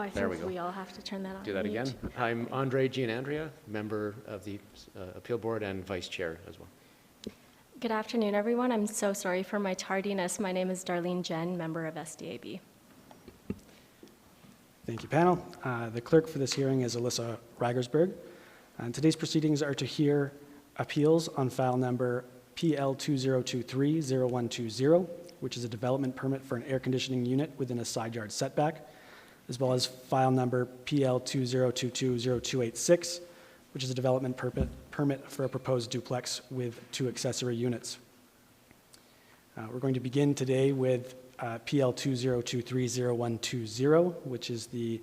I There we think go. we all have to turn that on. Do that mute. again. I'm Andre Gianandrea, member of the Appeal Board and Vice Chair as well. Good afternoon, everyone. I'm so sorry for my tardiness. My name is Darlene Jen, member of SDAB. Thank you, panel. The clerk for this hearing is Alyssa Ragersberg. And today's proceedings are to hear appeals on file number PL 2023-0120, which is a development permit for an air conditioning unit within a side yard setback, as well as file number PL 2022-0286, which is a development permit for a proposed duplex with 2 accessory units. We're going to begin today with PL 2023-0120, which is the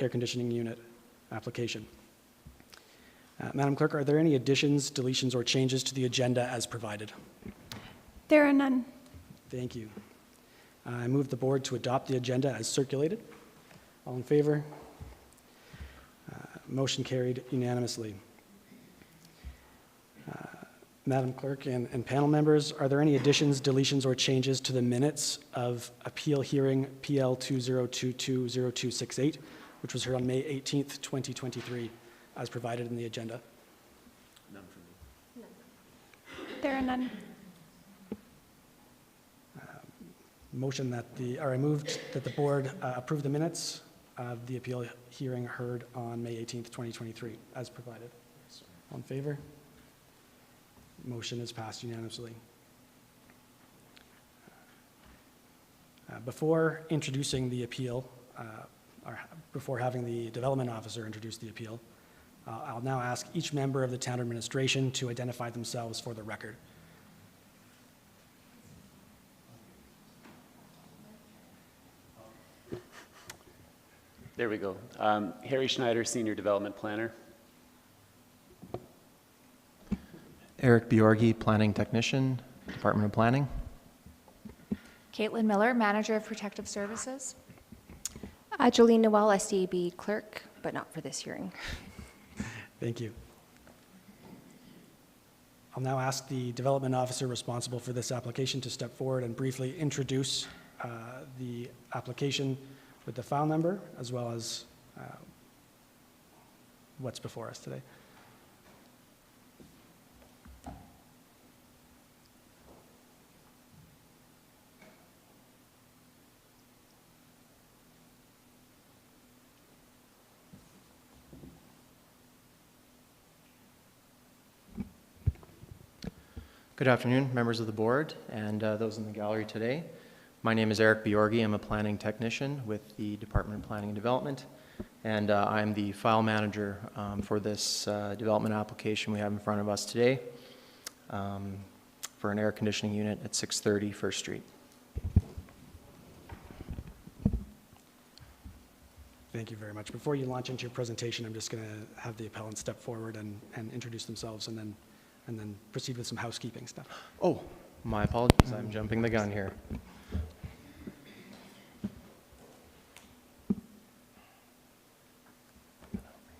air conditioning unit application. Madam Clerk, are there any additions, deletions, or changes to the agenda as provided? There are none. Thank you. I move the board to adopt the agenda as circulated. All in favor? Motion carried unanimously. Madam Clerk and panel members, are there any additions, deletions, or changes to the minutes of appeal hearing PL 2022-0268, which was heard on May 18th, 2023, as provided in the agenda? None for me. There are none. I moved that the board approve the minutes of the appeal hearing heard on May 18th, 2023, as provided. All in favor? Motion is passed unanimously. Before introducing the appeal, or before having the development officer introduce the appeal, I'll now ask each member of the town administration to identify themselves for the record. There we go. Harry Schneider, Senior Development Planner. Eric Bjorgi, Planning Technician, Department of Planning. Caitlin Miller, Manager of Protective Services. Jolene Noel, SDAB Clerk, but not for this hearing. Thank you. I'll now ask the development officer responsible for this application to step forward and briefly introduce the application with the file number, as well as what's before us today. Good afternoon, members of the board and those in the gallery today. My name is Eric Bjorgi. I'm a planning technician with the Department of Planning and Development, and I'm the file manager for this development application we have in front of us today for an air conditioning unit at 630 First Street. Thank you very much. Before you launch into your presentation, I'm just going to have the appellant step forward and introduce themselves, and then proceed with some housekeeping stuff. Oh, my apologies. I'm jumping the gun here.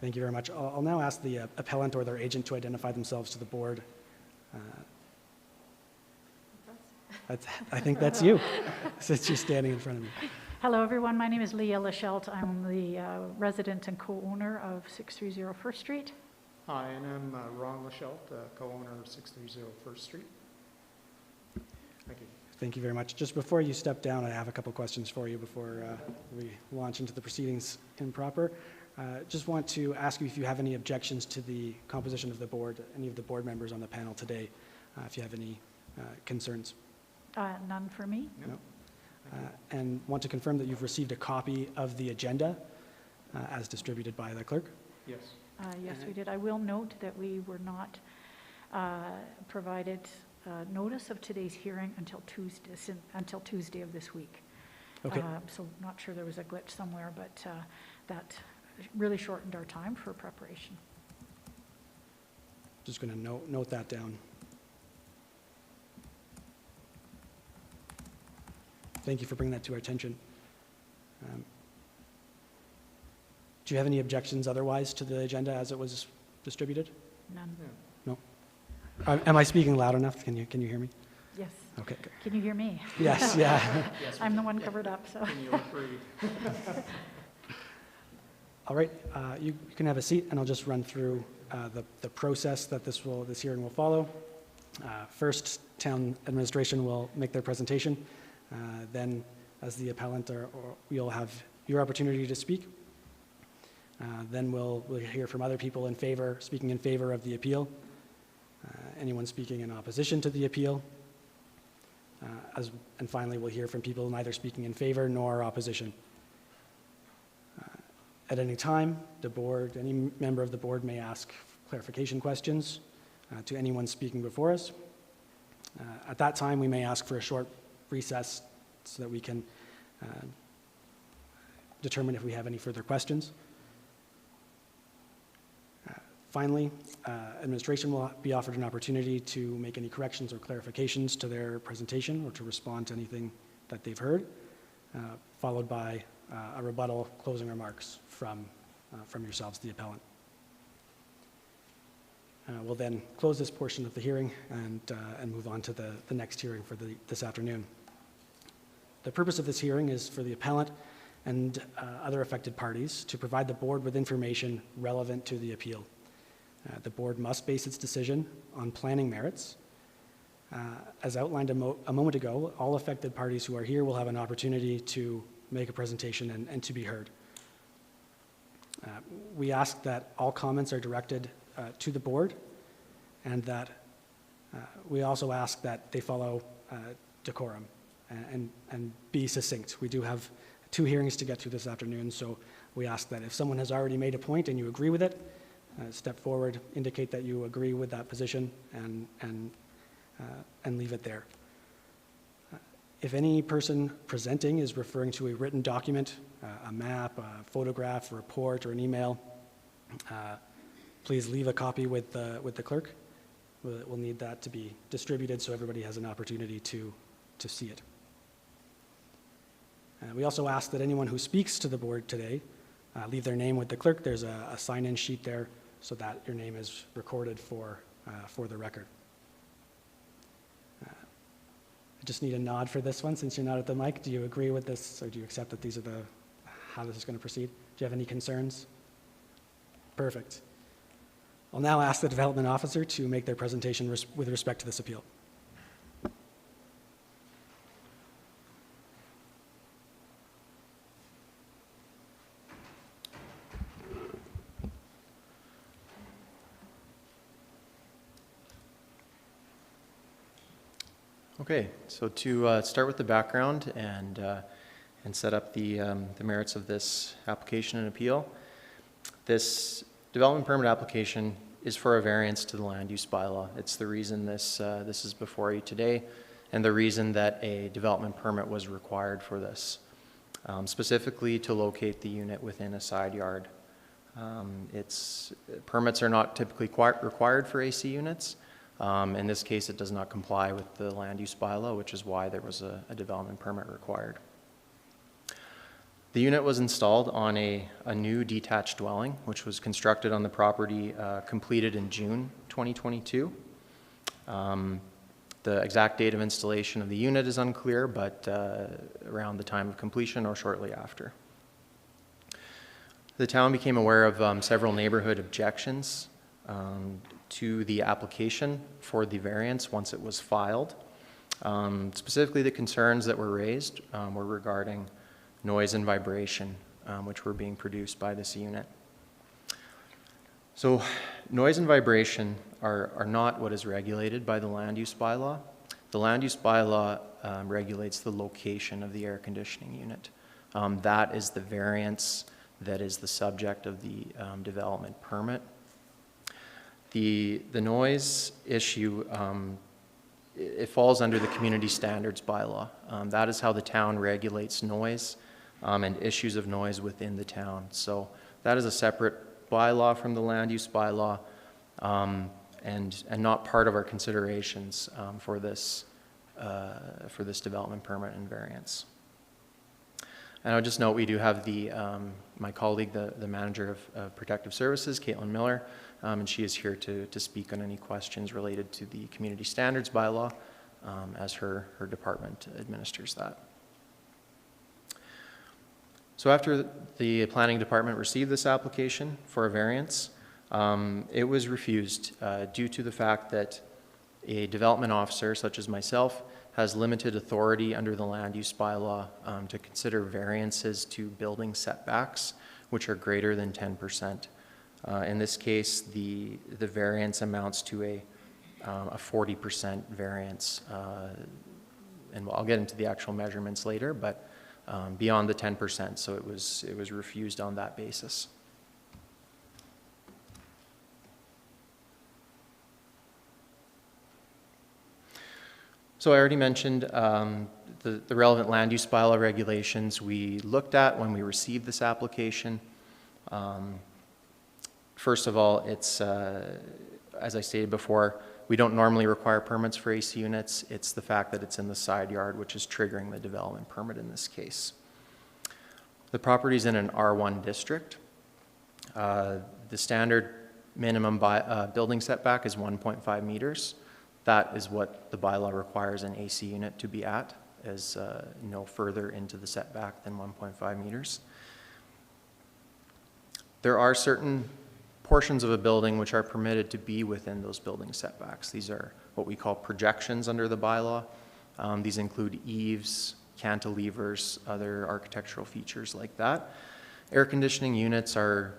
Thank you very much. I'll now ask the appellant or their agent to identify themselves to the board. I think that's you, since you're standing in front of me. Hello, everyone. My name is Leah Lachelt. I'm the resident and co-owner of 630 First Street. Hi, and I'm Ron Lachelt, co-owner of 630 First Street. Thank you. Thank you very much. Just before you step down, I have a couple questions for you before we launch into the proceedings improper. Just want to ask you if you have any objections to the composition of the board, any of the board members on the panel today, if you have any concerns. None for me. No. And want to confirm that you've received a copy of the agenda as distributed by the clerk? Yes. Yes, we did. I will note that we were not provided notice of today's hearing until Tuesday of this week. Okay. So not sure there was a glitch somewhere, but that really shortened our time for preparation. Just going to note that down. Thank you for bringing that to our attention. Do you have any objections otherwise to the agenda as it was distributed? None. No? Am I speaking loud enough? Can you hear me? Yes. Okay, good. Can you hear me? Yes, yeah. Yes, I'm the one covered up, so. and you're free. All right, you can have a seat, and I'll just run through the process that this hearing will follow. First, town administration will make their presentation. Then, as the appellant, you'll have your opportunity to speak. Then we'll hear from other people speaking in favor of the appeal. Anyone speaking in opposition to the appeal. And finally, we'll hear from people neither speaking in favor nor opposition. At any time, any member of the board may ask clarification questions to anyone speaking before us. At that time, we may ask for a short recess so that we can determine if we have any further questions. Finally, administration will be offered an opportunity to make any corrections or clarifications to their presentation or to respond to anything that they've heard, followed by a rebuttal closing remarks from yourselves, the appellant. We'll then close this portion of the hearing and move on to the next hearing for this afternoon. The purpose of this hearing is for the appellant and other affected parties to provide the board with information relevant to the appeal. The board must base its decision on planning merits. As outlined a moment ago, all affected parties who are here will have an opportunity to make a presentation and to be heard. We ask that all comments are directed to the board, and that we also ask that they follow decorum and be succinct. We do have 2 hearings to get to this afternoon, so we ask that if someone has already made a point and you agree with it, step forward, indicate that you agree with that position, and leave it there. If any person presenting is referring to a written document, a map, a photograph, a report, or an email, please leave a copy with the clerk. We'll need that to be distributed so everybody has an opportunity to see it. We also ask that anyone who speaks to the board today leave their name with the clerk. There's a sign-in sheet there so that your name is recorded for the record. I just need a nod for this one since you're not at the mic. Do you agree with this, or do you accept that these are how this is going to proceed? Do you have any concerns? Perfect. I'll now ask the development officer to make their presentation with respect to this appeal. Okay, so to start with the background and set up the merits of this application and appeal, this development permit application is for a variance to the land use bylaw. It's the reason this is before you today, and the reason that a development permit was required for this, specifically to locate the unit within a side yard. Permits are not typically required for AC units. In this case, it does not comply with the land use bylaw, which is why there was a development permit required. The unit was installed on a new detached dwelling, which was constructed on the property, completed in June 2022. The exact date of installation of the unit is unclear, but around the time of completion or shortly after. The town became aware of several neighborhood objections to the application for the variance once it was filed. Specifically, the concerns that were raised were regarding noise and vibration, which were being produced by this unit. So noise and vibration are not what is regulated by the land use bylaw. The land use bylaw regulates the location of the air conditioning unit. That is the variance that is the subject of the development permit. The noise issue, it falls under the community standards bylaw. That is how the town regulates noise and issues of noise within the town. So that is a separate bylaw from the land use bylaw, and not part of our considerations for this development permit and variance. And I'll just note we do have my colleague, the manager of protective services, Caitlin Miller, and she is here to speak on any questions related to the community standards bylaw as her department administers that. So after the planning department received this application for a variance, it was refused due to the fact that a development officer, such as myself, has limited authority under the land use bylaw to consider variances to building setbacks, which are greater than 10%. In this case, the variance amounts to a 40% variance, and I'll get into the actual measurements later, but beyond the 10%, so it was refused on that basis. So I already mentioned the relevant land use bylaw regulations we looked at when we received this application. First of all, it's, as I stated before, we don't normally require permits for AC units. It's the fact that it's in the side yard which is triggering the development permit in this case. The property is in an R1 district. The standard minimum building setback is 1.5 meters. That is what the bylaw requires an AC unit to be at, is no further into the setback than 1.5 meters. There are certain portions of a building which are permitted to be within those building setbacks. These are what we call projections under the bylaw. These include eaves, cantilevers, other architectural features like that. Air conditioning units are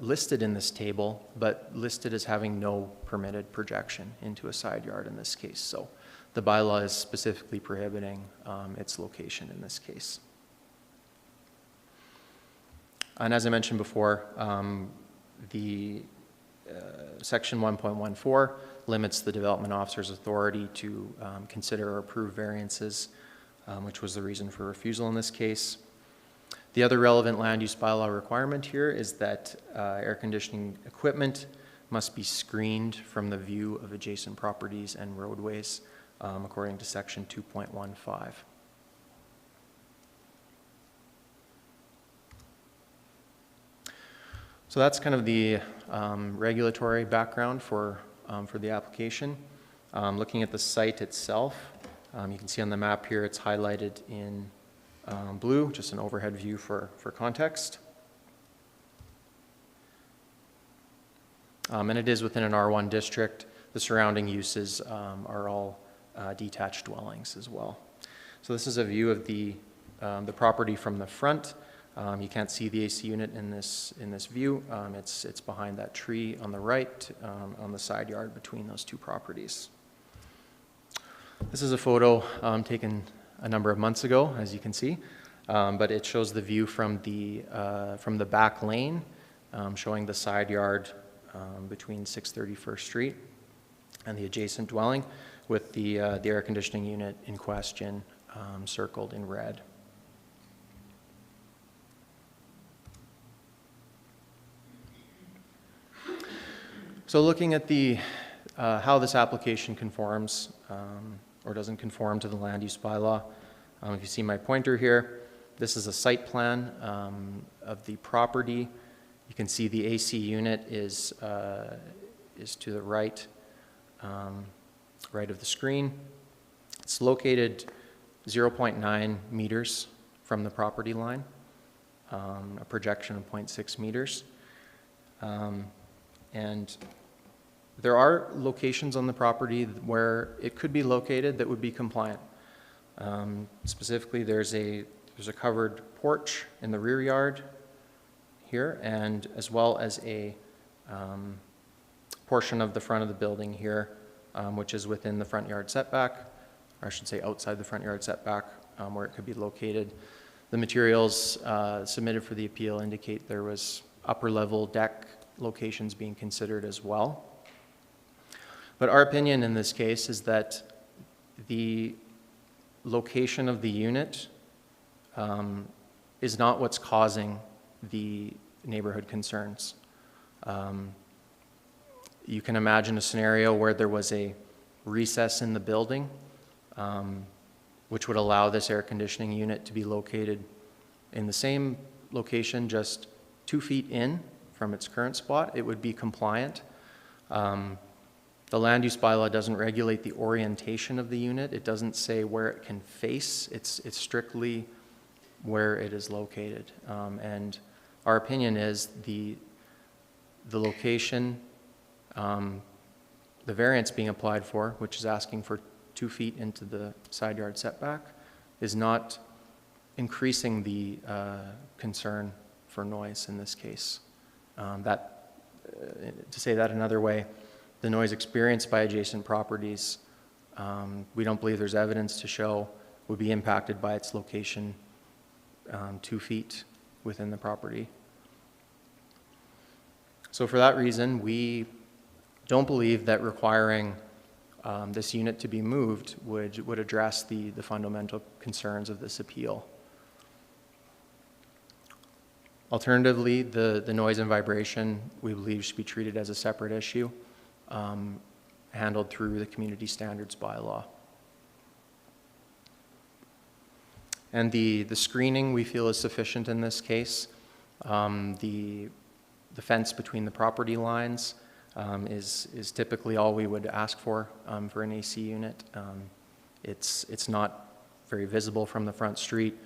listed in this table, but listed as having no permitted projection into a side yard in this case. So the bylaw is specifically prohibiting its location in this case. And as I mentioned before, the section 1.14 limits the development officer's authority to consider or approve variances, which was the reason for refusal in this case. The other relevant land use bylaw requirement here is that air conditioning equipment must be screened from the view of adjacent properties and roadways, according to section 2.15. So that's kind of the regulatory background for the application. Looking at the site itself, you can see on the map here it's highlighted in blue, just an overhead view for context. And it is within an R1 district. The surrounding uses are all detached dwellings as well. So this is a view of the property from the front. You can't see the AC unit in this view. It's behind that tree on the right, on the side yard between those two properties. This is a photo taken a number of months ago, as you can see, but it shows the view from the back lane, showing the side yard between 631st Street and the adjacent dwelling, with the air conditioning unit in question circled in red. So looking at how this application conforms or doesn't conform to the land use bylaw, if you see my pointer here, this is a site plan of the property. You can see the AC unit is to the right, right of the screen. It's located 0.9 meters from the property line, a projection of 0.6 meters. And there are locations on the property where it could be located that would be compliant. Specifically, there's a covered porch in the rear yard here, and as well as a portion of the front of the building here, which is within the front yard setback, or I should say outside the front yard setback, where it could be located. The materials submitted for the appeal indicate there was upper level deck locations being considered as well. But our opinion in this case is that the location of the unit is not what's causing the neighborhood concerns. You can imagine a scenario where there was a recess in the building, which would allow this air conditioning unit to be located in the same location, just 2 feet in from its current spot. It would be compliant. The land use bylaw doesn't regulate the orientation of the unit. It doesn't say where it can face. It's strictly where it is located. And our opinion is the location, the variance being applied for, which is asking for 2 feet into the side yard setback, is not increasing the concern for noise in this case. To say that another way, the noise experienced by adjacent properties, we don't believe there's evidence to show would be impacted by its location 2 feet within the property. So for that reason, we don't believe that requiring this unit to be moved would address the fundamental concerns of this appeal. Alternatively, the noise and vibration, we believe, should be treated as a separate issue, handled through the community standards bylaw. And the screening we feel is sufficient in this case. The fence between the property lines is typically all we would ask for an AC unit. It's not very visible from the front street,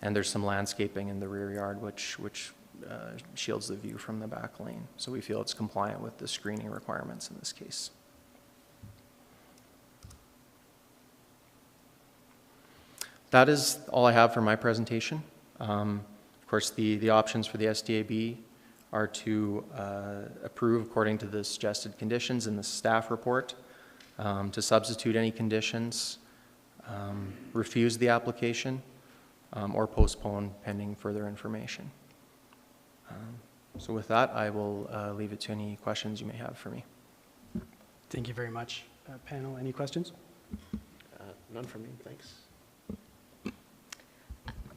and there's some landscaping in the rear yard which shields the view from the back lane. So we feel it's compliant with the screening requirements in this case. That is all I have for my presentation. Of course, the options for the SDAB are to approve according to the suggested conditions in the staff report, to substitute any conditions, refuse the application, or postpone pending further information. So with that, I will leave it to any questions you may have for me. Thank you very much. Panel, any questions? None from me, thanks.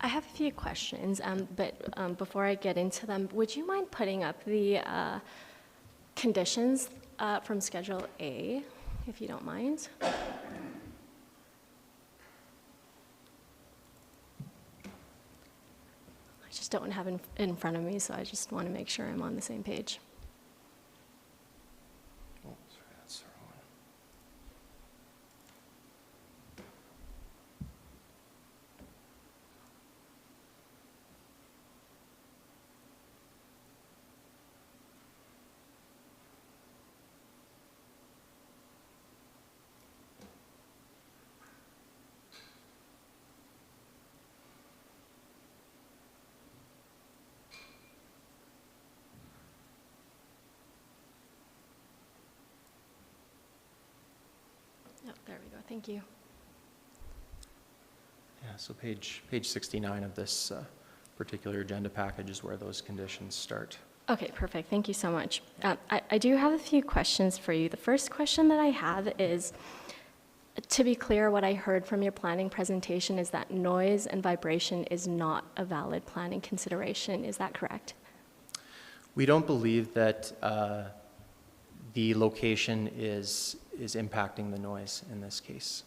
I have a few questions, but before I get into them, would you mind putting up the conditions from Schedule A, if you don't mind? I just don't have it in front of me, so I just want to make sure I'm on the same page. Oh, sorry, that's the wrong one. Oh, there we go. Thank you. Yeah, so page 69 of this particular agenda package is where those conditions start. Okay, perfect. Thank you so much. I do have a few questions for you. The first question that I have is, to be clear, what I heard from your planning presentation is that noise and vibration is not a valid planning consideration. Is that correct? We don't believe that the location is impacting the noise in this case.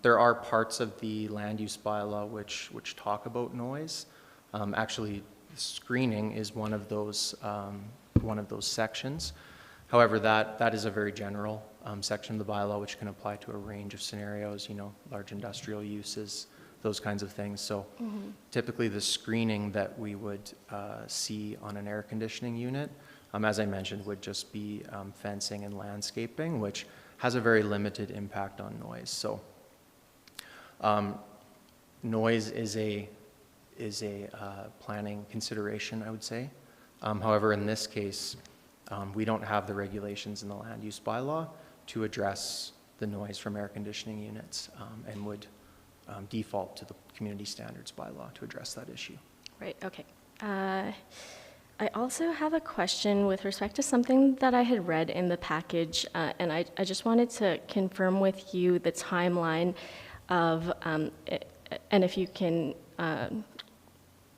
There are parts of the land use bylaw which talk about noise. Actually, screening is one of those sections. However, that is a very general section of the bylaw which can apply to a range of scenarios, large industrial uses, those kinds of things. So typically the screening that we would see on an air conditioning unit, as I mentioned, would just be fencing and landscaping, which has a very limited impact on noise. So noise is a planning consideration, I would say. However, in this case, we don't have the regulations in the land use bylaw to address the noise from air conditioning units, and would default to the community standards bylaw to address that issue. Right, okay. I also have a question with respect to something that I had read in the package, and I just wanted to confirm with you the timeline of, and if you can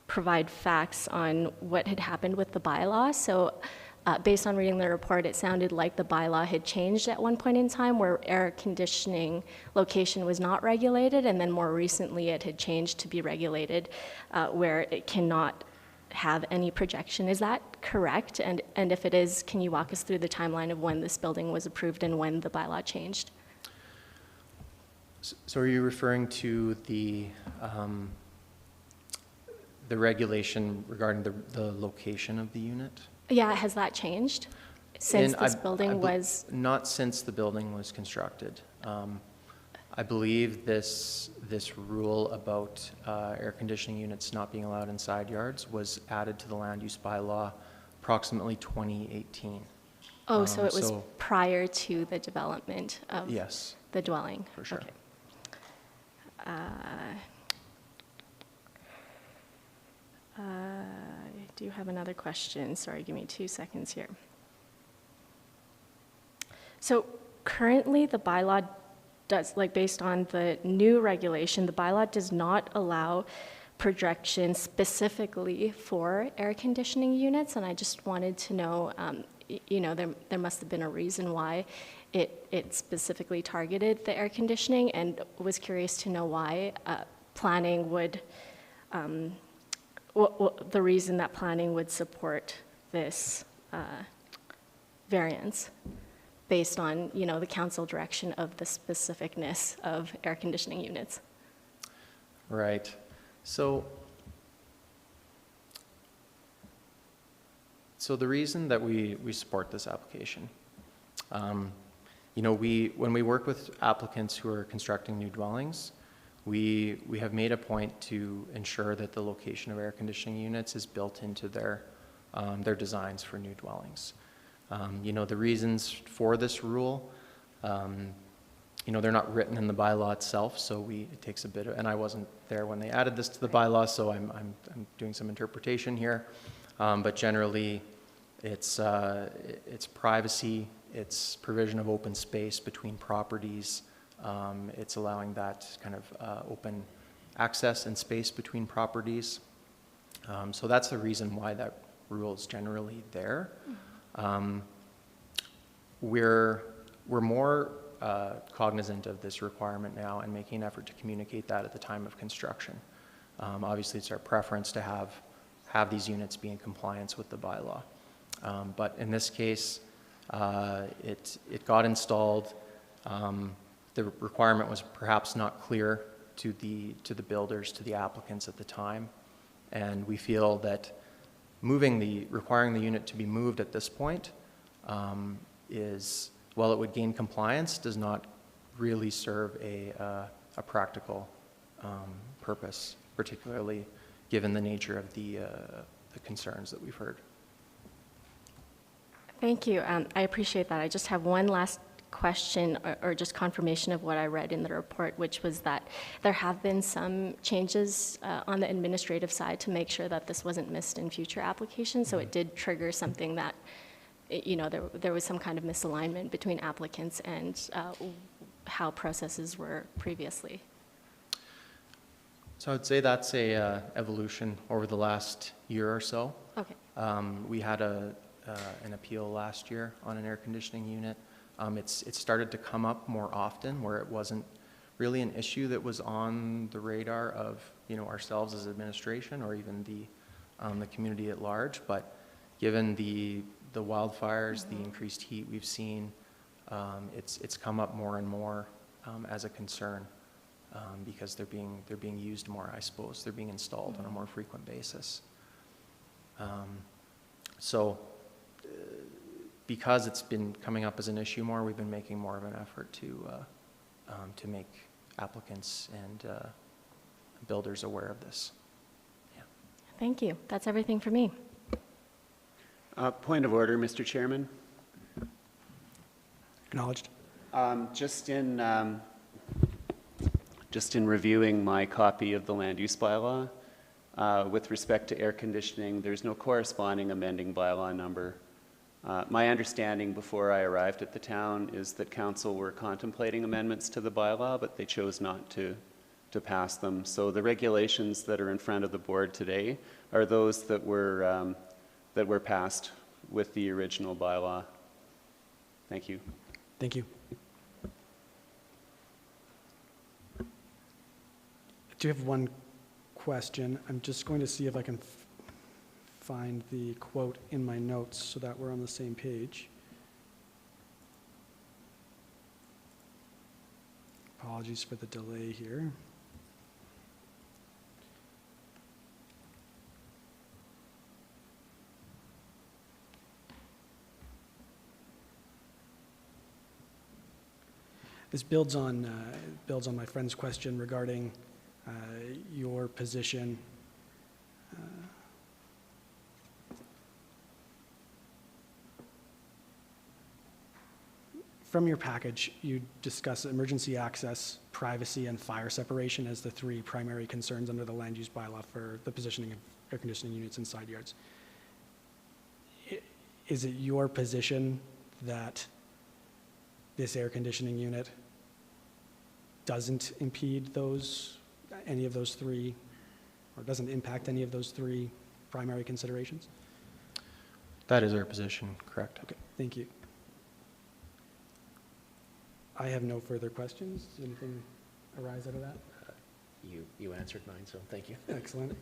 provide facts on what had happened with the bylaw. So based on reading the report, it sounded like the bylaw had changed at one point in time where air conditioning location was not regulated, and then more recently it had changed to be regulated where it cannot have any projection. Is that correct? And if it is, can you walk us through the timeline of when this building was approved and when the bylaw changed? So are you referring to the the regulation regarding the location of the unit. Yeah, has that changed since And this building was? Not since the building was constructed. I believe this rule about air conditioning units not being allowed in side yards was added to the land use bylaw approximately 2018. Oh, so it was so- prior to the development of Yes, the dwelling? for sure. Okay. I do have another question. Sorry, give me 2 seconds here. So currently, the bylaw does, like based on the new regulation, the bylaw does not allow projection specifically for air conditioning units, and I just wanted to know, you know, there must have been a reason why it specifically targeted the air conditioning, and was curious to know why planning would, the reason that planning would support this variance based on, you know, the council direction of the specificness of air conditioning units. Right. So the reason that we support this application, you know, when we work with applicants who are constructing new dwellings, we have made a point to ensure that the location of air conditioning units is built into their designs for new dwellings. You know, the reasons for this rule, you know, they're not written in the bylaw itself, so it takes a bit of, and I wasn't there when they added this to the bylaw, so I'm doing some interpretation here. But generally, it's privacy, it's provision of open space between properties, it's allowing that kind of open access and space between properties. So that's the reason why that rule is generally there. We're more cognizant of this requirement now and making an effort to communicate that at the time of construction. Obviously, it's our preference to have these units be in compliance with the bylaw. But in this case, it got installed. The requirement was perhaps not clear to the builders, to the applicants at the time, and we feel that requiring the unit to be moved at this point is, while it would gain compliance, does not really serve a practical purpose, particularly given the nature of the concerns that we've heard. Thank you. I appreciate that. I just have one last question or just confirmation of what I read in the report, which was that there have been some changes on the administrative side to make sure that this wasn't missed in future applications. So it did trigger something that, you know, there was some kind of misalignment between applicants and how processes were previously. So I would say that's a evolution over the last year or so. Okay. We had an appeal last year on an air conditioning unit. It started to come up more often, where it wasn't really an issue that was on the radar of, you know, ourselves as administration or even the community at large. But given the wildfires, the increased heat we've seen, it's come up more and more as a concern because they're being used more, I suppose. They're being installed on a more frequent basis. Because it's been coming up as an issue more, we've been making more of an effort to make applicants and builders aware of this. Yeah. Thank you. That's everything for me. Point of order, Mr. Chairman. Acknowledged. Just in reviewing my copy of the land use bylaw, with respect to air conditioning, there's no corresponding amending bylaw number. My understanding before I arrived at the town is that council were contemplating amendments to the bylaw, but they chose not to pass them. So the regulations that are in front of the board today are those that were passed with the original bylaw. Thank you. Thank you. I do have one question. I'm just going to see if I can find the quote in my notes so that we're on the same page. Apologies for the delay here. This builds on my friend's question regarding your position. From your package, you discuss emergency access, privacy, and fire separation as the three primary concerns under the land use bylaw for the positioning of air conditioning units in side yards. Is it your position that this air conditioning unit doesn't impede any of those three, or doesn't impact any of those three primary considerations? That is our position, correct. Okay, thank you. I have no further questions. Does anything arise out of that? You answered mine, so thank you. Excellent.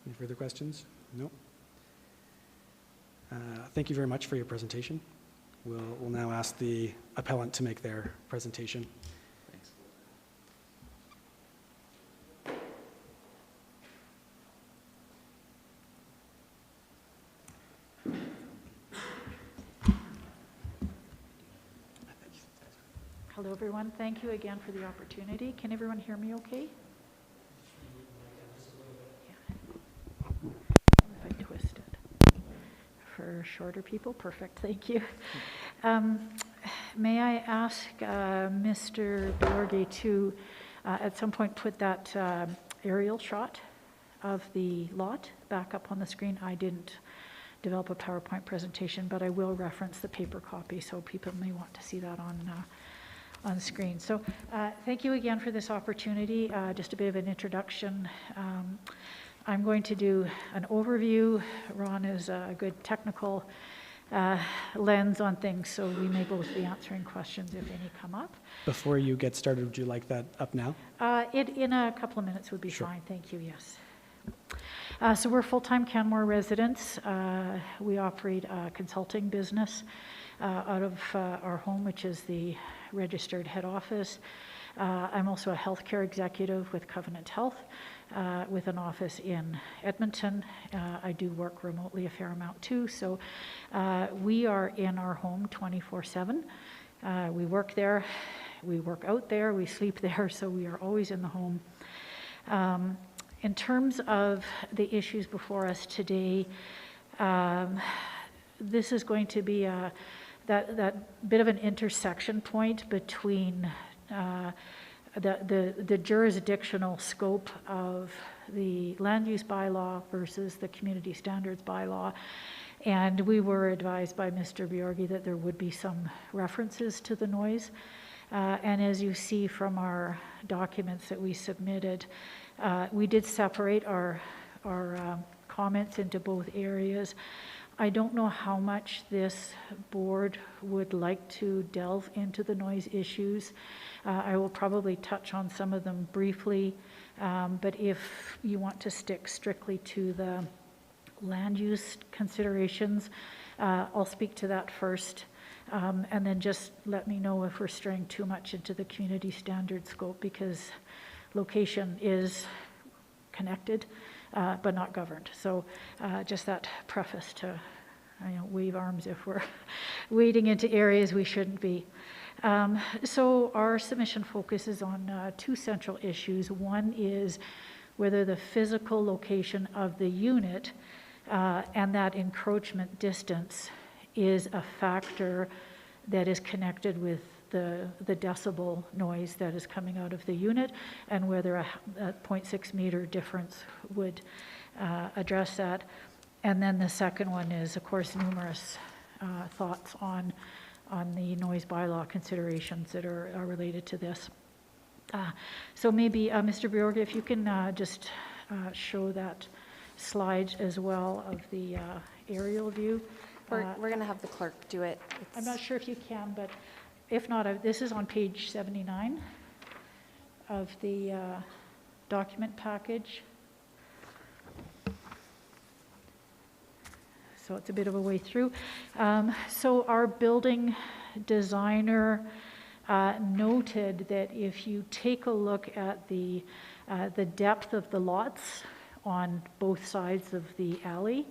Any further questions? No. Thank you very much for your presentation. We'll now ask the appellant to make their presentation. Thanks. Hello, everyone. Thank you again for the opportunity. Can everyone hear me okay? Yeah. If I twist it. For shorter people, perfect. Thank you. May I ask Mr. Bjorge to, at some point, put that aerial shot of the lot back up on the screen? I didn't develop a PowerPoint presentation, but I will reference the paper copy, so people may want to see that on screen. So thank you again for this opportunity. Just a bit of an introduction. I'm going to do an overview. Ron is a good technical lens on things, so we may both be answering questions if any come up. Before you get started, would you like that up now? In a couple of minutes would be Sure. fine. Thank you, yes. So we're full-time Canmore residents. We operate a consulting business out of our home, which is the registered head office. I'm also a healthcare executive with Covenant Health, with an office in Edmonton. I do work remotely a fair amount too, so we are in our home 24/7. We work there, we work out there, we sleep there, so we are always in the home. In terms of the issues before us today, this is going to be that bit of an intersection point between the jurisdictional scope of the land use bylaw versus the community standards bylaw. And we were advised by Mr. Bjorge that there would be some references to the noise. And as you see from our documents that we submitted, we did separate our comments into both areas. I don't know how much this board would like to delve into the noise issues. I will probably touch on some of them briefly, but if you want to stick strictly to the land use considerations, I'll speak to that first, and then just let me know if we're straying too much into the community standard scope, because location is connected, but not governed. So just that preface to wave arms if we're wading into areas we shouldn't be. So our submission focuses on two central issues. One is whether the physical location of the unit and that encroachment distance is a factor that is connected with the decibel noise that is coming out of the unit, and whether a 0.6 meter difference would address that. And then the second one is, of course, numerous thoughts on the noise bylaw considerations that are related to this. So maybe, Mr. Bjorge, if you can just show that slide as well of the aerial view. We're going to have the clerk do it. I'm not sure if you can, but if not, this is on page 79 of the document package. So it's a bit of a way through. So our building designer noted that if you take a look at the depth of the lots on both sides of the alley,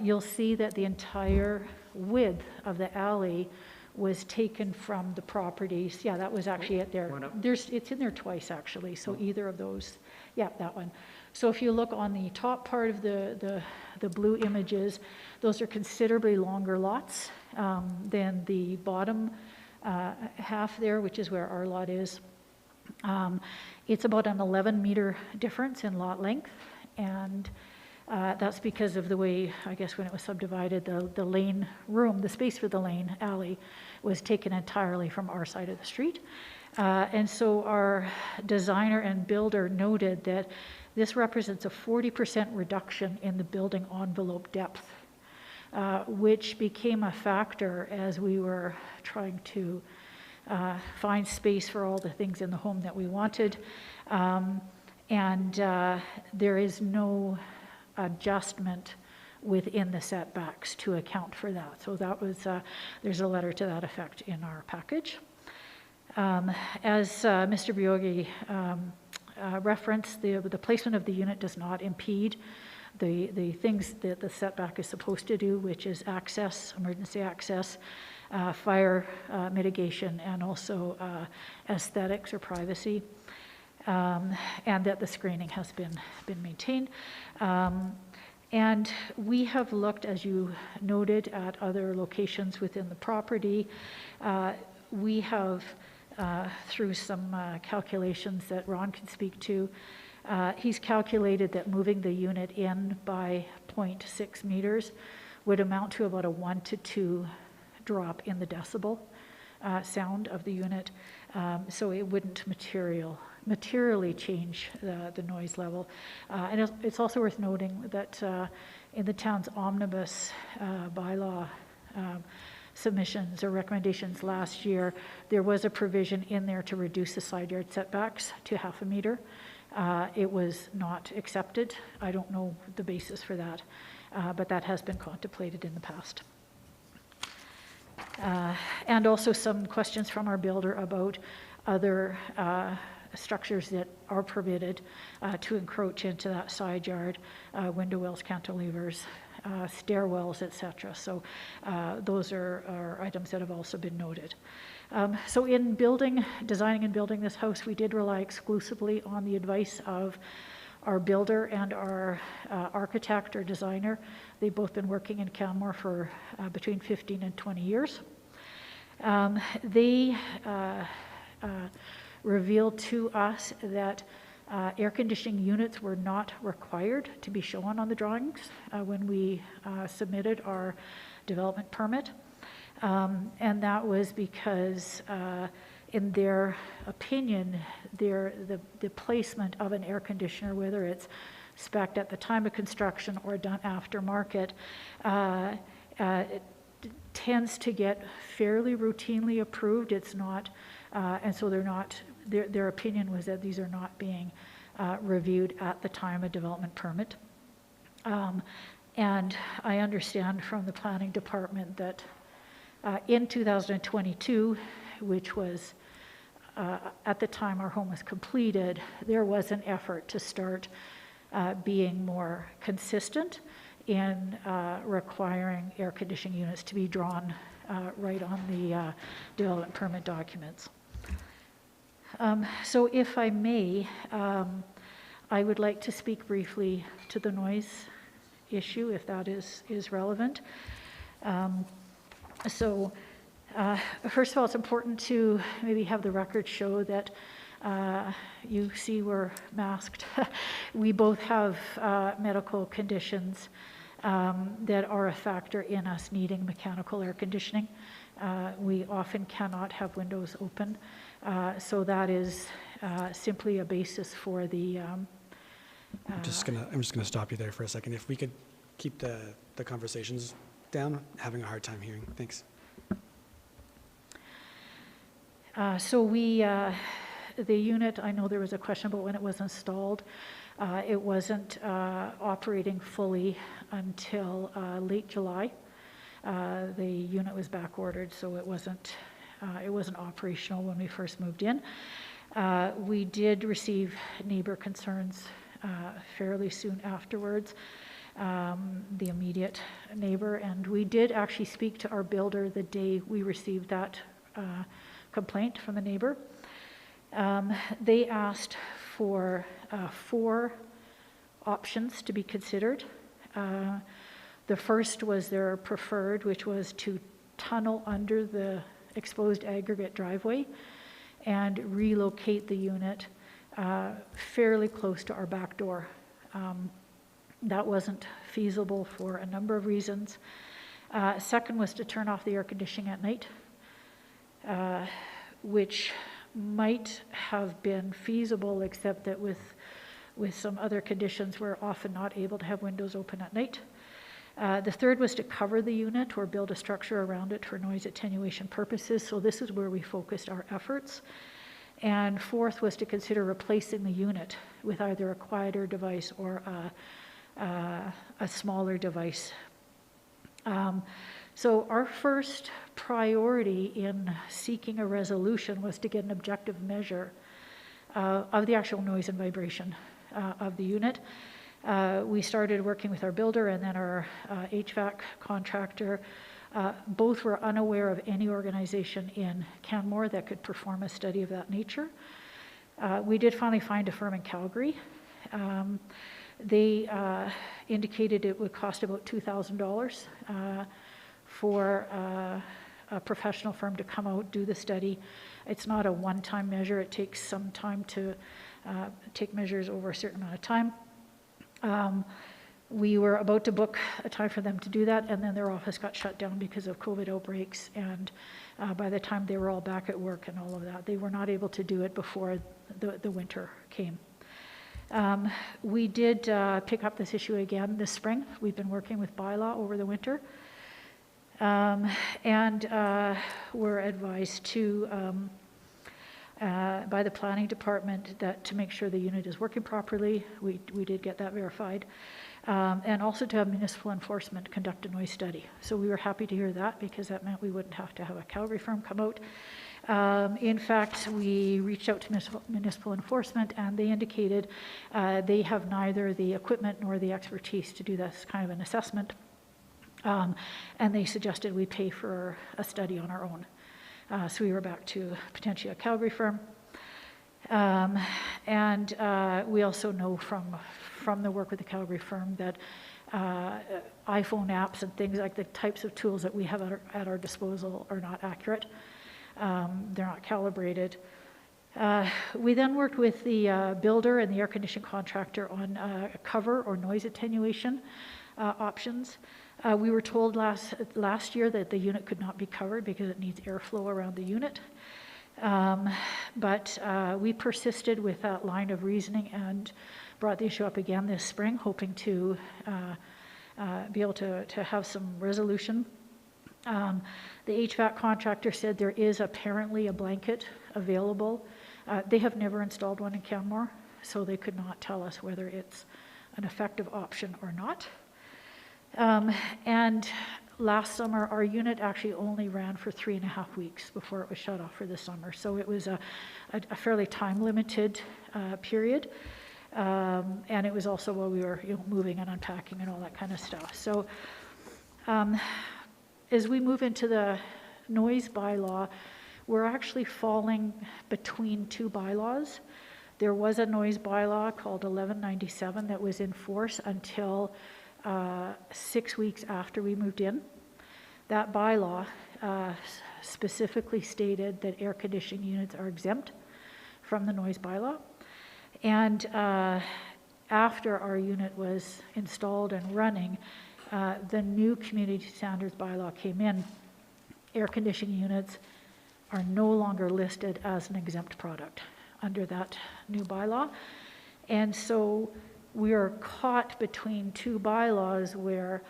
you'll see that the entire width of the alley was taken from the properties. Yeah, that was actually it there. One up. It's in there twice, actually, so either of those, yeah, that one. So if you look on the top part of the blue images, those are considerably longer lots than the bottom half there, which is where our lot is. It's about an 11-meter difference in lot length, and that's because of the way, I guess, when it was subdivided, the lane room, the space for the lane alley was taken entirely from our side of the street. And so our designer and builder noted that this represents a 40% reduction in the building envelope depth, which became a factor as we were trying to find space for all the things in the home that we wanted. There is no adjustment within the setbacks to account for that. So that was, there's a letter to that effect in our package. As Mr. Bioggi referenced, the placement of the unit does not impede the things that the setback is supposed to do, which is access, emergency access, fire mitigation, and also aesthetics or privacy, and that the screening has been maintained. And we have looked, as you noted, at other locations within the property. We have, through some calculations that Ron can speak to, he's calculated that moving the unit in by 0.6 meters would amount to about a 1 to 2 drop in the decibel sound of the unit. So it wouldn't materially change the noise level. And it's also worth noting that in the town's omnibus bylaw submissions or recommendations last year, there was a provision in there to reduce the side yard setbacks to 0.5 meter. It was not accepted. I don't know the basis for that, but that has been contemplated in the past. And also some questions from our builder about other structures that are permitted to encroach into that side yard, window wells, cantilevers, stairwells, etc. So those are items that have also been noted. So in designing and building this house, we did rely exclusively on the advice of our builder and our architect or designer. They've both been working in Canmore for between 15 and 20 years. They revealed to us that air conditioning units were not required to be shown on the drawings when we submitted our development permit. And that was because in their opinion, the placement of an air conditioner, whether it's spec'd at the time of construction or done aftermarket, it tends to get fairly routinely approved. It's not, and so they're not, their opinion was that these are not being reviewed at the time of development permit. And I understand from the planning department that in 2022, which was at the time our home was completed, there was an effort to start being more consistent in requiring air conditioning units to be drawn right on the development permit documents. So if I may, I would like to speak briefly to the noise issue, if that is relevant. First of all, it's important to maybe have the record show that you see we're masked. We both have medical conditions that are a factor in us needing mechanical air conditioning. We often cannot have windows open, so that is simply a basis for the. I'm just gonna stop you there for a second. If we could keep the conversations down, having a hard time hearing. Thanks. So the unit, I know there was a question about when it was installed. It wasn't operating fully until late July. The unit was back ordered, so it wasn't operational when we first moved in. We did receive neighbor concerns fairly soon afterwards. the immediate neighbor. And we did actually speak to our builder the day we received that complaint from the neighbor. They asked for 4 options to be considered. The first was their preferred, which was to tunnel under the exposed aggregate driveway and relocate the unit fairly close to our back door. That wasn't feasible for a number of reasons. Second was to turn off the air conditioning at night, which might have been feasible, except that with some other conditions, we're often not able to have windows open at night. The third was to cover the unit or build a structure around it for noise attenuation purposes. So this is where we focused our efforts. And fourth was to consider replacing the unit with either a quieter device or a smaller device. So our first priority in seeking a resolution was to get an objective measure of the actual noise and vibration of the unit. We started working with our builder and then our HVAC contractor. Both were unaware of any organization in Canmore that could perform a study of that nature. We did finally find a firm in Calgary. They indicated it would cost about $2,000 for a professional firm to come out, do the study. It's not a one-time measure. It takes some time to take measures over a certain amount of time. We were about to book a time for them to do that, and then their office got shut down because of COVID outbreaks, and by the time they were all back at work and all of that, they were not able to do it before the winter came. We did pick up this issue again this spring. We've been working with bylaw over the winter, and were advised to by the planning department that to make sure the unit is working properly. We did get that verified. And also to have municipal enforcement conduct a noise study. So we were happy to hear that because that meant we wouldn't have to have a Calgary firm come out. In fact, we reached out to municipal enforcement and they indicated they have neither the equipment nor the expertise to do this kind of an assessment. And they suggested we pay for a study on our own. So we were back to potentially a Calgary firm. And we also know from the work with the Calgary firm that iPhone apps and things like the types of tools that we have at our disposal are not accurate. They're not calibrated. We then worked with the builder and the air conditioning contractor on cover or noise attenuation options. We were told last year that the unit could not be covered because it needs airflow around the unit. But we persisted with that line of reasoning and brought the issue up again this spring, hoping to be able to have some resolution. The HVAC contractor said there is apparently a blanket available. They have never installed one in Canmore, so they could not tell us whether it's an effective option or not. And last summer, our unit actually only ran for 3.5 weeks before it was shut off for the summer. So it was a fairly time-limited period. And it was also while we were moving and unpacking and all that kind of stuff. So as we move into the noise bylaw, we're actually falling between 2 bylaws. There was a noise bylaw called 1197 that was in force until 6 weeks after we moved in. That bylaw specifically stated that air conditioning units are exempt from the noise bylaw. And after our unit was installed and running, the new community standards bylaw came in. Air conditioning units are no longer listed as an exempt product under that new bylaw. And so we are caught between 2 bylaws where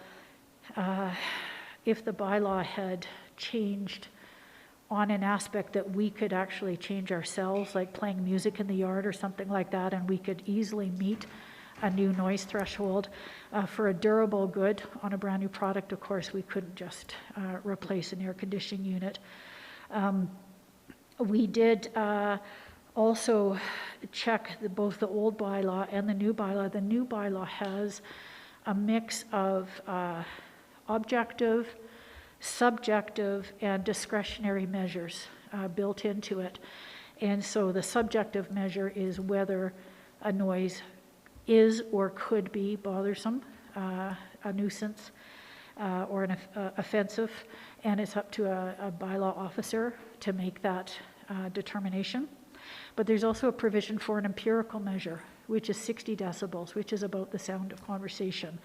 if the bylaw had changed on an aspect that we could actually change ourselves, like playing music in the yard or something like that, and we could easily meet a new noise threshold for a durable good on a brand new product, of course, we couldn't just replace an air conditioning unit. We did also check both the old bylaw and the new bylaw. The new bylaw has a mix of objective, subjective, and discretionary measures built into it. And so the subjective measure is whether a noise is or could be bothersome, a nuisance, or an offensive, and it's up to a bylaw officer to make that determination. But there's also a provision for an empirical measure, which is 60 decibels, which is about the sound of conversation.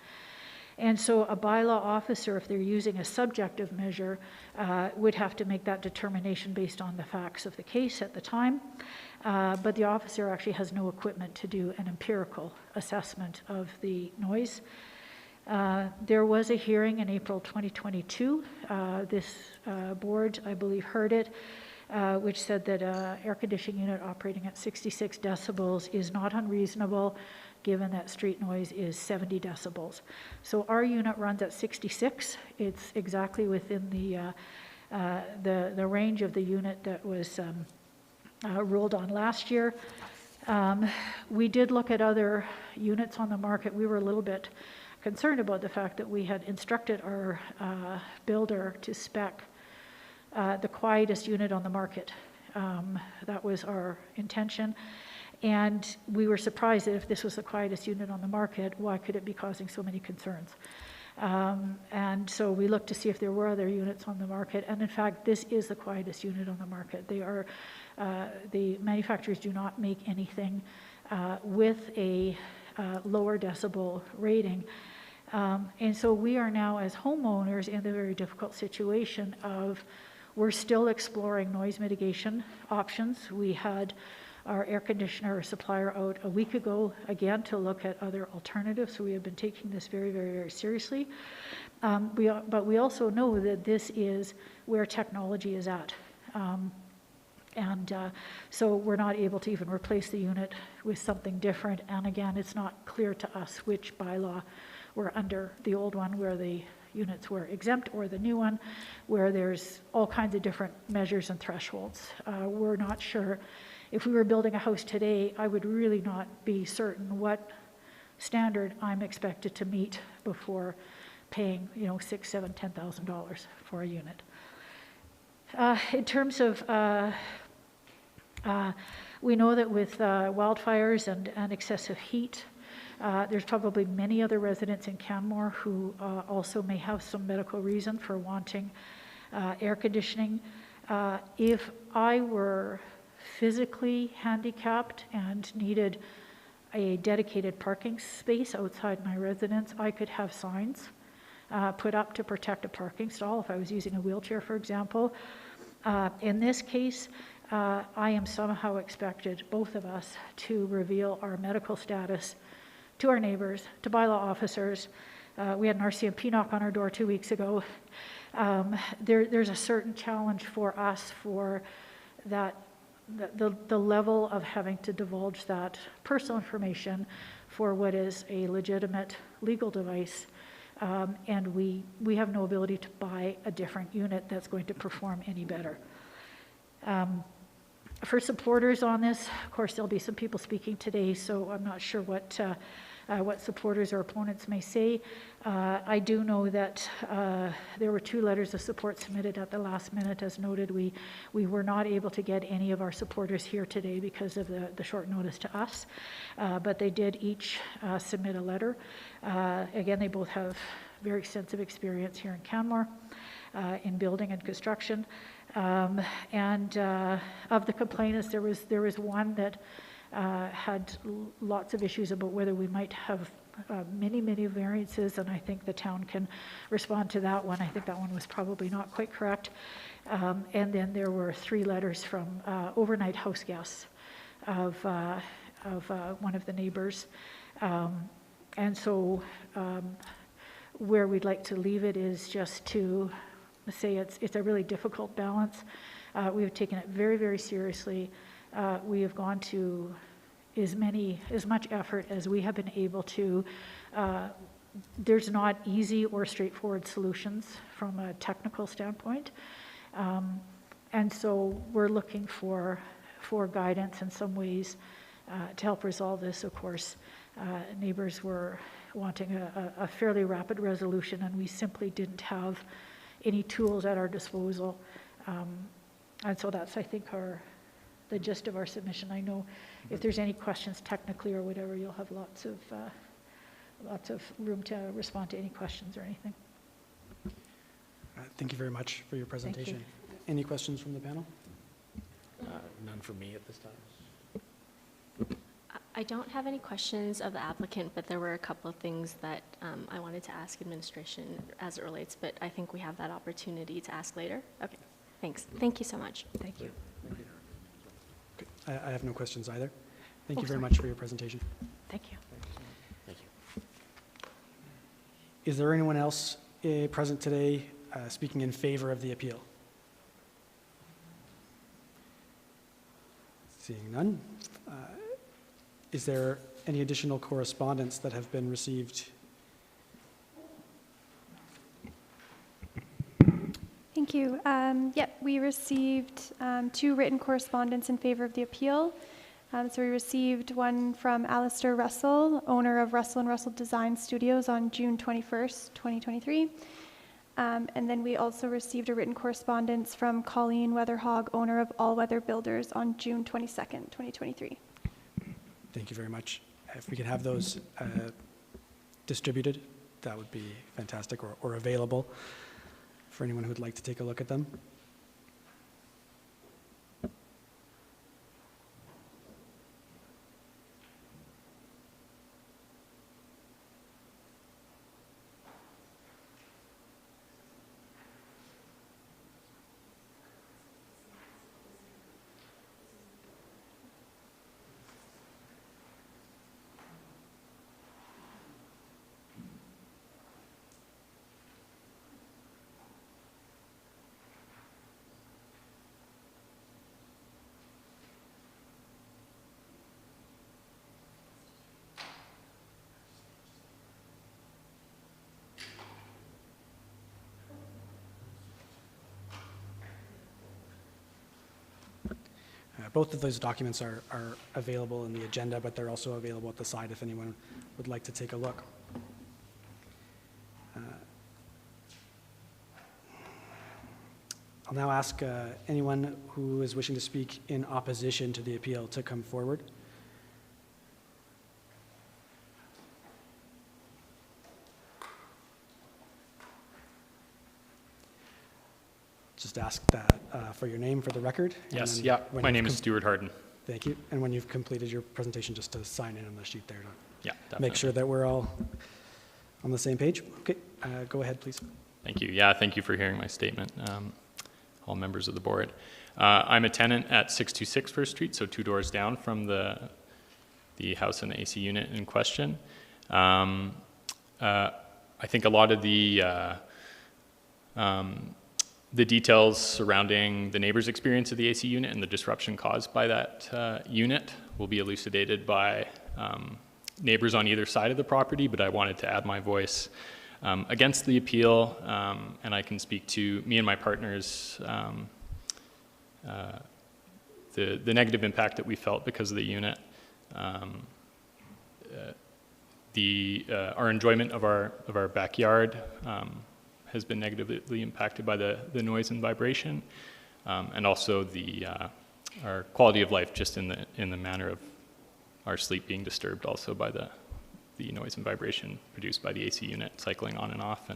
And so a bylaw officer, if they're using a subjective measure, would have to make that determination based on the facts of the case at the time. But the officer actually has no equipment to do an empirical assessment of the noise. There was a hearing in April 2022. This board, I believe, heard it, which said that an air conditioning unit operating at 66 decibels is not unreasonable, given that street noise is 70 decibels. So our unit runs at 66. It's exactly within the range of the unit that was ruled on last year. We did look at other units on the market. We were a little bit concerned about the fact that we had instructed our builder to spec the quietest unit on the market. That was our intention. And we were surprised that if this was the quietest unit on the market, why could it be causing so many concerns? And so we looked to see if there were other units on the market. And in fact, this is the quietest unit on the market. They are, the manufacturers do not make anything with a lower decibel rating. And so we are now, as homeowners, in the very difficult situation of we're still exploring noise mitigation options. We had our air conditioner supplier out a week ago, again, to look at other alternatives. So we have been taking this very, very, very seriously. But we also know that this is where technology is at. So we're not able to even replace the unit with something different. And again, it's not clear to us which bylaw we're under, the old one where the units were exempt or the new one where there's all kinds of different measures and thresholds. We're not sure. If we were building a house today, I would really not be certain what standard I'm expected to meet before paying, $6,000, $7,000, $10,000 for a unit. In terms of, we know that with wildfires and excessive heat, there's probably many other residents in Canmore who also may have some medical reason for wanting air conditioning. If I were physically handicapped and needed a dedicated parking space outside my residence, I could have signs put up to protect a parking stall if I was using a wheelchair, for example. In this case, I am somehow expected, both of us, to reveal our medical status to our neighbors, to bylaw officers. We had an RCMP knock on our door 2 weeks ago. There's a certain challenge for us for that, the level of having to divulge that personal information for what is a legitimate legal device. And we have no ability to buy a different unit that's going to perform any better. For supporters on this, of course, there'll be some people speaking today, so I'm not sure what supporters or opponents may say. I do know that there were 2 letters of support submitted at the last minute. As noted, we were not able to get any of our supporters here today because of the short notice to us, but they did each submit a letter. Again, they both have very extensive experience here in Canmore in building and construction. And of the complainants, there was one that had lots of issues about whether we might have many variances, and I think the town can respond to that one. I think that one was probably not quite correct. And then there were 3 letters from overnight house guests of one of the neighbors. And so where we'd like to leave it is just to say it's a really difficult balance. We have taken it very, very seriously. We have gone to as much effort as we have been able to. There's not easy or straightforward solutions from a technical standpoint. And so we're looking for guidance in some ways to help resolve this. Of course, neighbors were wanting a fairly rapid resolution, and we simply didn't have any tools at our disposal. And so that's, I think, the gist of our submission. I know if there's any questions technically or whatever, you'll have lots of room to respond to any questions or anything. Thank you very much for your presentation. Any questions from the panel? None for me at this time. I don't have any questions of the applicant, but there were a couple of things that I wanted to ask administration as it relates, but I think we have that opportunity to ask later. Okay, thanks. Thank you so much. Thank you. Okay. I have no questions either. Thank Oh, you very sorry. much for your presentation. Thank you. Thank you. Is there anyone else present today speaking in favor of the appeal? Seeing none. Is there any additional correspondence that have been received? Thank you. We received 2 written correspondence in favor of the appeal. So we received one from Alistair Russell, owner of Russell & Russell Design Studios, on June 21st, 2023. And then we also received a written correspondence from Colleen Weatherhog, owner of All Weather Builders, on June 22nd, 2023. Thank you very much. If we could have those distributed, that would be fantastic, or available for anyone who would like to take a look at them. Both of those documents are available in the agenda, but they're also available at the side if anyone would like to take a look. I'll now ask anyone who is wishing to speak in opposition to the appeal to come forward. Just ask that for your name for the record. Yes, yeah. My name is Stuart Harden. Thank you. And when you've completed your presentation, just to sign in on the sheet there to Yeah, definitely. make sure that we're all on the same page. Okay, go ahead, please. Thank you. Yeah, thank you for hearing my statement, all members of the board. I'm a tenant at 626 First Street, so 2 doors down from the house and AC unit in question. I think a lot of the details surrounding the neighbor's experience of the AC unit and the disruption caused by that unit will be elucidated by neighbors on either side of the property, but I wanted to add my voice against the appeal, and I can speak to me and my partners, the negative impact that we felt because of the unit, our enjoyment of our backyard has been negatively impacted by the noise and vibration, and also our quality of life, just in the manner of our sleep being disturbed also by the noise and vibration produced by the AC unit cycling on and off.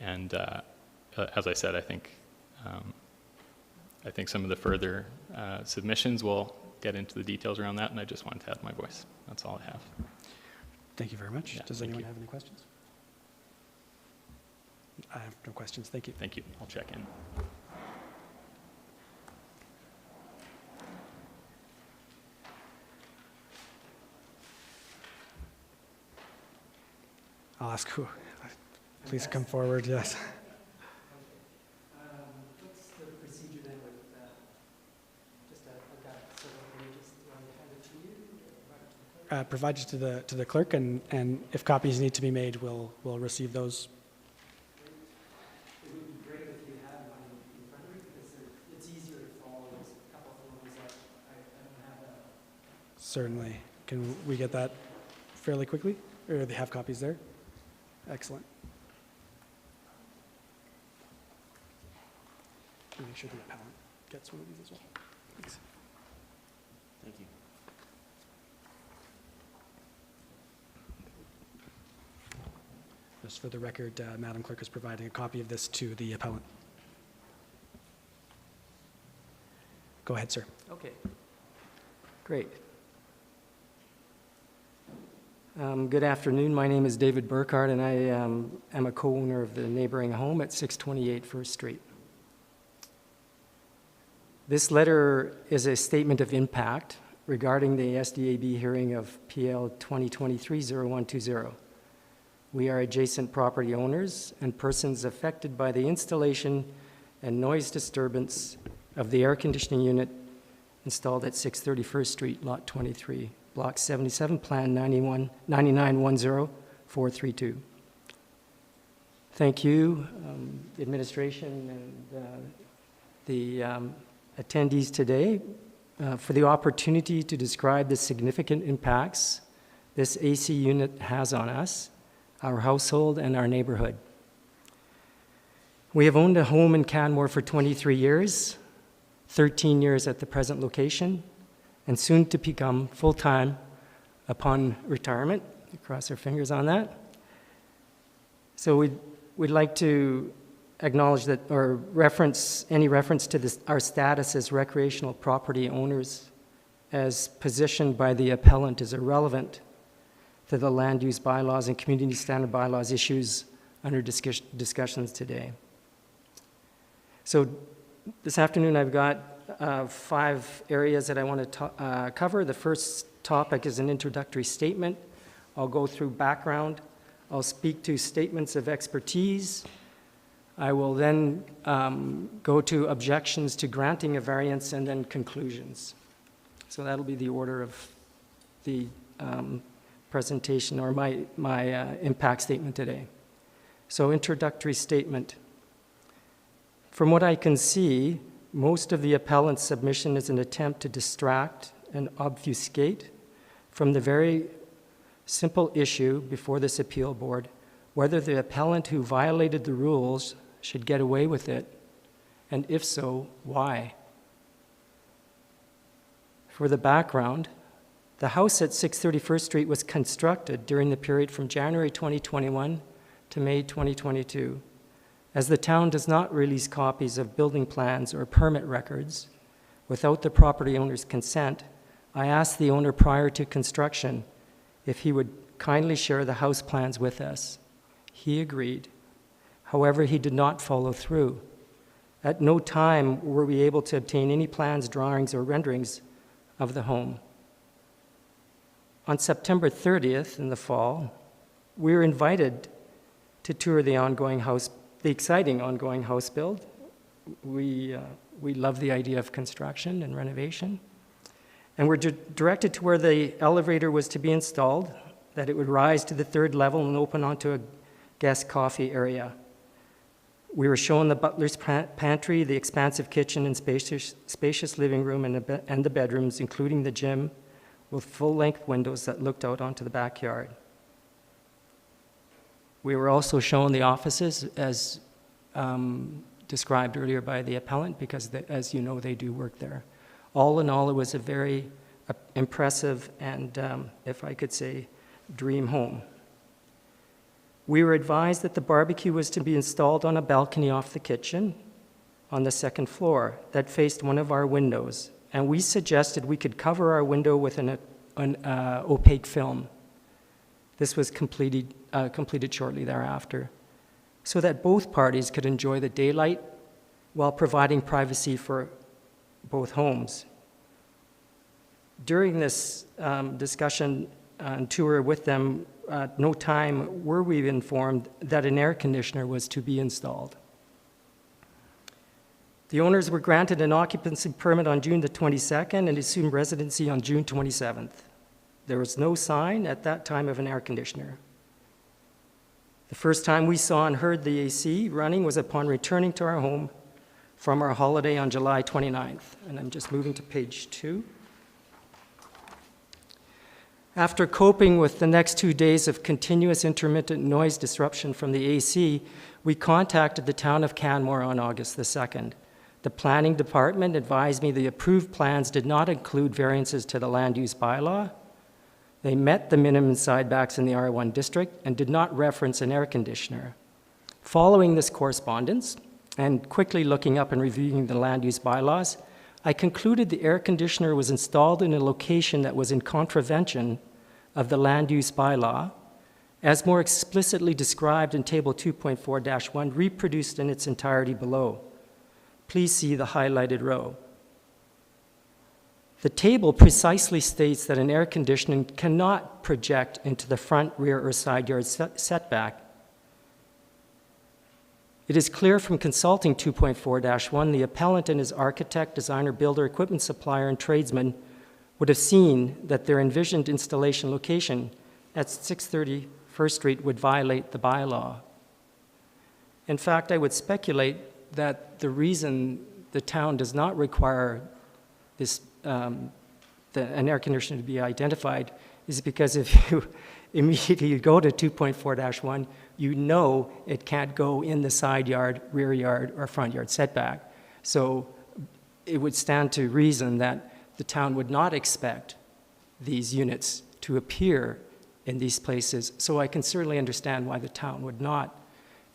And as I said, I think some of the further submissions will get into the details around that, and I just wanted to add my voice. That's all I have. Thank you very much. Yeah, Does thank anyone you. have any questions? I have no questions. Thank you. Thank you. I'll check in. I'll ask who. Please come forward, yes. What's the procedure then with just I've got several pages, do I hand it to you? Or Provide it to the clerk, and if copies need to be made, we'll receive those. it would be great if you had one in front of you, because it's easier to follow. There's a couple of things that I don't have. Certainly. Can we get that fairly quickly, or they have copies there? Excellent. Make sure the appellant gets one of these as well. Thanks. Thank you. Just for the record, Madam Clerk is providing a copy of this to the appellant. Go ahead, sir. Okay. Great. Good afternoon. My name is David Burkhardt, and I am a co-owner of the neighboring home at 628 First Street. This letter is a statement of impact regarding the SDAB hearing of PL 2023-0120. We are adjacent property owners and persons affected by the installation and noise disturbance of the air conditioning unit installed at 631st Street, Lot 23, Block 77, Plan 9910432. Thank you, administration and the attendees today for the opportunity to describe the significant impacts this AC unit has on us, our household, and our neighborhood. We have owned a home in Canmore for 23 years, 13 years at the present location, and soon to become full-time upon retirement. Cross our fingers on that. So we'd like to acknowledge that, or any reference to this, our status as recreational property owners as positioned by the appellant is irrelevant to the land use bylaws and community standard bylaws issues under discussions today. So this afternoon I've got 5 areas that I want to cover. The first topic is an introductory statement. I'll go through background. I'll speak to statements of expertise. I will then go to objections to granting a variance and then conclusions. So that'll be the order of the presentation or my impact statement today. So introductory statement. From what I can see, most of the appellant's submission is an attempt to distract and obfuscate from the very simple issue before this appeal board, whether the appellant who violated the rules should get away with it, and if so, why? For the background, the house at 631st Street was constructed during the period from January 2021 to May 2022. As the town does not release copies of building plans or permit records without the property owner's consent, I asked the owner prior to construction if he would kindly share the house plans with us. He agreed. However, he did not follow through. At no time were we able to obtain any plans, drawings, or renderings of the home. On September 30th in the fall, we were invited to tour the exciting ongoing house build. We love the idea of construction and renovation. And we're directed to where the elevator was to be installed, that it would rise to the 3rd level and open onto a guest coffee area. We were shown the butler's pantry, the expansive kitchen and spacious living room and the bedrooms, including the gym, with full-length windows that looked out onto the backyard. We were also shown the offices as described earlier by the appellant, because as you know, they do work there. All in all, it was a very impressive and, if I could say, dream home. We were advised that the barbecue was to be installed on a balcony off the kitchen on the 2nd floor that faced one of our windows, and we suggested we could cover our window with an opaque film. This was completed shortly thereafter, so that both parties could enjoy the daylight while providing privacy for both homes. During this discussion and tour with them, at no time were we informed that an air conditioner was to be installed. The owners were granted an occupancy permit on June the 22nd and assumed residency on June 27th. There was no sign at that time of an air conditioner. The first time we saw and heard the AC running was upon returning to our home from our holiday on July 29th. And I'm just moving to page 2. After coping with the next 2 days of continuous intermittent noise disruption from the AC, we contacted the town of Canmore on August the 2nd. The planning department advised me the approved plans did not include variances to the land use bylaw. They met the minimum sidebacks in the R1 district and did not reference an air conditioner. Following this correspondence, and quickly looking up and reviewing the land use bylaws, I concluded the air conditioner was installed in a location that was in contravention of the land use bylaw, as more explicitly described in Table 2.4-1, reproduced in its entirety below. Please see the highlighted row. The table precisely states that an air conditioning cannot project into the front, rear, or side yard setback. It is clear from consulting 2.4-1, the appellant and his architect, designer, builder, equipment supplier, and tradesman would have seen that their envisioned installation location at 630 First Street would violate the bylaw. In fact, I would speculate that the reason the town does not require this, an air conditioner to be identified is because if you immediately go to 2.4-1, you know it can't go in the side yard, rear yard, or front yard setback. So it would stand to reason that the town would not expect these units to appear in these places. So I can certainly understand why the town would not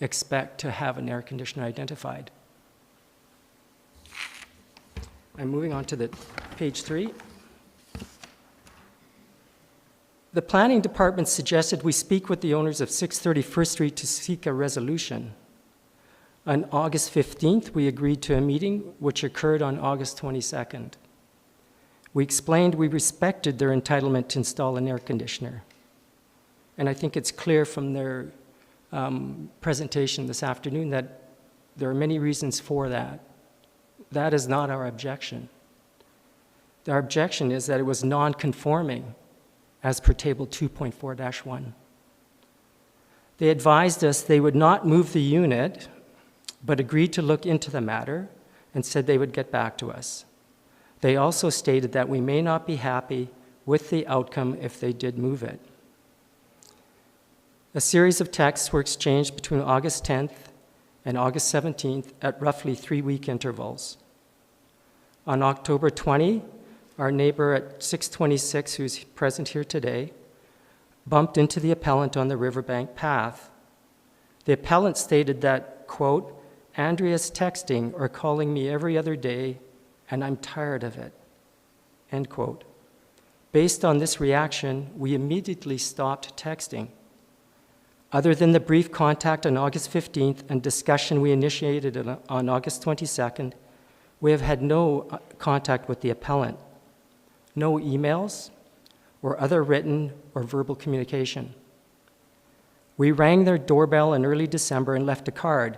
expect to have an air conditioner identified. I'm moving on to the page 3. The planning department suggested we speak with the owners of 630 First Street to seek a resolution. On August 15th, we agreed to a meeting which occurred on August 22nd. We explained we respected their entitlement to install an air conditioner. And I think it's clear from their presentation this afternoon that there are many reasons for that. That is not our objection. Our objection is that it was non-conforming as per Table 2.4-1. They advised us they would not move the unit, but agreed to look into the matter and said they would get back to us. They also stated that we may not be happy with the outcome if they did move it. A series of texts were exchanged between August 10th and August 17th at roughly 3-week intervals. On October 20, our neighbor at 626, who's present here today, bumped into the appellant on the riverbank path. The appellant stated that, quote, "Andrea's texting or calling me every other day, and I'm tired of it," end quote. Based on this reaction, we immediately stopped texting. Other than the brief contact on August 15th and discussion we initiated on August 22nd, we have had no contact with the appellant. No emails or other written or verbal communication. We rang their doorbell in early December and left a card,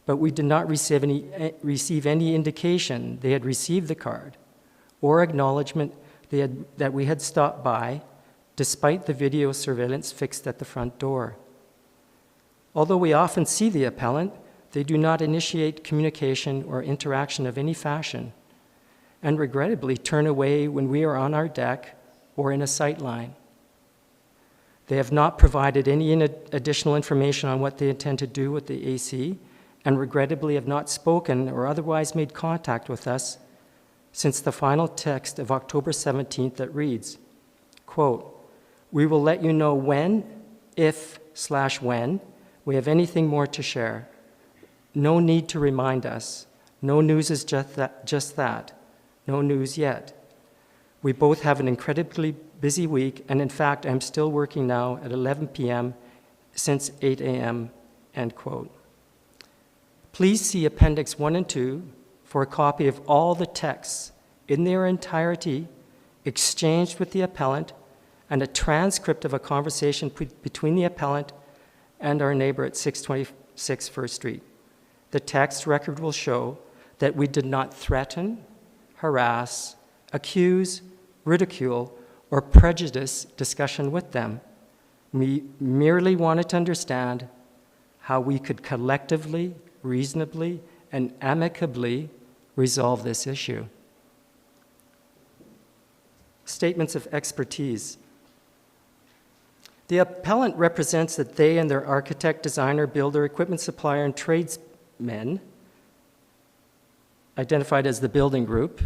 but we did not receive any indication they had received the card or acknowledgement that we had stopped by, despite the video surveillance fixed at the front door. Although we often see the appellant, they do not initiate communication or interaction of any fashion, and regrettably turn away when we are on our deck or in a sight line. They have not provided any additional information on what they intend to do with the AC, and regrettably have not spoken or otherwise made contact with us since the final text of October 17th that reads, quote, "We will let you know when, if/when, we have anything more to share. No need to remind us. No news is just that. No news yet. We both have an incredibly busy week, and in fact, I'm still working now at 11 p.m. since 8 a.m., end quote. Please see Appendix 1 and 2 for a copy of all the texts in their entirety exchanged with the appellant and a transcript of a conversation between the appellant and our neighbor at 626 First Street. The text record will show that we did not threaten, harass, accuse, ridicule, or prejudice discussion with them. We merely wanted to understand how we could collectively, reasonably, and amicably resolve this issue. Statements of expertise. The appellant represents that they and their architect, designer, builder, equipment supplier, and tradesmen, identified as the building group,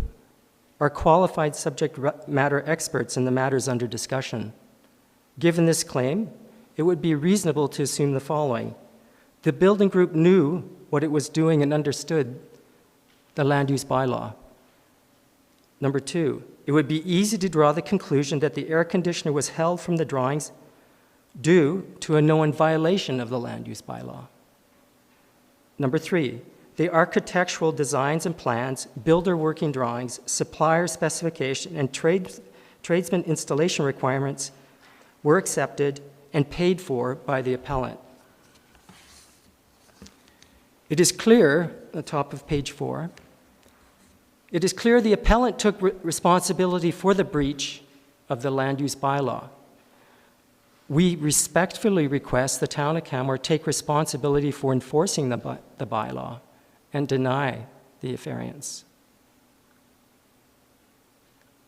are qualified subject matter experts in the matters under discussion. Given this claim, it would be reasonable to assume the following. The building group knew what it was doing and understood the land use bylaw. Number two, it would be easy to draw the conclusion that the air conditioner was held from the drawings due to a known violation of the land use bylaw. Number three, the architectural designs and plans, builder working drawings, supplier specification, and tradesman installation requirements were accepted and paid for by the appellant. It is clear, at the top of page 4, it is clear the appellant took responsibility for the breach of the land use bylaw. We respectfully request the town of Canmore take responsibility for enforcing the bylaw and deny the variance.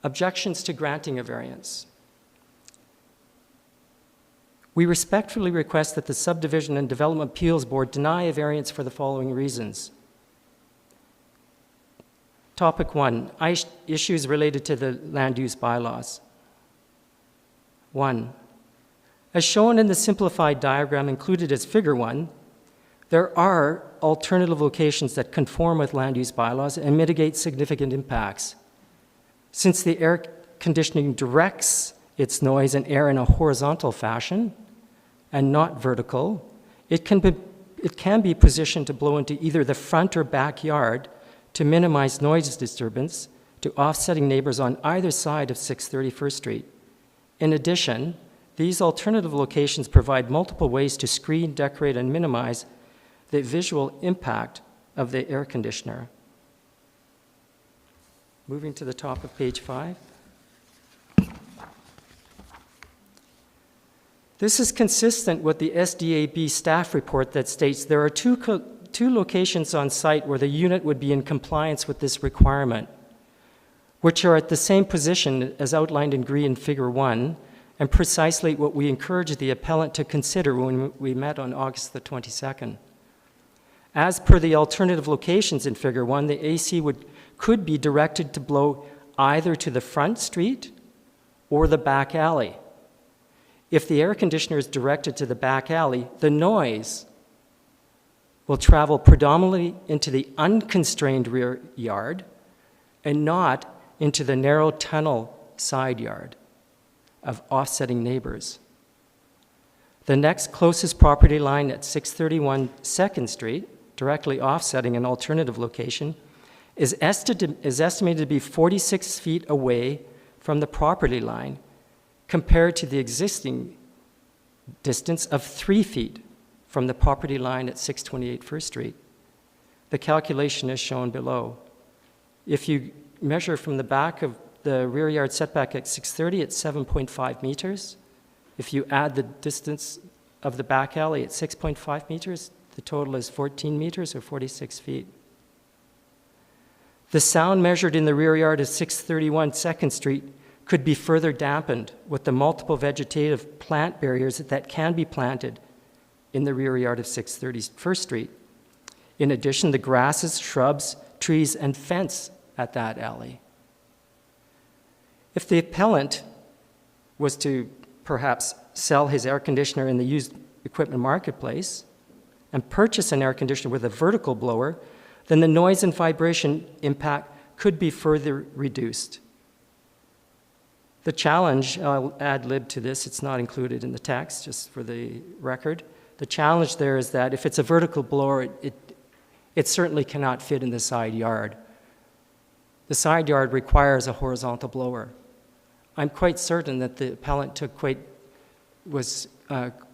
Objections to granting a variance. We respectfully request that the Subdivision and Development Appeals Board deny a variance for the following reasons. Topic 1, issues related to the land use bylaws. 1, as shown in the simplified diagram included as figure 1, there are alternative locations that conform with land use bylaws and mitigate significant impacts. Since the air conditioning directs its noise and air in a horizontal fashion and not vertical, it can be positioned to blow into either the front or backyard to minimize noise disturbance to offsetting neighbors on either side of 631st Street. In addition, these alternative locations provide multiple ways to screen, decorate, and minimize the visual impact of the air conditioner. Moving to the top of page 5. This is consistent with the SDAB staff report that states there are two locations on site where the unit would be in compliance with this requirement, which are at the same position as outlined in green in figure 1, and precisely what we encouraged the appellant to consider when we met on August the 22nd. As per the alternative locations in figure 1, the AC could be directed to blow either to the front street or the back alley. If the air conditioner is directed to the back alley, the noise will travel predominantly into the unconstrained rear yard and not into the narrow tunnel side yard of offsetting neighbors. The next closest property line at 631 2nd Street, directly offsetting an alternative location, is estimated to be 46 feet away from the property line compared to the existing distance of 3 feet from the property line at 628 1st Street. The calculation is shown below. If you measure from the back of the rear yard setback at 630, it's 7.5 meters. If you add the distance of the back alley at 6.5 meters, the total is 14 meters or 46 feet. The sound measured in the rear yard of 631 2nd Street could be further dampened with the multiple vegetative plant barriers that can be planted in the rear yard of 631st Street. In addition, the grasses, shrubs, trees, and fence at that alley. If the appellant was to perhaps sell his air conditioner in the used equipment marketplace and purchase an air conditioner with a vertical blower, then the noise and vibration impact could be further reduced. The challenge, I'll ad lib to this, it's not included in the text, just for the record. The challenge there is that if it's a vertical blower, it certainly cannot fit in the side yard. The side yard requires a horizontal blower. I'm quite certain that the appellant was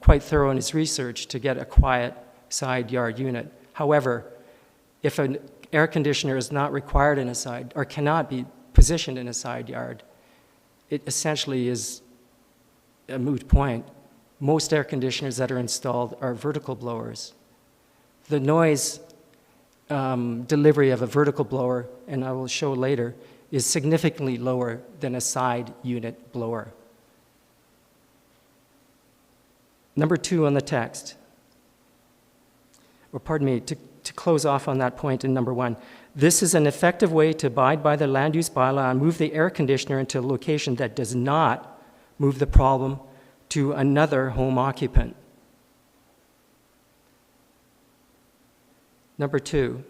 quite thorough in his research to get a quiet side yard unit. However, if an air conditioner is not required in a side or cannot be positioned in a side yard, it essentially is a moot point. Most air conditioners that are installed are vertical blowers. The noise delivery of a vertical blower, and I will show later, is significantly lower than a side unit blower. Number 2 on the text. Or pardon me, to close off on that point in number 1. This is an effective way to abide by the land use bylaw and move the air conditioner into a location that does not move the problem to another home occupant. Number 2.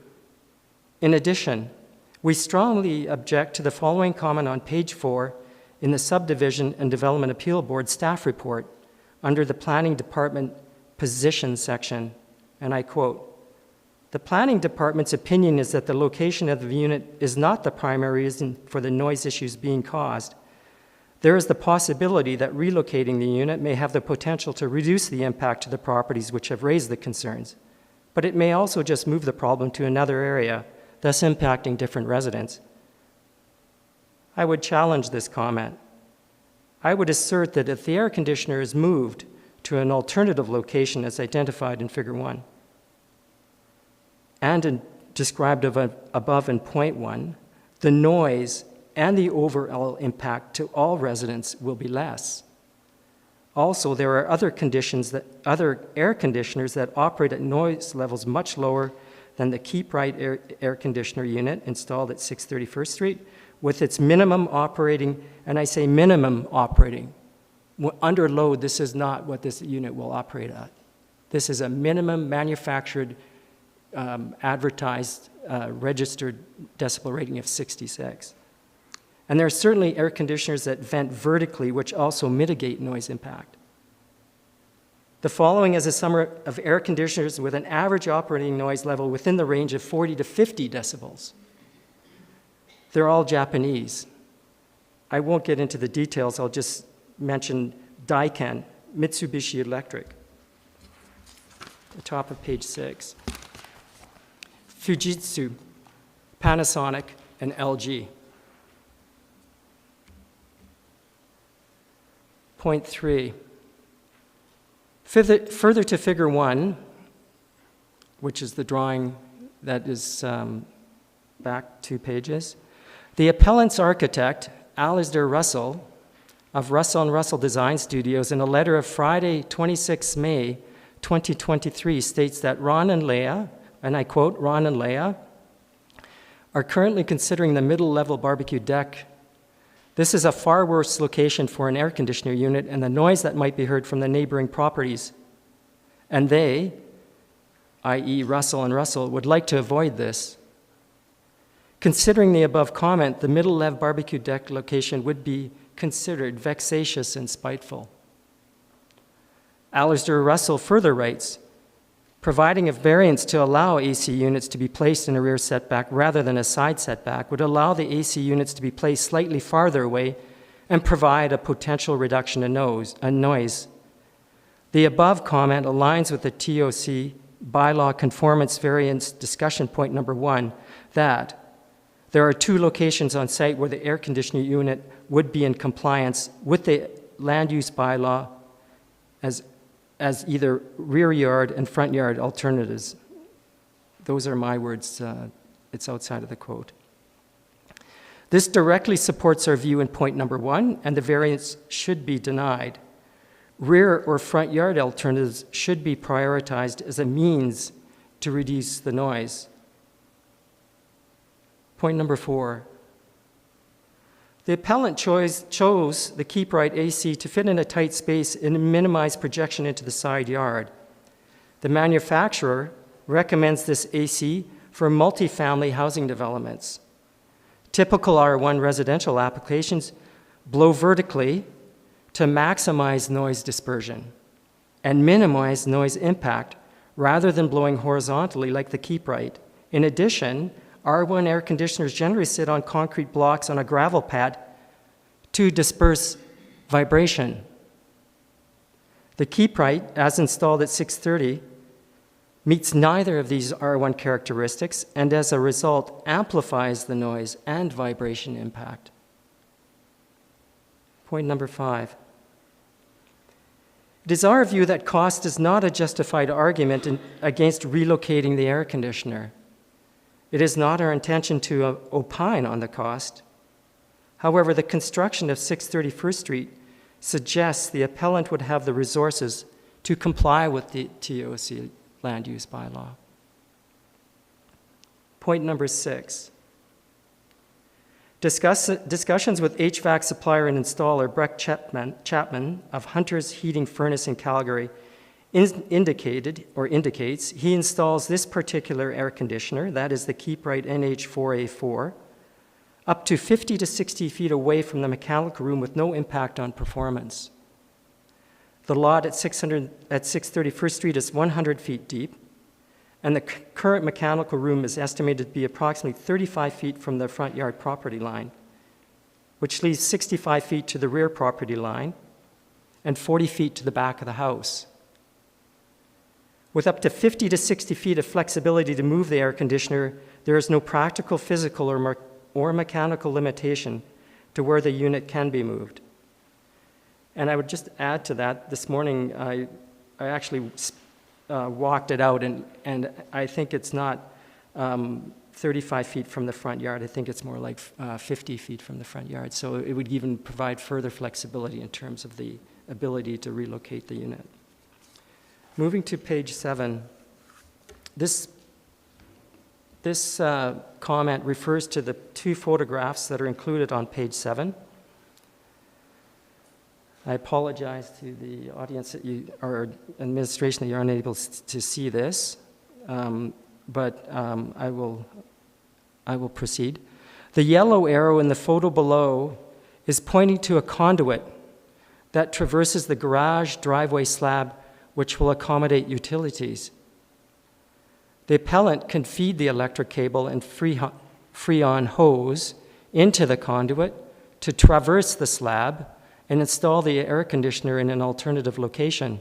In addition, we strongly object to the following comment on page 4 in the Subdivision and Development Appeal Board staff report under the Planning Department position section, and I quote, "The Planning Department's opinion is that the location of the unit is not the primary reason for the noise issues being caused. There is the possibility that relocating the unit may have the potential to reduce the impact to the properties which have raised the concerns, but it may also just move the problem to another area, thus impacting different residents." I would challenge this comment. I would assert that if the air conditioner is moved to an alternative location as identified in Figure 1 and described above in Point 1, the noise and the overall impact to all residents will be less. Also, there are other air conditioners that operate at noise levels much lower than the Keep Right air conditioner unit installed at 631st Street, with its minimum operating, and I say minimum operating. Under load, this is not what this unit will operate at. This is a minimum manufactured, advertised, registered decibel rating of 66. And there are certainly air conditioners that vent vertically, which also mitigate noise impact. The following is a summary of air conditioners with an average operating noise level within the range of 40 to 50 decibels. They're all Japanese. I won't get into the details. I'll just mention Daikin, Mitsubishi Electric, the top of page 6. Fujitsu, Panasonic, and LG. Point 3. Further to Figure 1, which is the drawing that is back 2 pages, the appellant's architect, Alasdair Russell, of Russell & Russell Design Studios, in a letter of Friday, 26 May 2023, states that Ron and Leah, and I quote, "Ron and Leah are currently considering the middle-level barbecue deck. This is a far worse location for an air conditioner unit and the noise that might be heard from the neighboring properties. And they, i.e. Russell & Russell, would like to avoid this. Considering the above comment, the middle-level barbecue deck location would be considered vexatious and spiteful." Alasdair Russell further writes, "Providing a variance to allow AC units to be placed in a rear setback rather than a side setback would allow the AC units to be placed slightly farther away and provide a potential reduction in noise. The above comment aligns with the TOC bylaw conformance variance discussion point number 1, that there are 2 locations on site where the air conditioning unit would be in compliance with the land use bylaw as either rear yard and front yard alternatives." Those are my words. It's outside of the quote. This directly supports our view in point number 1, and the variance should be denied. Rear or front yard alternatives should be prioritized as a means to reduce the noise. Point number 4. The appellant chose the Keep Right AC to fit in a tight space and minimize projection into the side yard. The manufacturer recommends this AC for multifamily housing developments. Typical R1 residential applications blow vertically to maximize noise dispersion and minimize noise impact rather than blowing horizontally like the Keep Right. In addition, R1 air conditioners generally sit on concrete blocks on a gravel pad to disperse vibration. The Keep Right, as installed at 630, meets neither of these R1 characteristics and as a result amplifies the noise and vibration impact. Point number 5. It is our view that cost is not a justified argument against relocating the air conditioner. It is not our intention to opine on the cost. However, the construction of 631st Street suggests the appellant would have the resources to comply with the TOC land use bylaw. Point number 6. Discussions with HVAC supplier and installer Breck Chapman of Hunter's Heating Furnace in Calgary indicates he installs this particular air conditioner, that is the Keeprite NH4A4, up to 50 to 60 feet away from the mechanical room with no impact on performance. The lot at 631st Street is 100 feet deep, and the current mechanical room is estimated to be approximately 35 feet from the front yard property line, which leaves 65 feet to the rear property line and 40 feet to the back of the house. With up to 50 to 60 feet of flexibility to move the air conditioner, there is no practical, physical, or mechanical limitation to where the unit can be moved. And I would just add to that, this morning I actually walked it out, and I think it's not 35 feet from the front yard. I think it's more like 50 feet from the front yard. So it would even provide further flexibility in terms of the ability to relocate the unit. Moving to page 7, this comment refers to the 2 photographs that are included on page 7. I apologize to the audience that or administration that you're unable to see this, but I will proceed. The yellow arrow in the photo below is pointing to a conduit that traverses the garage driveway slab, which will accommodate utilities. The appellant can feed the electric cable and Freon hose into the conduit to traverse the slab and install the air conditioner in an alternative location.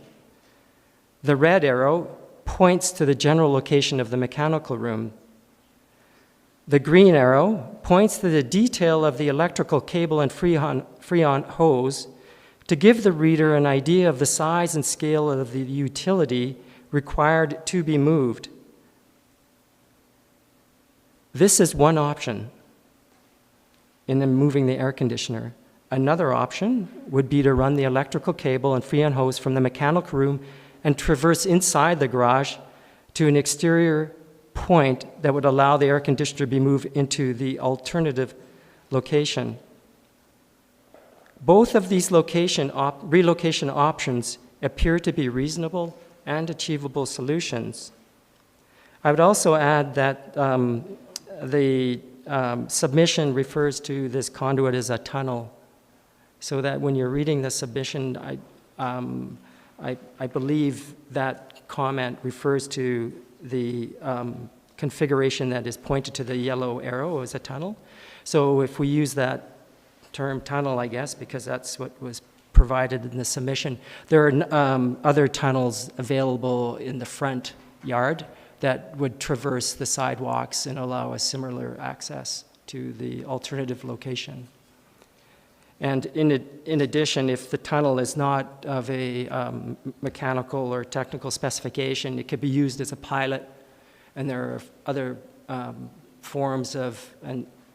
The red arrow points to the general location of the mechanical room. The green arrow points to the detail of the electrical cable and Freon hose to give the reader an idea of the size and scale of the utility required to be moved. This is one option in moving the air conditioner. Another option would be to run the electrical cable and Freon hose from the mechanical room and traverse inside the garage to an exterior point that would allow the air conditioner to be moved into the alternative location. Both of these relocation options appear to be reasonable and achievable solutions. I would also add that the submission refers to this conduit as a tunnel, so that when you're reading the submission, I believe that comment refers to the configuration that is pointed to the yellow arrow as a tunnel. So if we use that term tunnel, I guess, because that's what was provided in the submission, there are other tunnels available in the front yard that would traverse the sidewalks and allow a similar access to the alternative location. And in addition, if the tunnel is not of a mechanical or technical specification, it could be used as a pilot, and there are other forms of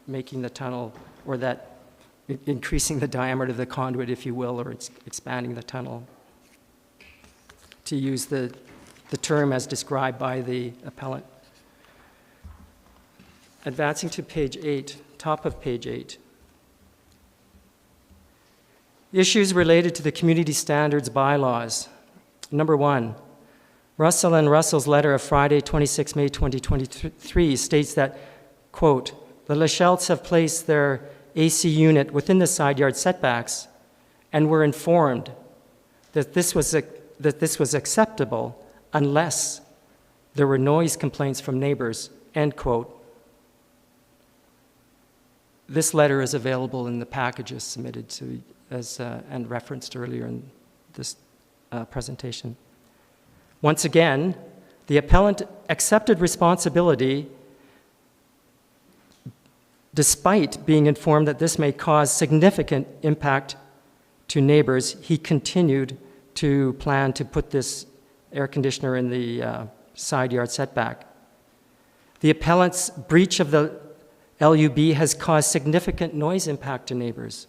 making the tunnel, or that increasing the diameter of the conduit, if you will, or it's expanding the tunnel, to use the term as described by the appellant. Advancing to page 8, top of page 8. Issues related to the community standards bylaws. Number 1, Russell and Russell's letter of Friday, 26 May 2023 states that, quote, the Lachelts have placed their AC unit within the side yard setbacks and were informed that this was acceptable unless there were noise complaints from neighbors, end quote. This letter is available in the packages submitted to and referenced earlier in this presentation. Once again, the appellant accepted responsibility despite being informed that this may cause significant impact to neighbors. He continued to plan to put this air conditioner in the side yard setback. The appellant's breach of the LUB has caused significant noise impact to neighbors.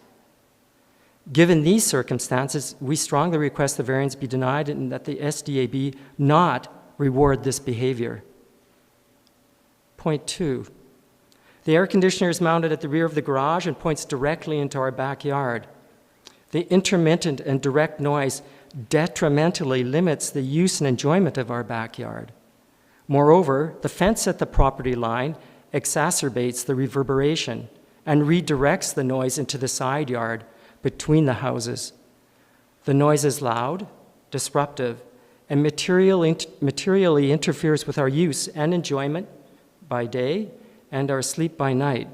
Given these circumstances, we strongly request the variance be denied and that the SDAB not reward this behavior. Point 2. The air conditioner is mounted at the rear of the garage and points directly into our backyard. The intermittent and direct noise detrimentally limits the use and enjoyment of our backyard. Moreover, the fence at the property line exacerbates the reverberation and redirects the noise into the side yard between the houses. The noise is loud, disruptive, and materially interferes with our use and enjoyment by day and our sleep by night.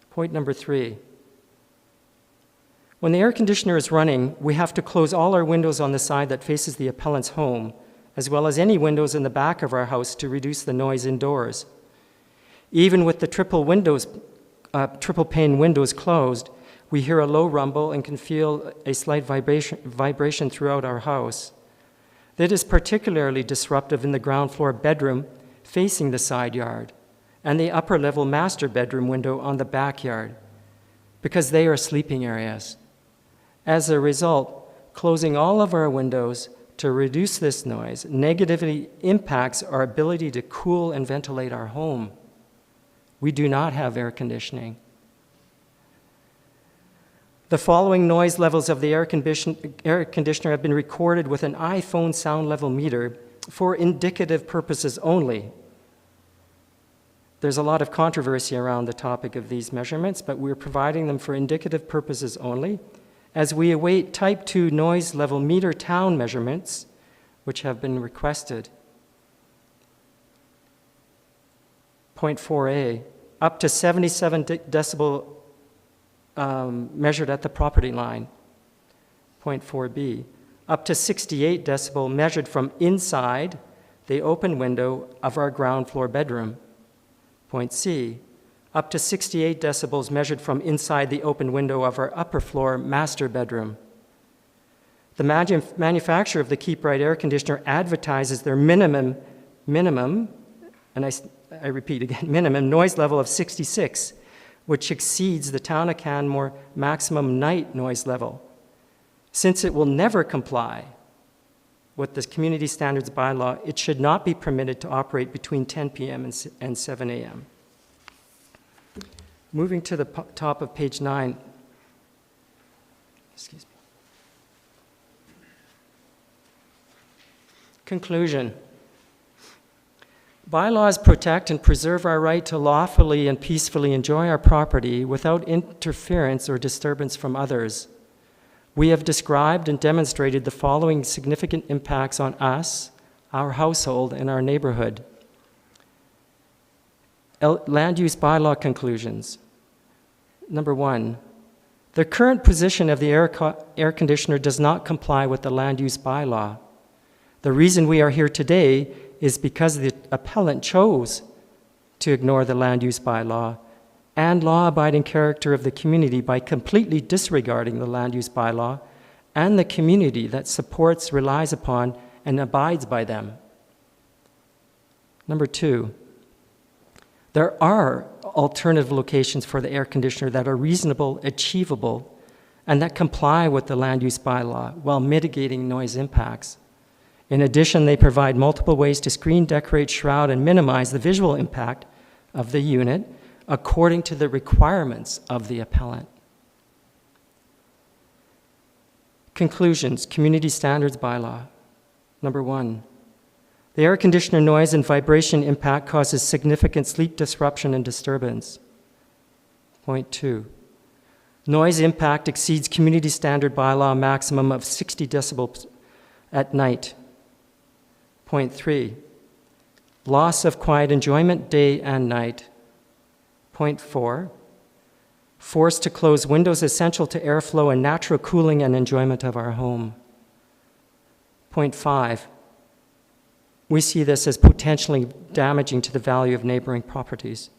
Point number 3. When the air conditioner is running, we have to close all our windows on the side that faces the appellant's home, as well as any windows in the back of our house to reduce the noise indoors. Even with the triple pane windows closed, we hear a low rumble and can feel a slight vibration throughout our house. That is particularly disruptive in the ground floor bedroom facing the side yard and the upper level master bedroom window on the backyard, because they are sleeping areas. As a result, closing all of our windows to reduce this noise negatively impacts our ability to cool and ventilate our home. We do not have air conditioning. The following noise levels of the air conditioner have been recorded with an iPhone sound level meter for indicative purposes only. There's a lot of controversy around the topic of these measurements, but we're providing them for indicative purposes only as we await Type 2 noise level meter town measurements, which have been requested. Point 4A, up to 77 decibel measured at the property line. Point 4B, up to 68 decibel measured from inside the open window of our ground floor bedroom. Point C, up to 68 decibels measured from inside the open window of our upper floor master bedroom. The manufacturer of the Keep Right air conditioner advertises their minimum, and I repeat again, minimum noise level of 66, which exceeds the Town of Canmore maximum night noise level. Since it will never comply with the Community Standards Bylaw, it should not be permitted to operate between 10 p.m. and 7 a.m. Moving to the top of page 9. Excuse me. Conclusion. Bylaws protect and preserve our right to lawfully and peacefully enjoy our property without interference or disturbance from others. We have described and demonstrated the following significant impacts on us, our household, and our neighborhood. Land use bylaw conclusions. Number 1, the current position of the air conditioner does not comply with the land use bylaw. The reason we are here today is because the appellant chose to ignore the land use bylaw and law-abiding character of the community by completely disregarding the land use bylaw and the community that supports, relies upon, and abides by them. Number 2, there are alternative locations for the air conditioner that are reasonable, achievable, and that comply with the land use bylaw while mitigating noise impacts. In addition, they provide multiple ways to screen, decorate, shroud, and minimize the visual impact of the unit according to the requirements of the appellant. Conclusions, Community Standards Bylaw. Number 1, the air conditioner noise and vibration impact causes significant sleep disruption and disturbance. Point 2, noise impact exceeds Community Standard Bylaw maximum of 60 decibels at night. Point 3, loss of quiet enjoyment day and night. Point 4, force to close windows essential to airflow and natural cooling and enjoyment of our home. Point 5, we see this as potentially damaging to the value of neighboring properties.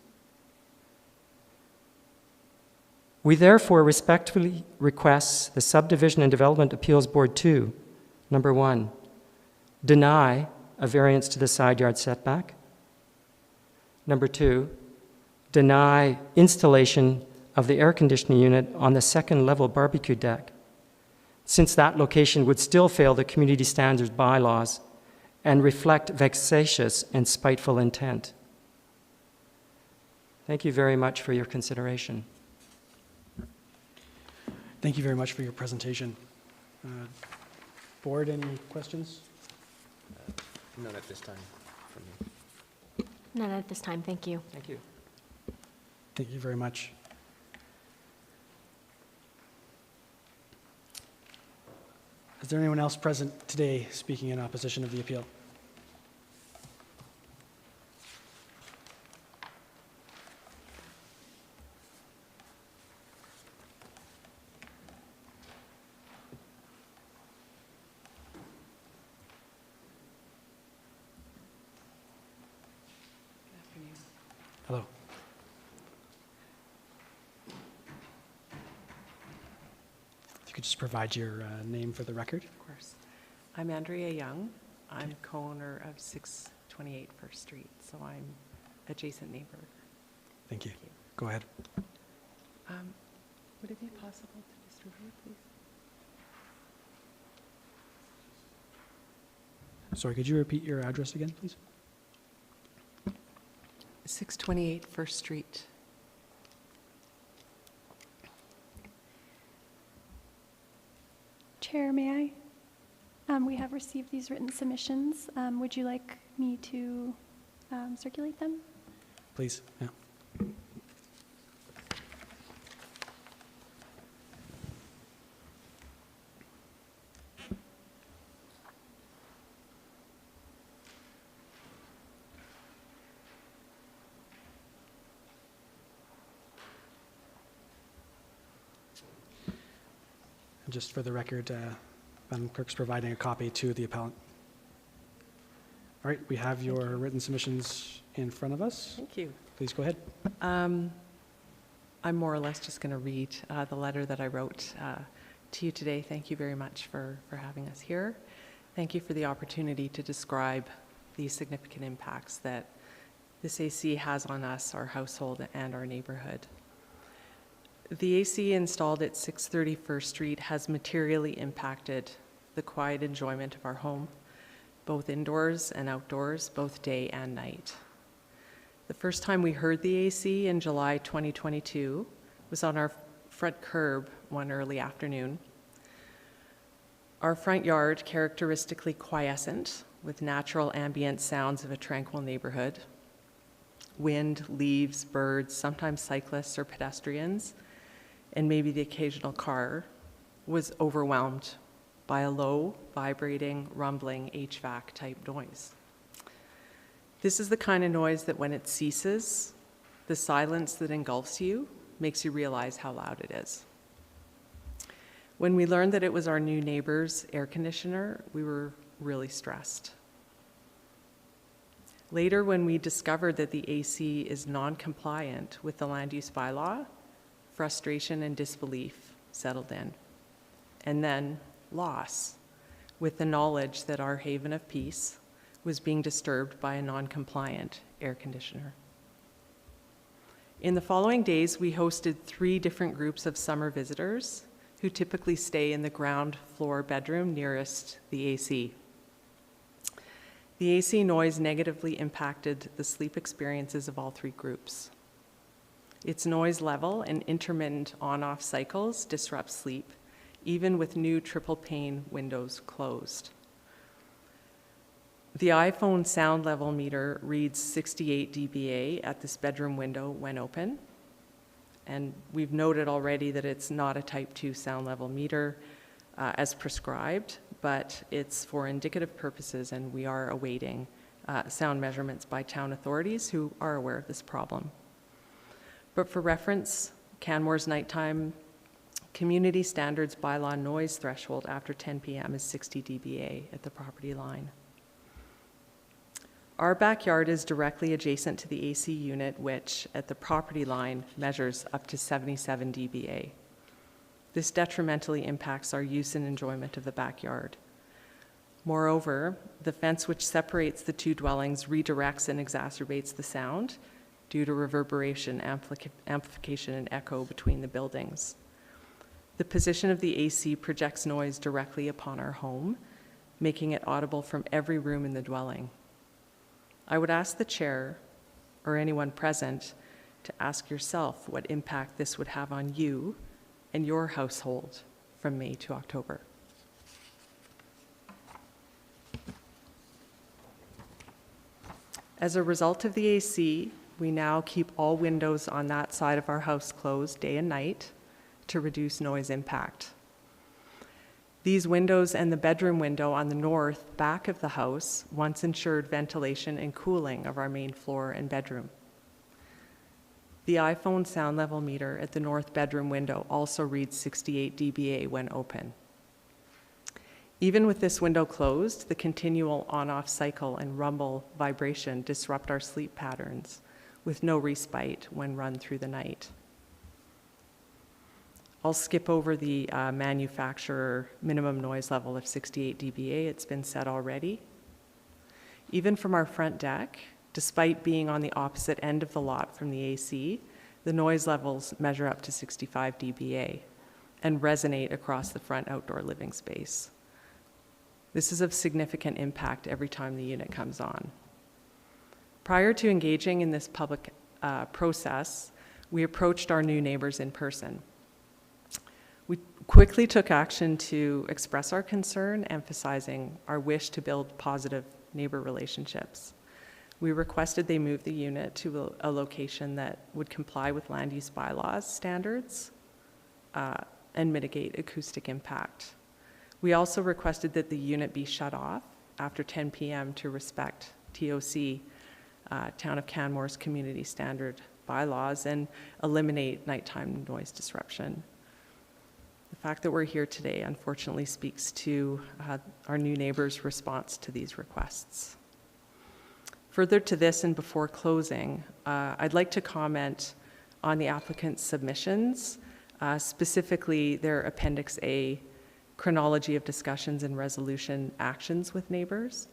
We therefore respectfully request the Subdivision and Development Appeals Board to, number 1, deny a variance to the side yard setback. Number 2, deny installation of the air conditioning unit on the second level barbecue deck, since that location would still fail the community standards bylaws and reflect vexatious and spiteful intent. Thank you very much for your consideration. Thank you very much for your presentation. Board, any questions? None at this time from me. None at this time, thank you. Thank you. Thank you very much. Is there anyone else present today speaking in opposition of the appeal? Hello. If you could just provide your name for the record. Of course. I'm Andrea Young. I'm co-owner of 628 First Street, so I'm adjacent neighbor. Thank you. Go ahead. Would it be possible to distribute, please? Sorry, could you repeat your address again, please? 628 First Street. Chair, may I? We have received these written submissions. Would you like me to circulate them? Please, yeah. Just for the record, Madam Clerk's providing a copy to the appellant. All right, we have your written submissions in front of us. Thank you. Please go ahead. I'm more or less just going to read the letter that I wrote to you today. Thank you very much for having us here. Thank you for the opportunity to describe the significant impacts that this AC has on us, our household, and our neighborhood. The AC installed at 630 First Street has materially impacted the quiet enjoyment of our home, both indoors and outdoors, both day and night. The first time we heard the AC in July 2022 was on our front curb one early afternoon. Our front yard, characteristically quiescent, with natural ambient sounds of a tranquil neighborhood, wind, leaves, birds, sometimes cyclists or pedestrians, and maybe the occasional car, was overwhelmed by a low, vibrating, rumbling HVAC-type noise. This is the kind of noise that when it ceases, the silence that engulfs you makes you realize how loud it is. When we learned that it was our new neighbor's air conditioner, we were really stressed. Later, when we discovered that the AC is non-compliant with the land use bylaw, frustration and disbelief settled in. And then loss, with the knowledge that our haven of peace was being disturbed by a non-compliant air conditioner. In the following days, we hosted 3 different groups of summer visitors who typically stay in the ground floor bedroom nearest the AC. The AC noise negatively impacted the sleep experiences of all 3 groups. Its noise level and intermittent on-off cycles disrupt sleep, even with new triple-pane windows closed. The iPhone sound level meter reads 68 dBA at this bedroom window when open, and we've noted already that it's not a Type 2 sound level meter as prescribed, but it's for indicative purposes, and we are awaiting sound measurements by town authorities who are aware of this problem. But for reference, Canmore's nighttime community standards bylaw noise threshold after 10 p.m. is 60 dBA at the property line. Our backyard is directly adjacent to the AC unit, which at the property line measures up to 77 dBA. This detrimentally impacts our use and enjoyment of the backyard. Moreover, the fence which separates the 2 dwellings redirects and exacerbates the sound due to reverberation, amplification, and echo between the buildings. The position of the AC projects noise directly upon our home, making it audible from every room in the dwelling. I would ask the chair or anyone present to ask yourself what impact this would have on you and your household from May to October. As a result of the AC, we now keep all windows on that side of our house closed day and night to reduce noise impact. These windows and the bedroom window on the north back of the house once ensured ventilation and cooling of our main floor and bedroom. The iPhone sound level meter at the north bedroom window also reads 68 dBA when open. Even with this window closed, the continual on-off cycle and rumble vibration disrupt our sleep patterns with no respite when run through the night. I'll skip over the manufacturer minimum noise level of 68 dBA. It's been said already. Even from our front deck, despite being on the opposite end of the lot from the AC, the noise levels measure up to 65 dBA and resonate across the front outdoor living space. This is of significant impact every time the unit comes on. Prior to engaging in this public process, we approached our new neighbors in person. We quickly took action to express our concern, emphasizing our wish to build positive neighbor relationships. We requested they move the unit to a location that would comply with land use bylaws standards and mitigate acoustic impact. We also requested that the unit be shut off after 10 p.m. to respect TOC, Town of Canmore's community standard bylaws, and eliminate nighttime noise disruption. The fact that we're here today unfortunately speaks to our new neighbors' response to these requests. Further to this and before closing, I'd like to comment on the applicant's submissions, specifically their Appendix A, chronology of discussions and resolution actions with neighbors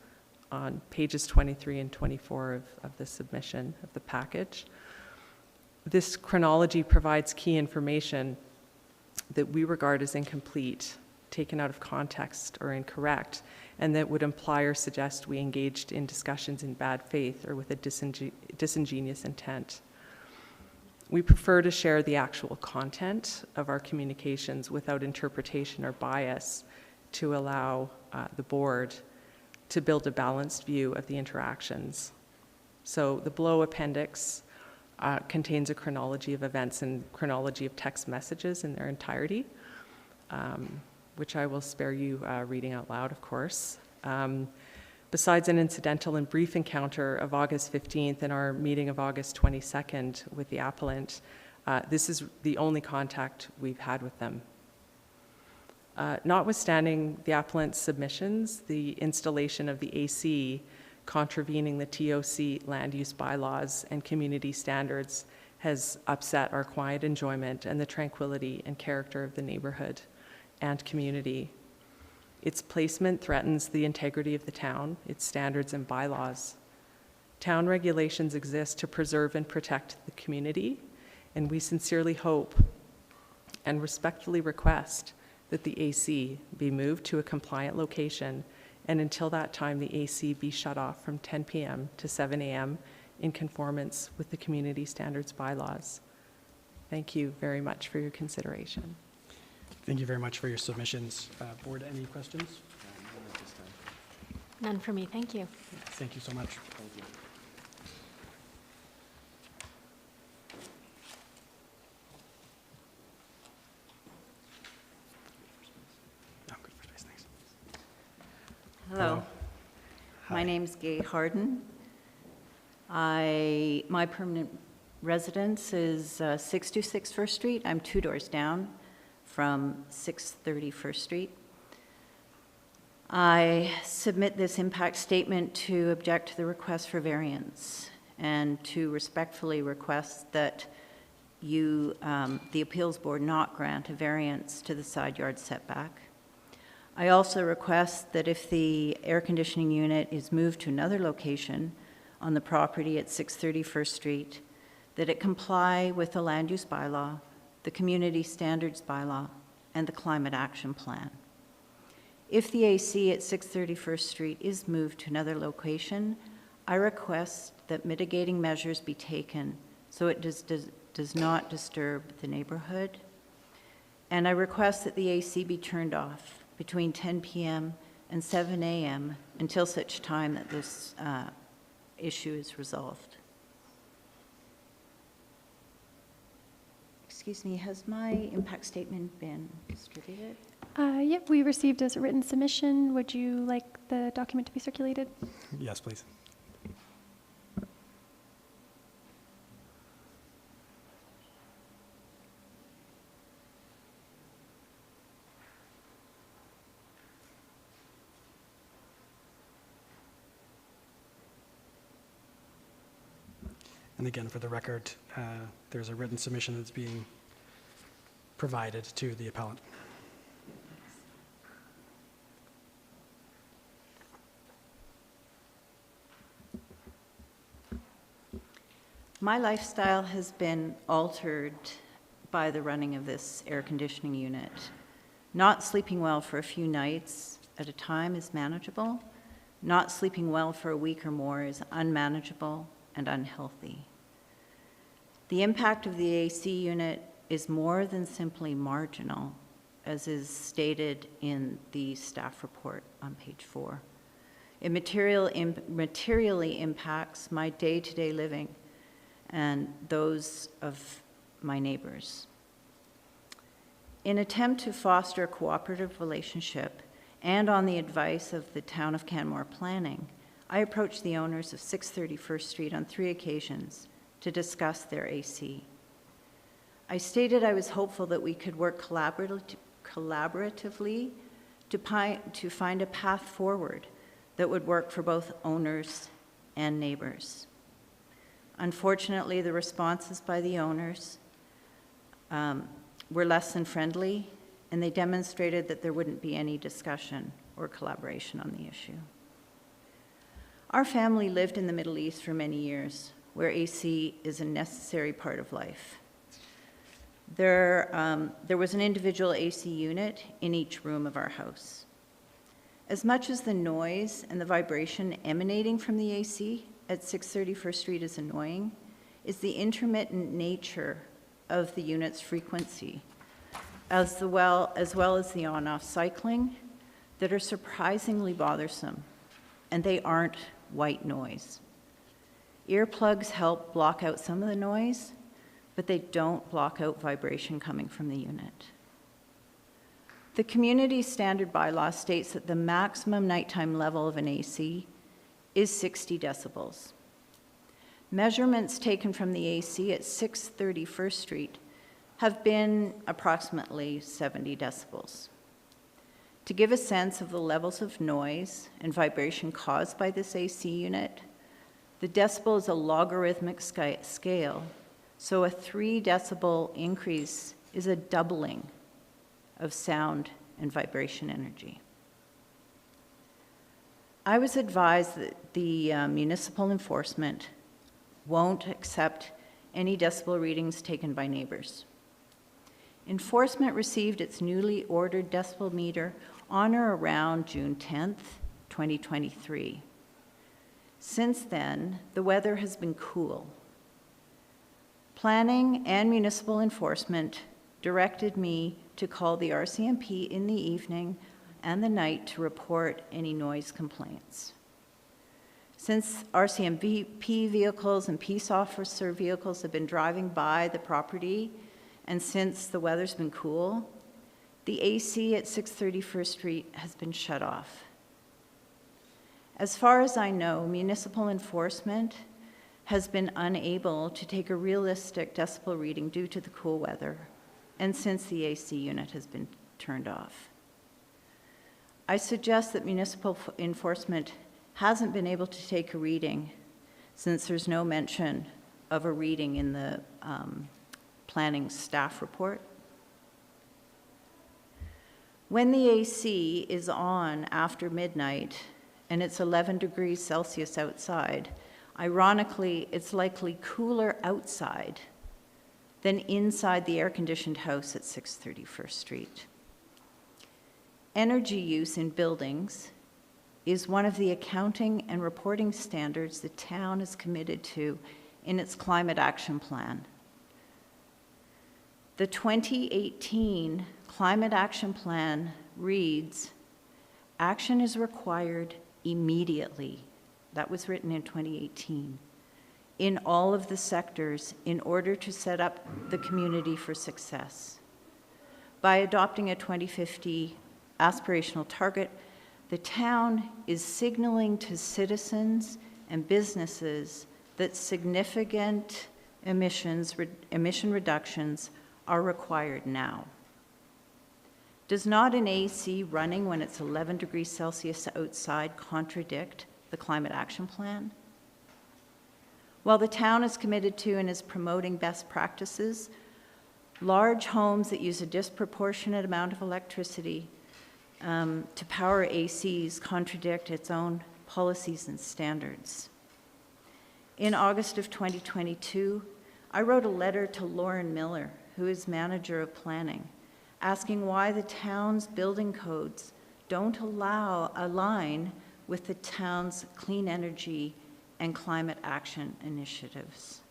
on pages 23 and 24 of the submission of the package. This chronology provides key information that we regard as incomplete, taken out of context, or incorrect, and that would imply or suggest we engaged in discussions in bad faith or with a disingenuous intent. We prefer to share the actual content of our communications without interpretation or bias to allow the board to build a balanced view of the interactions. So the below appendix contains a chronology of events and chronology of text messages in their entirety, which I will spare you reading out loud, of course. Besides an incidental and brief encounter of August 15th and our meeting of August 22nd with the appellant, this is the only contact we've had with them. Notwithstanding the appellant's submissions, the installation of the AC contravening the TOC land use bylaws and community standards has upset our quiet enjoyment and the tranquility and character of the neighborhood and community. Its placement threatens the integrity of the town, its standards and bylaws. Town regulations exist to preserve and protect the community, and we sincerely hope and respectfully request that the AC be moved to a compliant location, and until that time, the AC be shut off from 10 p.m. to 7 a.m. in conformance with the community standards bylaws. Thank you very much for your consideration. Thank you very much for your submissions. Board, any questions? None for me, thank you. Thank you so much. Thank you. Oh, good for space, thanks. Hello. My name's Gay Harden. My permanent residence is 626 First Street. I'm 2 doors down from 630 First Street. I submit this impact statement to object to the request for variance and to respectfully request that you, the appeals board, not grant a variance to the side yard setback. I also request that if the air conditioning unit is moved to another location on the property at 630 First Street, that it comply with the land use bylaw, the community standards bylaw, and the climate action plan. If the AC at 631st Street is moved to another location, I request that mitigating measures be taken so it does not disturb the neighborhood. And I request that the AC be turned off between 10 p.m. and 7 a.m. until such time that this issue is resolved. Excuse me, has my impact statement been distributed? Yep, we received a written submission. Would you like the document to be circulated? Yes, please. And again, for the record, there's a written submission that's being provided to the appellant. My lifestyle has been altered by the running of this air conditioning unit. Not sleeping well for a few nights at a time is manageable. Not sleeping well for a week or more is unmanageable and unhealthy. The impact of the AC unit is more than simply marginal, as is stated in the staff report on page 4. It materially impacts my day-to-day living and those of my neighbors. In an attempt to foster a cooperative relationship and on the advice of the Town of Canmore Planning, I approached the owners of 631st Street on 3 occasions to discuss their AC. I stated I was hopeful that we could work collaboratively to find a path forward that would work for both owners and neighbors. Unfortunately, the responses by the owners were less than friendly, and they demonstrated that there wouldn't be any discussion or collaboration on the issue. Our family lived in the Middle East for many years, where AC is a necessary part of life. There was an individual AC unit in each room of our house. As much as the noise and the vibration emanating from the AC at 631st Street is annoying, is the intermittent nature of the unit's frequency, as well as the on-off cycling that are surprisingly bothersome, and they aren't white noise. Earplugs help block out some of the noise, but they don't block out vibration coming from the unit. The community standard bylaw states that the maximum nighttime level of an AC is 60 decibels. Measurements taken from the AC at 631st Street have been approximately 70 decibels. To give a sense of the levels of noise and vibration caused by this AC unit, the decibel is a logarithmic scale, so a 3 decibel increase is a doubling of sound and vibration energy. I was advised that the municipal enforcement won't accept any decibel readings taken by neighbors. Enforcement received its newly ordered decibel meter on or around June 10th, 2023. Since then, the weather has been cool. Planning and municipal enforcement directed me to call the RCMP in the evening and the night to report any noise complaints. Since RCMP vehicles and peace officer vehicles have been driving by the property, and since the weather's been cool, the AC at 631st Street has been shut off. As far as I know, municipal enforcement has been unable to take a realistic decibel reading due to the cool weather, and since the AC unit has been turned off. I suggest that municipal enforcement hasn't been able to take a reading since there's no mention of a reading in the planning staff report. When the AC is on after midnight and it's 11 degrees Celsius outside, Ironically, it's likely cooler outside than inside the air-conditioned house at 630 First Street. Energy use in buildings is one of the accounting and reporting standards the town is committed to in its climate action plan. The 2018 climate action plan reads, "Action is required immediately." That was written in 2018. In all of the sectors in order to set up the community for success. By adopting a 2050 aspirational target, the town is signaling to citizens and businesses that significant emission reductions are required now. Does not an AC running when it's 11 degrees Celsius outside contradict the climate action plan? While the town is committed to and is promoting best practices, large homes that use a disproportionate amount of electricity to power ACs contradict its own policies and standards. In August of 2022, I wrote a letter to Lauren Miller, who is manager of planning, asking why the town's building codes don't align with the town's clean energy and climate action initiatives.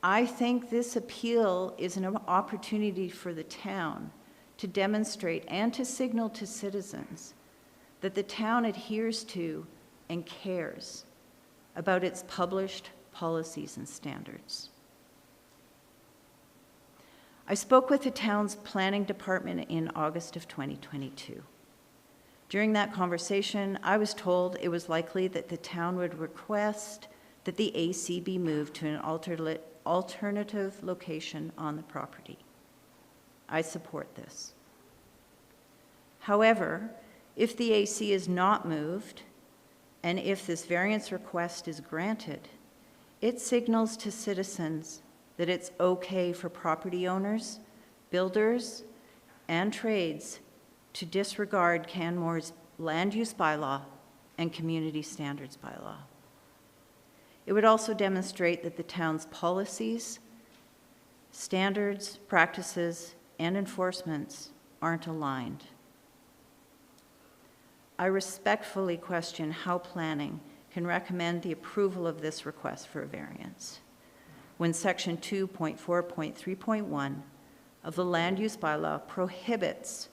I think this appeal is an opportunity for the town to demonstrate and to signal to citizens that the town adheres to and cares about its published policies and standards. I spoke with the town's planning department in August of 2022. During that conversation, I was told it was likely that the town would request that the AC be moved to an alternative location on the property. I support this. However, if the AC is not moved, and if this variance request is granted, it signals to citizens that it's okay for property owners, builders, and trades to disregard Canmore's land use bylaw and community standards bylaw. It would also demonstrate that the town's policies, standards, practices, and enforcements aren't aligned. I respectfully question how planning can recommend the approval of this request for a variance when Section 2.4.3.1 of the Land Use Bylaw prohibits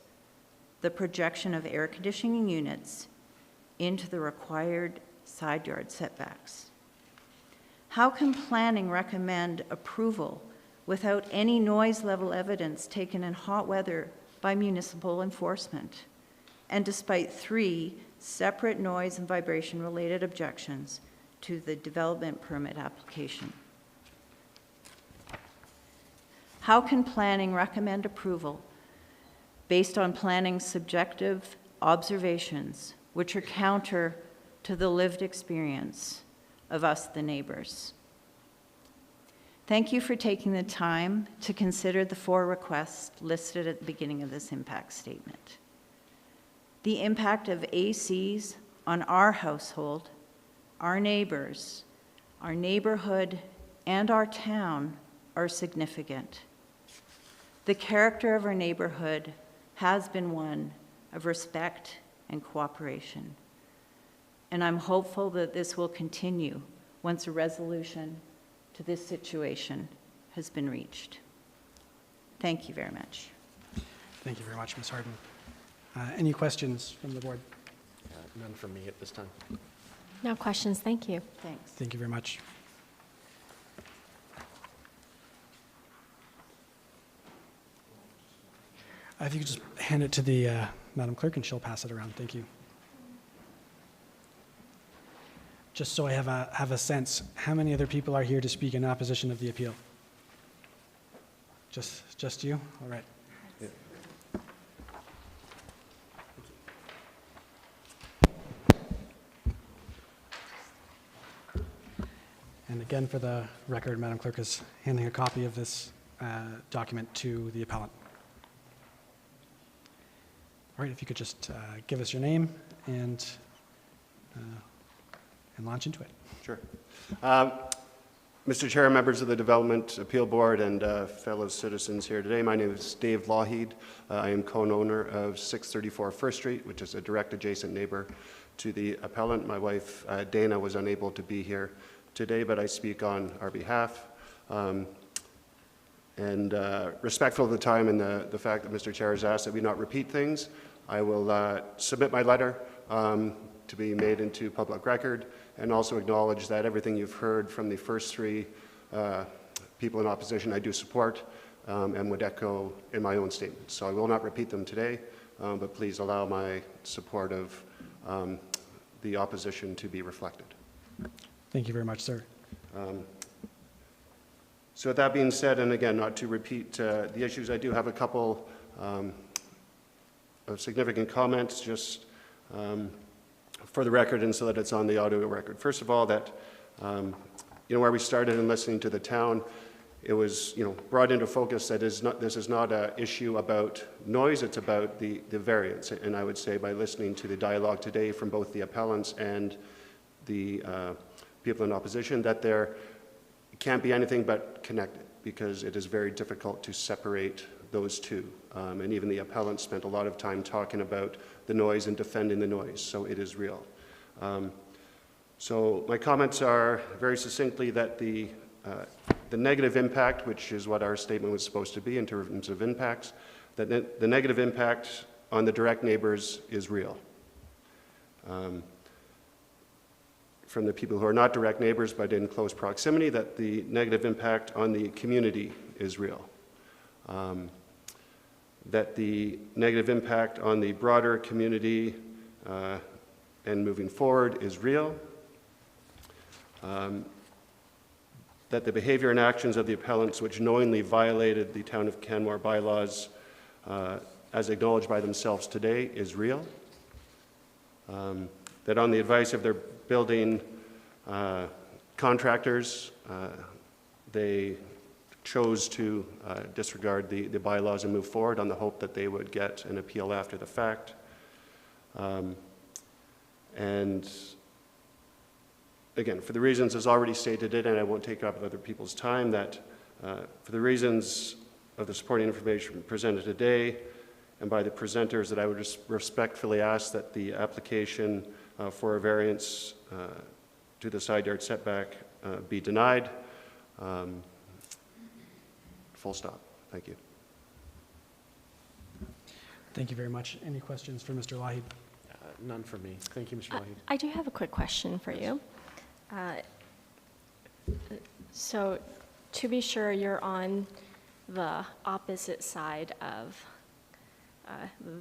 the projection of air conditioning units into the required side yard setbacks. How can planning recommend approval without any noise level evidence taken in hot weather by municipal enforcement, and despite 3 separate noise and vibration related objections to the development permit application? How can planning recommend approval based on planning's subjective observations, which are counter to the lived experience of us, the neighbors? Thank you for taking the time to consider the 4 requests listed at the beginning of this impact statement. The impact of ACs on our household, our neighbors, our neighborhood, and our town are significant. The character of our neighborhood has been one of respect and cooperation. And I'm hopeful that this will continue once a resolution to this situation has been reached. Thank you very much. Thank you very much, Ms. Harden. Any questions from the board? None from me at this time. No questions, thank you. Thanks. Thank you very much. If you could just hand it to the Madam Clerk and she'll pass it around. Thank you. Just so I have a sense, how many other people are here to speak in opposition of the appeal? Just you? All right. Yeah. And again, for the record, Madam Clerk is handing a copy of this document to the appellant. All right, if you could just give us your name and and launch into it. Sure. Mr. Chair, members of the Development Appeal Board, and fellow citizens here today, my name is Dave Lougheed. I am co-owner of 634 First Street, which is a direct adjacent neighbor to the appellant. My wife, Dana, was unable to be here today, but I speak on our behalf. Respectful of the time and the fact that Mr. Chair has asked that we not repeat things, I will submit my letter to be made into public record, and also acknowledge that everything you've heard from the first three people in opposition I do support and would echo in my own statement. So I will not repeat them today, but please allow my support of the opposition to be reflected. Thank you very much, sir. So with that being said, and again, not to repeat the issues, I do have a couple of significant comments just for the record and so that it's on the audio record. First of all, that where we started in listening to the town, it was brought into focus that this is not an issue about noise, it's about the variance. And I would say by listening to the dialogue today from both the appellants and the people in opposition, that there can't be anything but connected, because it is very difficult to separate those two. And even the appellant spent a lot of time talking about the noise and defending the noise, so it is real. So my comments are very succinctly that the negative impact, which is what our statement was supposed to be in terms of impacts, that the negative impact on the direct neighbors is real. From the people who are not direct neighbors but in close proximity, that the negative impact on the community is real. That the negative impact on the broader community and moving forward is real. That the behavior and actions of the appellants which knowingly violated the Town of Canmore bylaws as acknowledged by themselves today is real. That on the advice of their building contractors, they chose to disregard the bylaws and move forward on the hope that they would get an appeal after the fact. And again, for the reasons as already stated it, and I won't take up other people's time, that for the reasons of the supporting information presented today and by the presenters, that I would just respectfully ask that the application for a variance to the side yard setback be denied. Full stop. Thank you. Thank you very much. Any questions for Mr. Lougheed? None for me. Thank you, Mr. Lougheed. I do have a quick question for you. So to be sure, you're on the opposite side of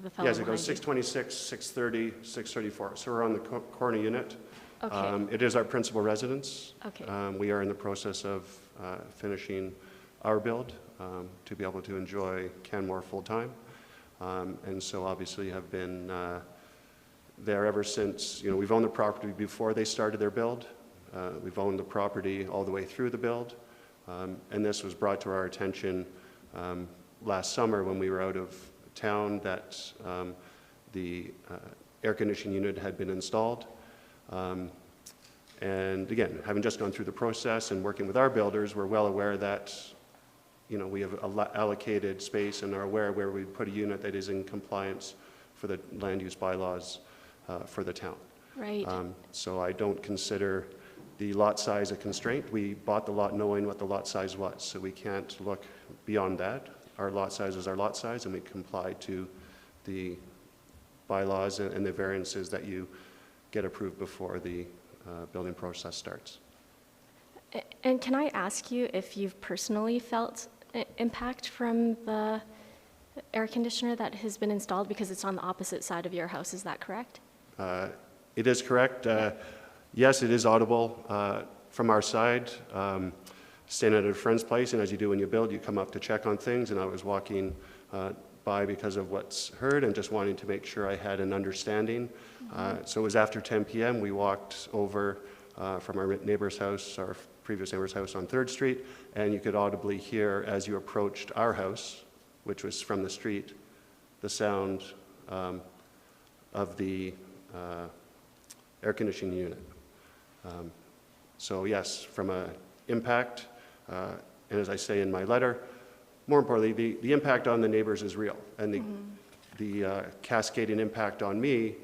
the fellow Yes, it goes behind you. 626, 630, 634. So we're on the corner unit. Okay. It is our principal residence. Okay. We are in the process of finishing our build to be able to enjoy Canmore full-time. And so obviously have been there ever since, we've owned the property before they started their build. We've owned the property all the way through the build. And this was brought to our attention last summer when we were out of town, that the air conditioning unit had been installed. And again, having just gone through the process and working with our builders, we're well aware that we have allocated space and are aware where we put a unit that is in compliance for the land use bylaws for the town. Right. So I don't consider the lot size a constraint. We bought the lot knowing what the lot size was, so we can't look beyond that. Our lot size is our lot size, and we comply to the bylaws and the variances that you get approved before the building process starts. And can I ask you if you've personally felt impact from the air conditioner that has been installed, because it's on the opposite side of your house, is that correct? It is correct. Yes, it is audible from our side. Staying at a friend's place, and as you do when you build, you come up to check on things, and I was walking by because of what's heard and just wanting to make sure I had an understanding. So it was after 10 p.m. We walked over from our neighbor's house, our previous neighbor's house on 3rd Street, and you could audibly hear as you approached our house, which was from the street, the sound of the air conditioning unit. So yes, from an impact, and as I say in my letter, more importantly, the impact on the neighbors is real, and the cascading impact on me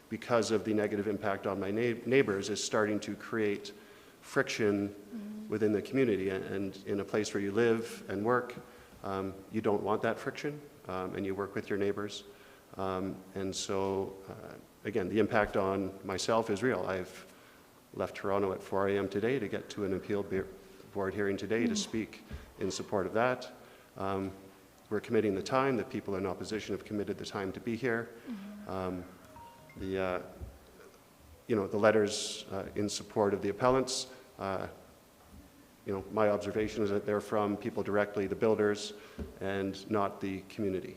because of the negative impact on my neighbors is starting to create friction within the community. And in a place where you live and work, you don't want that friction, and you work with your neighbors. And so, again, the impact on myself is real. I've left Toronto at 4 a.m. today to get to an appeal board hearing today to speak in support of that. We're committing the time. The people in opposition have committed the time to be here. The letters in support of the appellants, my observation is that they're from people directly, the builders, and not the community.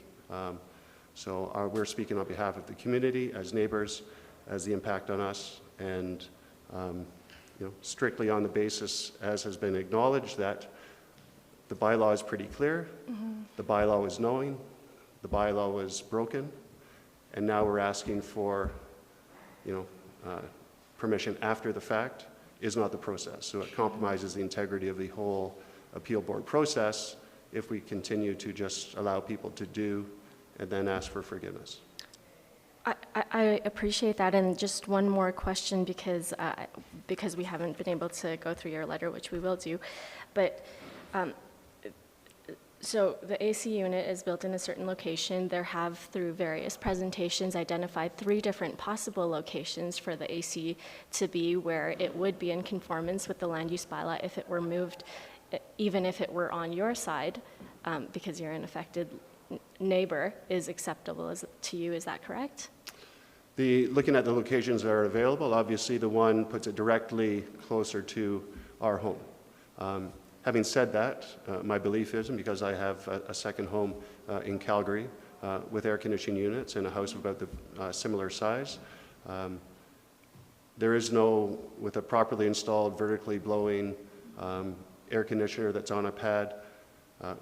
So we're speaking on behalf of the community as neighbors, as the impact on us, and strictly on the basis, as has been acknowledged, that the bylaw is pretty clear, the bylaw was knowing, the bylaw was broken, and now we're asking for, permission after the fact is not the process. So it compromises the integrity of the whole appeal board process if we continue to just allow people to do and then ask for forgiveness. I appreciate that, and just one more question because we haven't been able to go through your letter, which we will do, but so the AC unit is built in a certain location. There have, through various presentations, identified 3 different possible locations for the AC to be where it would be in conformance with the land use bylaw if it were moved, even if it were on your side, because you're an affected neighbor, is acceptable to you. Is that correct? Looking at the locations that are available, obviously the one puts it directly closer to our home. Having said that, my belief is, and because I have a second home in Calgary with air conditioning units in a house about the similar size, there is no, with a properly installed vertically blowing air conditioner that's on a pad,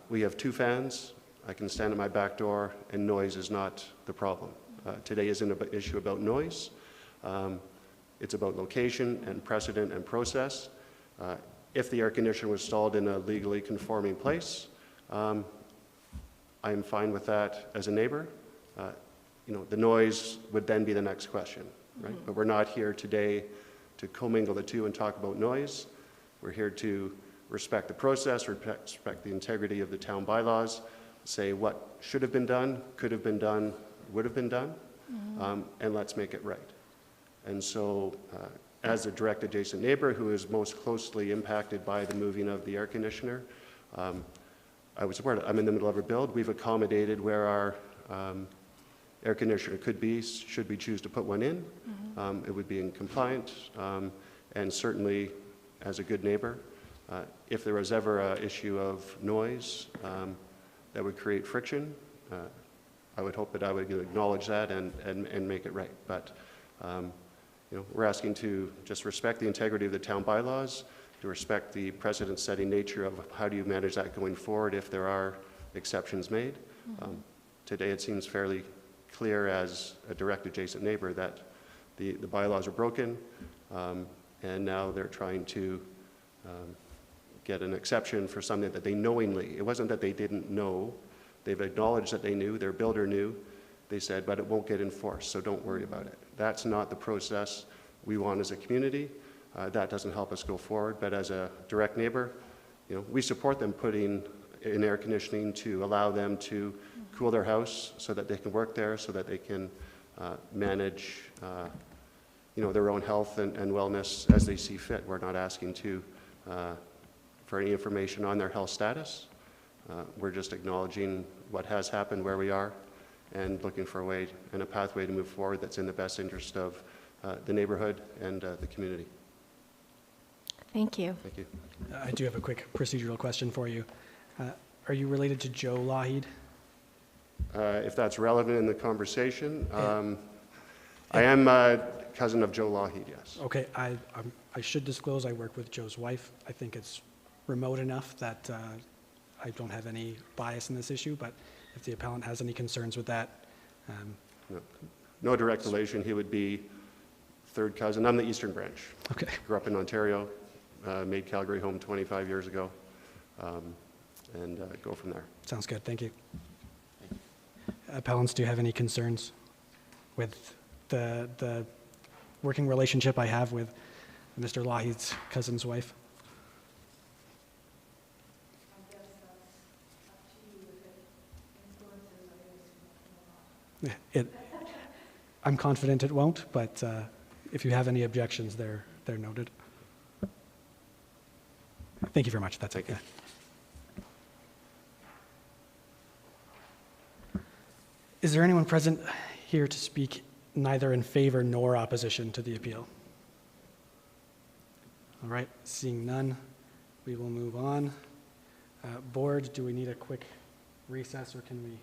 we have 2 fans. I can stand at my back door and noise is not the problem. Today isn't an issue about noise. It's about location and precedent and process. If the air conditioner was installed in a legally conforming place, I am fine with that as a neighbor. The noise would then be the next question, right? But we're not here today to commingle the two and talk about noise. We're here to respect the process, respect the integrity of the town bylaws, say what should have been done, could have been done, would have been done, and let's make it right. And so, as a direct adjacent neighbor who is most closely impacted by the moving of the air conditioner, I would support it. I'm in the middle of a build. We've accommodated where our air conditioner could be, should we choose to put one in. It would be in compliant, and certainly as a good neighbor, if there was ever an issue of noise that would create friction, I would hope that I would acknowledge that and make it right. But we're asking to just respect the integrity of the town bylaws, to respect the precedent-setting nature of how do you manage that going forward if there are exceptions made. Today it seems fairly clear as a direct adjacent neighbor that the bylaws are broken, and now they're trying to get an exception for something that they knowingly, it wasn't that they didn't know, they've acknowledged that they knew, their builder knew, they said, but it won't get enforced, so don't worry about it. That's not the process we want as a community. That doesn't help us go forward, but as a direct neighbor, we support them putting in air conditioning to allow them to cool their house so that they can work there, so that they can manage their own health and wellness as they see fit. We're not asking for any information on their health status. We're just acknowledging what has happened, where we are, and looking for a way and a pathway to move forward that's in the best interest of the neighborhood and the community. Thank you. Thank you. I do have a quick procedural question for you. Are you related to Joe Lougheed? If that's relevant in the conversation, I am a cousin of Joe Lougheed, yes. Okay, I should disclose I work with Joe's wife. I think it's remote enough that I don't have any bias in this issue, but if the appellant has any concerns with that. No direct relation. He would be third cousin. I'm the Eastern Branch. Okay. Grew up in Ontario, made Calgary home 25 years ago, and go from there. Sounds good. Thank you. Appellants, do you have any concerns with the working relationship I have with Mr. Lahey's cousin's wife? I'm confident it won't, but if you have any objections, they're noted. Thank you very much. That's okay. Is there anyone present here to speak neither in favor nor opposition to the appeal? All right, seeing none, we will move on. Board, do we need a quick recess or can we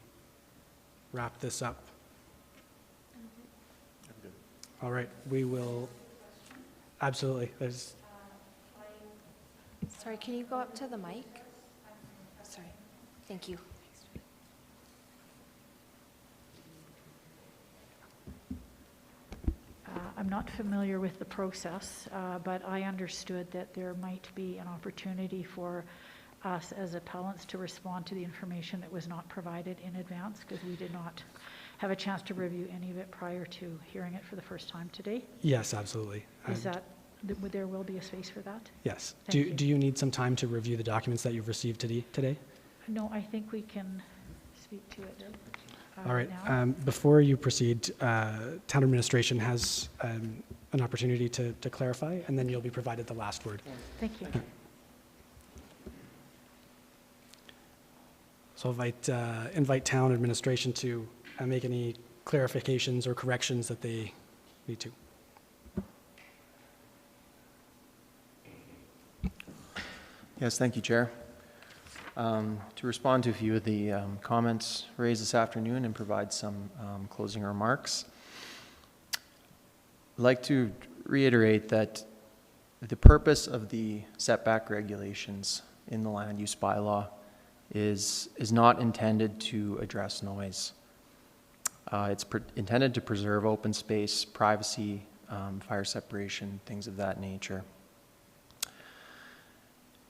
wrap this up? All right, we will, absolutely. Sorry, can you go up to the mic? Sorry, thank you. I'm not familiar with the process, but I understood that there might be an opportunity for us as appellants to respond to the information that was not provided in advance, because we did not have a chance to review any of it prior to hearing it for the first time today. Yes, absolutely. Is that, there will be a space for that? Yes. Thank you. Do you need some time to review the documents that you've received today? No, I think we can speak to it All right. now. Before you proceed, town administration has an opportunity to clarify, and then you'll be provided the last word. Thank you. So I'll invite town administration to make any clarifications or corrections that they need to. Yes, thank you, Chair. To respond to a few of the comments raised this afternoon and provide some closing remarks, I'd like to reiterate that the purpose of the setback regulations in the land use bylaw is not intended to address noise. It's intended to preserve open space, privacy, fire separation, things of that nature.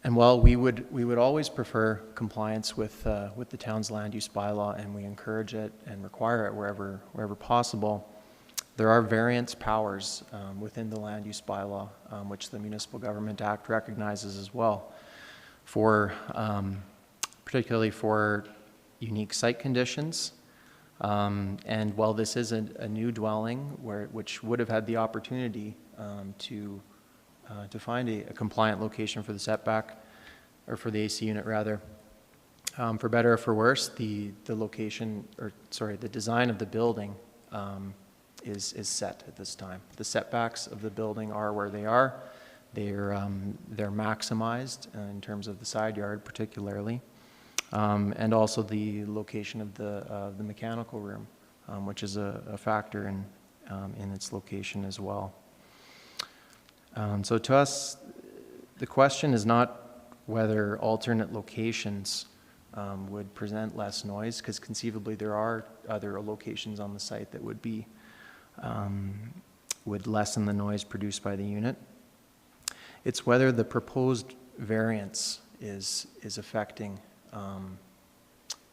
And while we would always prefer compliance with the town's land use bylaw, and we encourage it and require it wherever possible, there are variance powers within the land use bylaw, which the Municipal Government Act recognizes as well, for particularly for unique site conditions. And while this is a new dwelling, which would have had the opportunity to find a compliant location for the setback, or for the AC unit rather, for better or for worse, the location, or sorry, the design of the building is set at this time. The setbacks of the building are where they are. They're maximized in terms of the side yard particularly. And also the location of the mechanical room, which is a factor in its location as well. So to us, the question is not whether alternate locations would present less noise, because conceivably there are other locations on the site that would lessen the noise produced by the unit. It's whether the proposed variance is affecting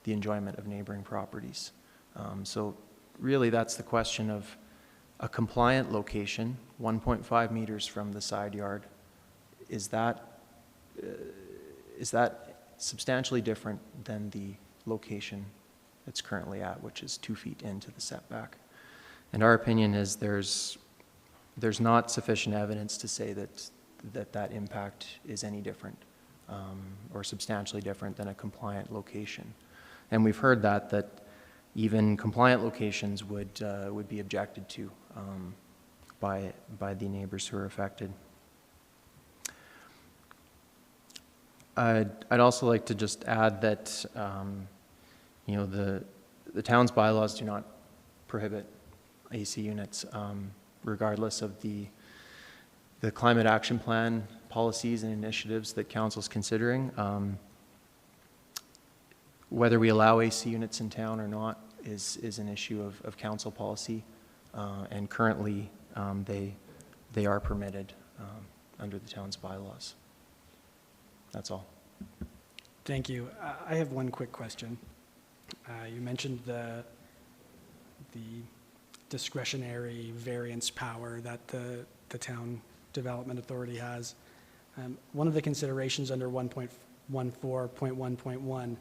the enjoyment of neighboring properties. So really that's the question of a compliant location, 1.5 meters from the side yard. Is that substantially different than the location it's currently at, which is 2 feet into the setback? And our opinion is there's not sufficient evidence to say that impact is any different or substantially different than a compliant location. And we've heard that even compliant locations would be objected to by the neighbors who are affected. I'd also like to just add that the town's bylaws do not prohibit AC units, regardless of the climate action plan policies and initiatives that council's considering. Whether we allow AC units in town or not is an issue of council policy, and currently they are permitted under the town's bylaws. That's all. Thank you. I have one quick question. You mentioned the discretionary variance power that the town development authority has. One of the considerations under 1.14.1.1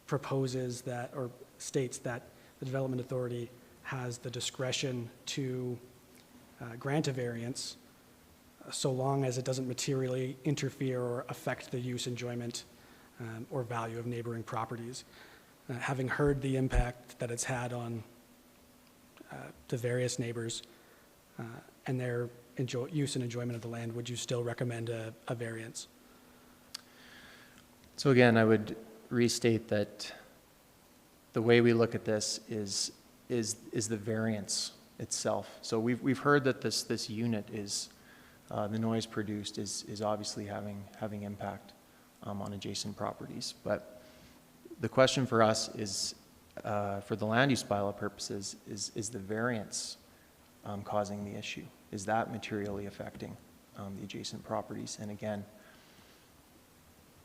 proposes that, or states that the development authority has the discretion to grant a variance so long as it doesn't materially interfere or affect the use, enjoyment, or value of neighboring properties. Having heard the impact that it's had on the various neighbors and their use and enjoyment of the land, would you still recommend a variance? So again, I would restate that the way we look at this is the variance itself. So we've heard that this unit is the noise produced is obviously having impact on adjacent properties. But the question for us is, for the land use bylaw purposes, is the variance causing the issue? Is that materially affecting the adjacent properties? And again,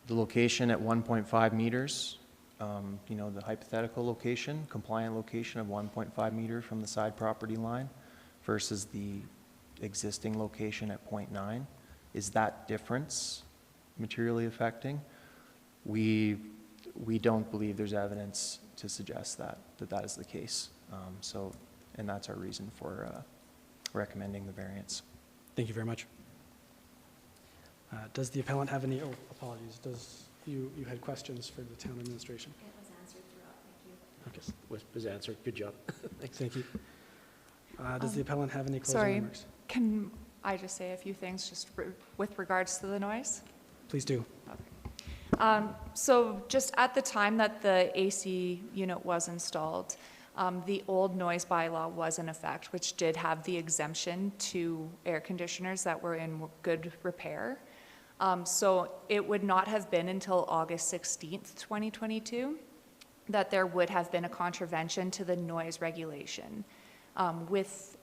the location at 1.5 meters, the hypothetical location, compliant location of 1.5 meters from the side property line versus the existing location at 0.9, is that difference materially affecting? We don't believe there's evidence to suggest that is the case. And that's our reason for recommending the variance. Thank you very much. Does the appellant have any, apologies, you had questions for the town administration? It was answered throughout, thank you. Okay. Was answered, good job. Thanks. Thank you. Does the appellant have any closing Sorry, remarks? can I just say a few things just with regards to the noise? Please do. So just at the time that the AC unit was installed, the old noise bylaw was in effect, which did have the exemption to air conditioners that were in good repair. So it would not have been until August 16th, 2022, that there would have been a contravention to the noise regulation with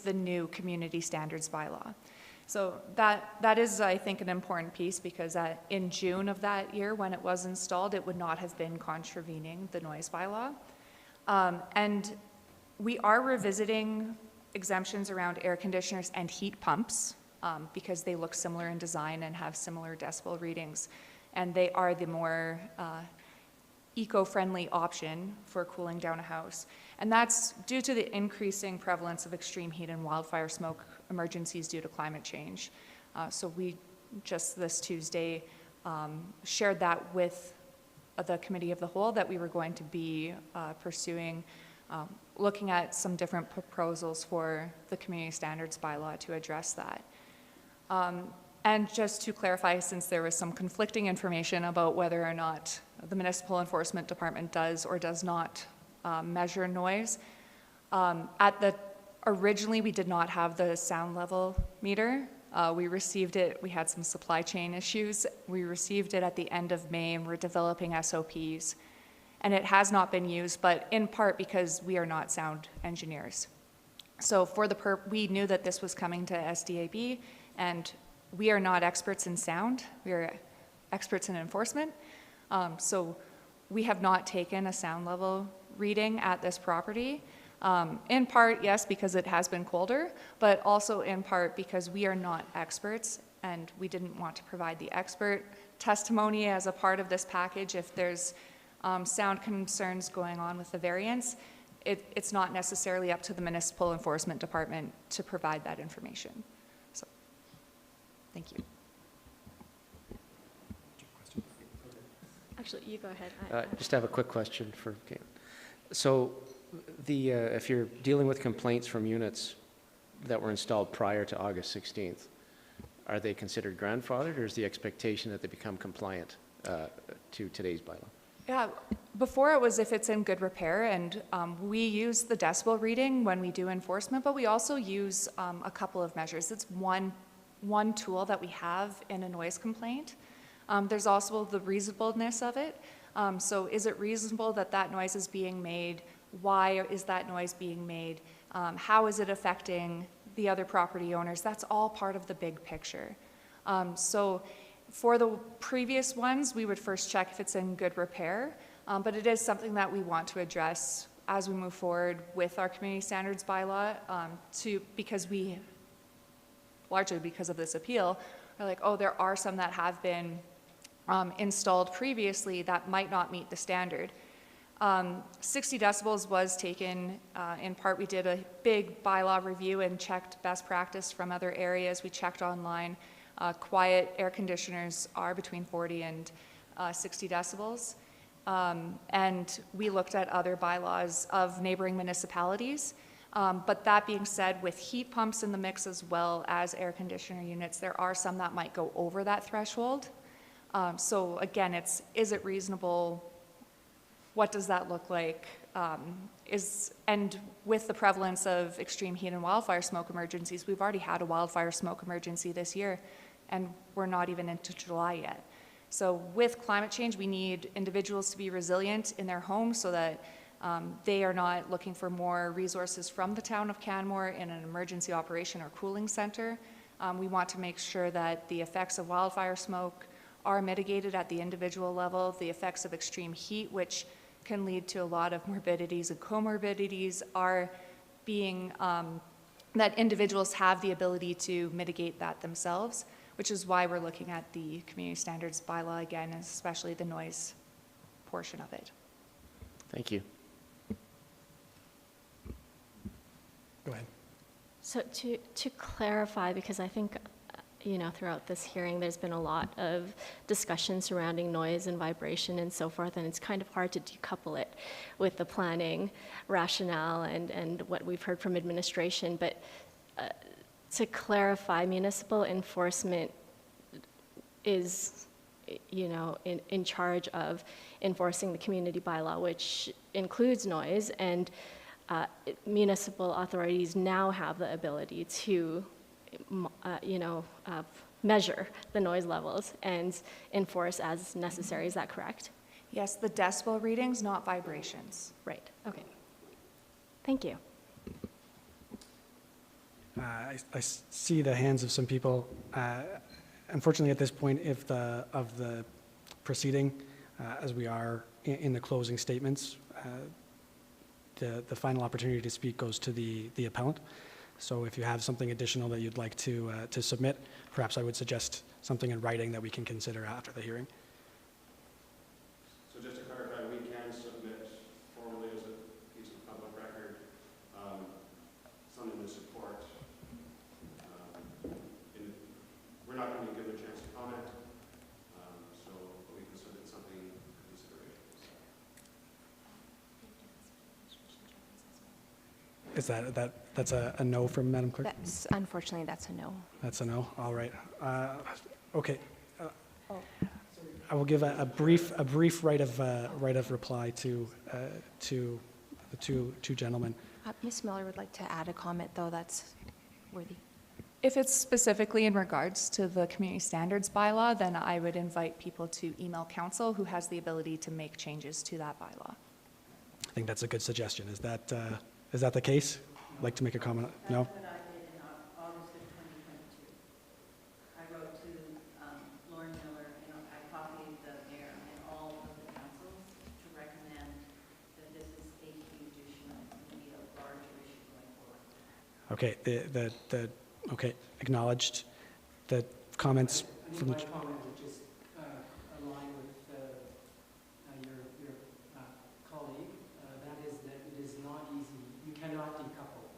the new community standards bylaw. So that is, I think, an important piece, because in June of that year, when it was installed, it would not have been contravening the noise bylaw. And we are revisiting exemptions around air conditioners and heat pumps because they look similar in design and have similar decibel readings. And they are the more eco-friendly option for cooling down a house. And that's due to the increasing prevalence of extreme heat and wildfire smoke emergencies due to climate change. So we just this Tuesday shared that with the Committee of the Whole, that we were going to be pursuing, looking at some different proposals for the community standards bylaw to address that. And just to clarify, since there was some conflicting information about whether or not the Municipal Enforcement Department does or does not measure noise, originally we did not have the sound level meter. We received it, we had some supply chain issues. We received it at the end of May, and we're developing SOPs. And it has not been used, but in part because we are not sound engineers. So we knew that this was coming to SDAB, and we are not experts in sound. We are experts in enforcement. So we have not taken a sound level reading at this property. In part, yes, because it has been colder, but also in part because we are not experts, and we didn't want to provide the expert testimony as a part of this package. If there's sound concerns going on with the variance, it's not necessarily up to the Municipal Enforcement Department to provide that information. So, thank you. Actually, you go ahead. Just have a quick question for Kate. So if you're dealing with complaints from units that were installed prior to August 16th, are they considered grandfathered, or is the expectation that they become compliant to today's bylaw? Yeah, before it was if it's in good repair, and we use the decibel reading when we do enforcement, but we also use a couple of measures. It's one tool that we have in a noise complaint. There's also the reasonableness of it. So is it reasonable that that noise is being made? Why is that noise being made? How is it affecting the other property owners? That's all part of the big picture. So for the previous ones, we would first check if it's in good repair, but it is something that we want to address as we move forward with our community standards bylaw, because we, largely because of this appeal, are like, oh, there are some that have been installed previously that might not meet the standard. 60 decibels was taken, in part we did a big bylaw review and checked best practice from other areas. We checked online. Quiet air conditioners are between 40 and 60 decibels. And we looked at other bylaws of neighboring municipalities. But that being said, with heat pumps in the mix as well as air conditioner units, there are some that might go over that threshold. So again, is it reasonable? What does that look like? And with the prevalence of extreme heat and wildfire smoke emergencies, we've already had a wildfire smoke emergency this year, and we're not even into July yet. So with climate change, we need individuals to be resilient in their homes so that they are not looking for more resources from the town of Canmore in an emergency operation or cooling center. We want to make sure that the effects of wildfire smoke are mitigated at the individual level. The effects of extreme heat, which can lead to a lot of morbidities and comorbidities, are being, that individuals have the ability to mitigate that themselves, which is why we're looking at the community standards bylaw again, especially the noise portion of it. Thank you. Go ahead. So to clarify, because I think, throughout this hearing, there's been a lot of discussion surrounding noise and vibration and so forth, and it's kind of hard to decouple it with the planning rationale and what we've heard from administration. But to clarify, municipal enforcement is, in charge of enforcing the community bylaw, which includes noise, and municipal authorities now have the ability to measure the noise levels and enforce as necessary. Is that correct? Yes, the decibel readings, not vibrations. Right, okay. Thank you. I see the hands of some people. Unfortunately, at this point of the proceeding, as we are in the closing statements, the final opportunity to speak goes to the appellant. So if you have something additional that you'd like to submit, perhaps I would suggest something in writing that we can consider after the hearing. So just to clarify, we can submit formally as a piece of public record something to support. We're not going to be given a chance to comment, so we can submit something for consideration. Is that's a no from Madam Clerk? Unfortunately, that's a no. That's a no. All right. Okay. I will give a brief right of reply to the two gentlemen. Ms. Miller would like to add a comment, though. That's worthy. If it's specifically in regards to the community standards bylaw, then I would invite people to email council, who has the ability to make changes to that bylaw. I think that's a good suggestion. Is that the case? Like to make a comment? No? That's what I did in August of 2022. I wrote to Lauren Miller, and I copied the mayor and all of the councils to recommend that this is a huge issue and it's going to be a larger issue going forward. Okay. Okay. Acknowledged. The comments from the. My comment would just align with your colleague. That is that it is not easy. You cannot decouple.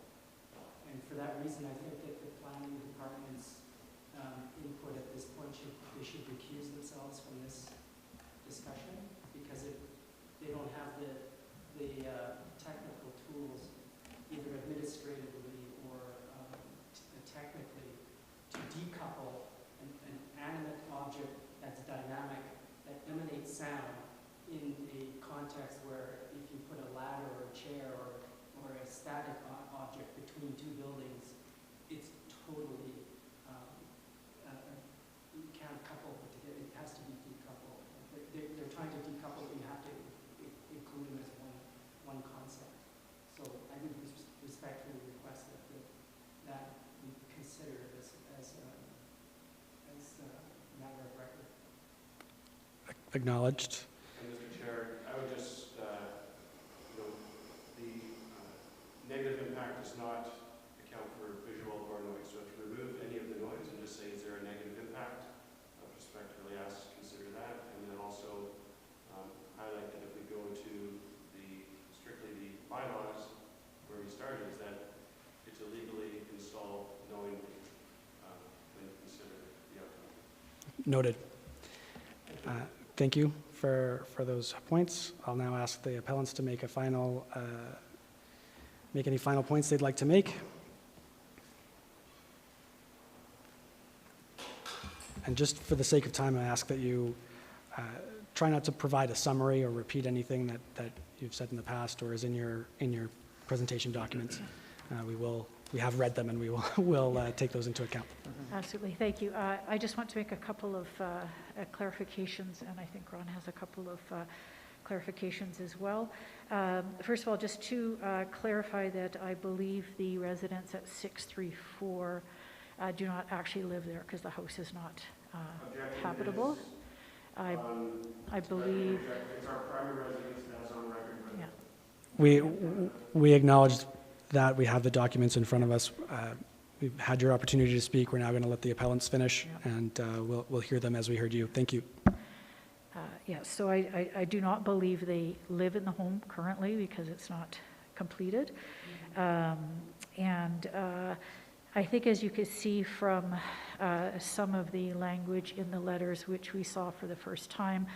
And for that reason, I think that the planning department's input at this point they should recuse themselves from this discussion, because they don't have the technical tools, either administratively or technically, to decouple an animate object that's dynamic, that emanates sound in a context where if you put a ladder or a chair or a static object between two buildings, it's totally, you can't couple it together. It has to be decoupled. They're trying to decouple it. You have to include them as one concept. So I would respectfully Acknowledged. And Mr. Chair, I would just, you know, the negative impact does not account for visual or noise. So to remove any of the noise and just say, is there a negative impact? I would respectfully ask, consider that. And then also highlight that if we go to strictly the bylaws where we started, is that it's illegally installed knowingly when considered the outcome. Noted. Thank you for those points. I'll now ask the appellants to make any final points they'd like to make. And just for the sake of time, I ask that you try not to provide a summary or repeat anything that you've said in the past or is in your presentation documents. We have read them and we will take those into account. Absolutely, thank you. I just want to make a couple of clarifications, and I think Ron has a couple of clarifications as well. First of all, just to clarify that I believe the residents at 634 do not actually live there because the house is not habitable. I believe. It's our primary residence that's on record. Yeah. We acknowledge that. We have the documents in front of us. We've had your opportunity to speak. We're now going to let the appellants finish, and we'll hear them as we heard you. Thank you. Yes, so I do not believe they live in the home currently because it's not completed. And I think as you could see from some of the language in the letters which we saw for the first time,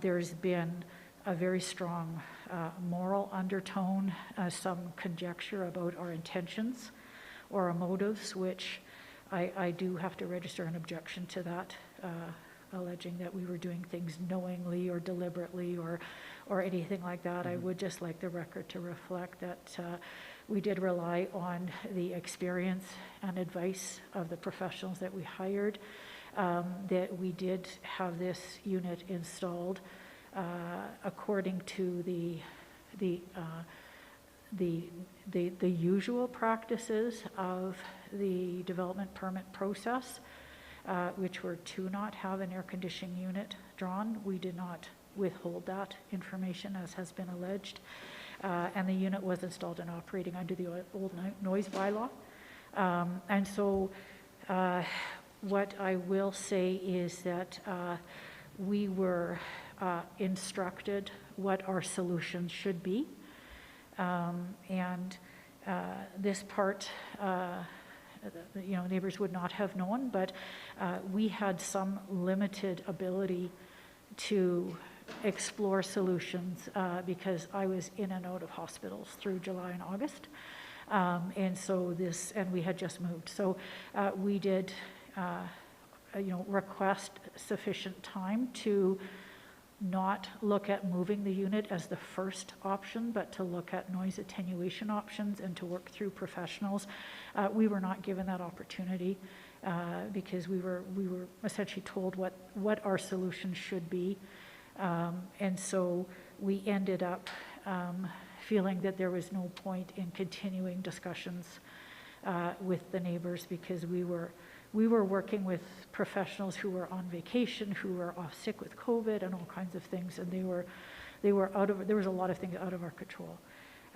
there's been a very strong moral undertone, some conjecture about our intentions or our motives, which I do have to register an objection to that, alleging that we were doing things knowingly or deliberately or anything like that. I would just like the record to reflect that we did rely on the experience and advice of the professionals that we hired, that we did have this unit installed according to the usual practices of the development permit process, which were to not have an air conditioning unit drawn. We did not withhold that information as has been alleged. And the unit was installed and operating under the old noise bylaw. And so what I will say is that we were instructed what our solutions should be. And this part, neighbors would not have known, but we had some limited ability to explore solutions because I was in and out of hospitals through July and August. And we had just moved. So we did, request sufficient time to not look at moving the unit as the first option, but to look at noise attenuation options and to work through professionals. We were not given that opportunity because we were essentially told what our solution should be. And so we ended up feeling that there was no point in continuing discussions with the neighbors because we were working with professionals who were on vacation, who were off sick with COVID and all kinds of things, and there was a lot of things out of our control.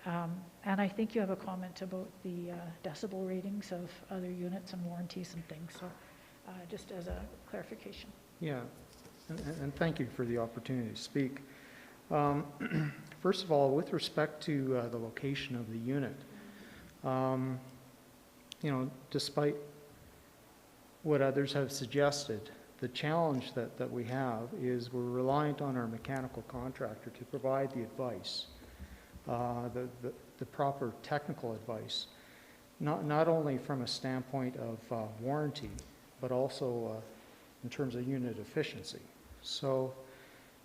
And I think you have a comment about the decibel ratings of other units and warranties and things, so just as a clarification. Yeah, and thank you for the opportunity to speak. First of all, with respect to the location of the unit, despite what others have suggested, the challenge that we have is we're reliant on our mechanical contractor to provide the advice, the proper technical advice, not only from a standpoint of warranty, but also in terms of unit efficiency. So,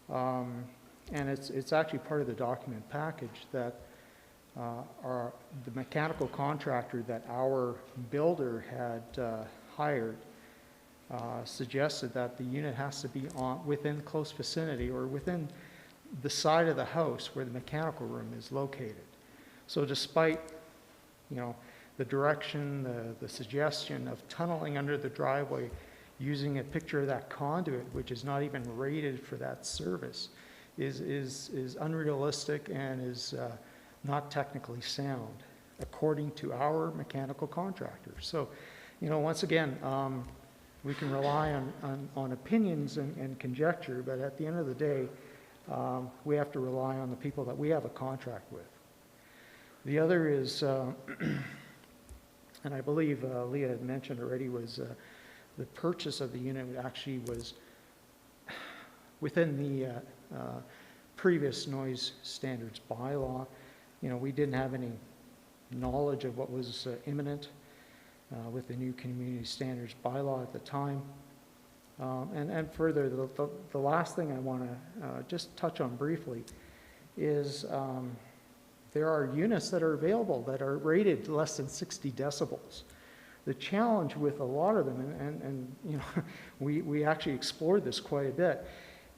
and it's actually part of the document package that the mechanical contractor that our builder had hired suggested that the unit has to be within close vicinity or within the side of the house where the mechanical room is located. So despite, the direction, the suggestion of tunneling under the driveway, using a picture of that conduit, which is not even rated for that service, is unrealistic and is not technically sound, according to our mechanical contractor. So, you know, once again, we can rely on opinions and conjecture, but at the end of the day, we have to rely on the people that we have a contract with. The other is, and I believe Leah had mentioned already, was the purchase of the unit actually was within the previous noise standards bylaw. You know, we didn't have any knowledge of what was imminent with the new community standards bylaw at the time. And further, the last thing I want to just touch on briefly is there are units that are available that are rated less than 60 decibels. The challenge with a lot of them, and you know, we actually explored this quite a bit,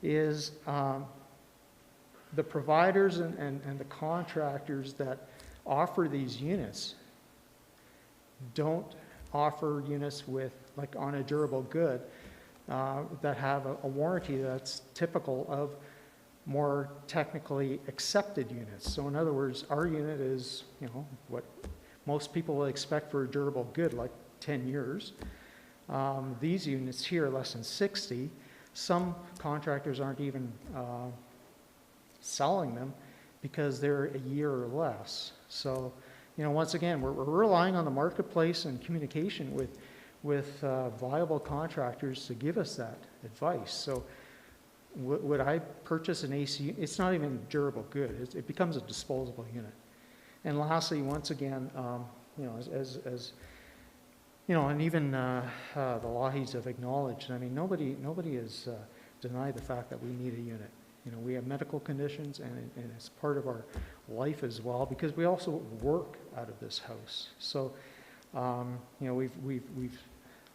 is the providers and the contractors that offer these units don't offer units with, like, on a durable good that have a warranty that's typical of more technically accepted units. So in other words, our unit is, you know, what most people will expect for a durable good, like 10 years. These units here are less than 60. Some contractors aren't even selling them because they're a year or less. So, you know, once again, we're relying on the marketplace and communication with viable contractors to give us that advice. So would I purchase an AC? It's not even durable good. It becomes a disposable unit. And lastly, once again, you know, as you know, and even the Lahis have acknowledged, I mean, nobody has denied the fact that we need a unit. You know, we have medical conditions, and it's part of our life as well, because we also work out of this house. So, you know, we've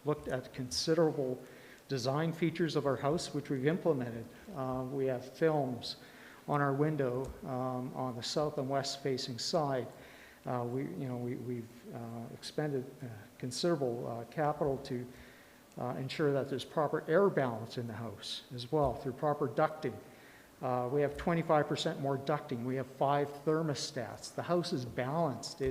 looked at considerable design features of our house, which we've implemented. We have films on our window on the south and west facing side. We've expended considerable capital to ensure that there's proper air balance in the house as well through proper ducting. We have 25% more ducting. We have 5 thermostats. The house is balanced.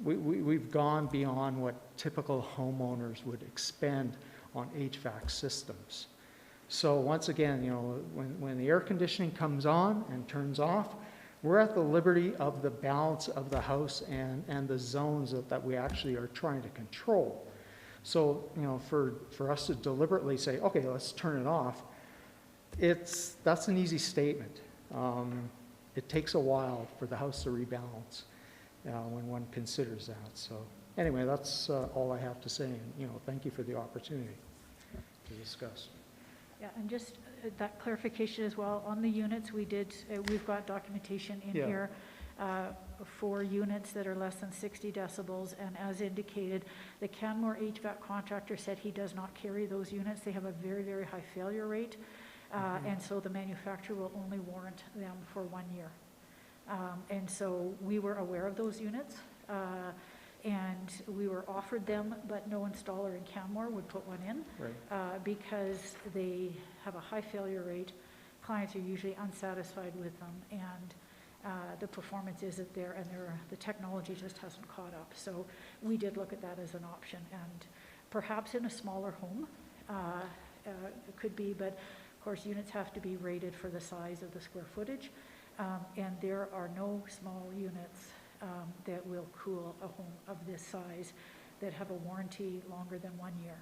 We've gone beyond what typical homeowners would expend on HVAC systems. So once again, you know, when the air conditioning comes on and turns off, we're at the liberty of the balance of the house and the zones that we actually are trying to control. So, you know, for us to deliberately say, okay, let's turn it off, that's an easy statement. It takes a while for the house to rebalance when one considers that. So anyway, that's all I have to say. And, you know, thank you for the opportunity to discuss. Yeah, and just that clarification as well, on the units, we've got documentation in here for units that are less than 60 decibels, and as indicated, the Canmore HVAC contractor said he does not carry those units. They have a very, very high failure rate, and so the manufacturer will only warrant them for 1 year. And so we were aware of those units, and we were offered them, but no installer in Canmore would put one in, right, because they have a high failure rate. Clients are usually unsatisfied with them, and the performance isn't there, and the technology just hasn't caught up. So we did look at that as an option, and perhaps in a smaller home it could be, but of course units have to be rated for the size of the square footage, and there are no small units that will cool a home of this size that have a warranty longer than 1 year.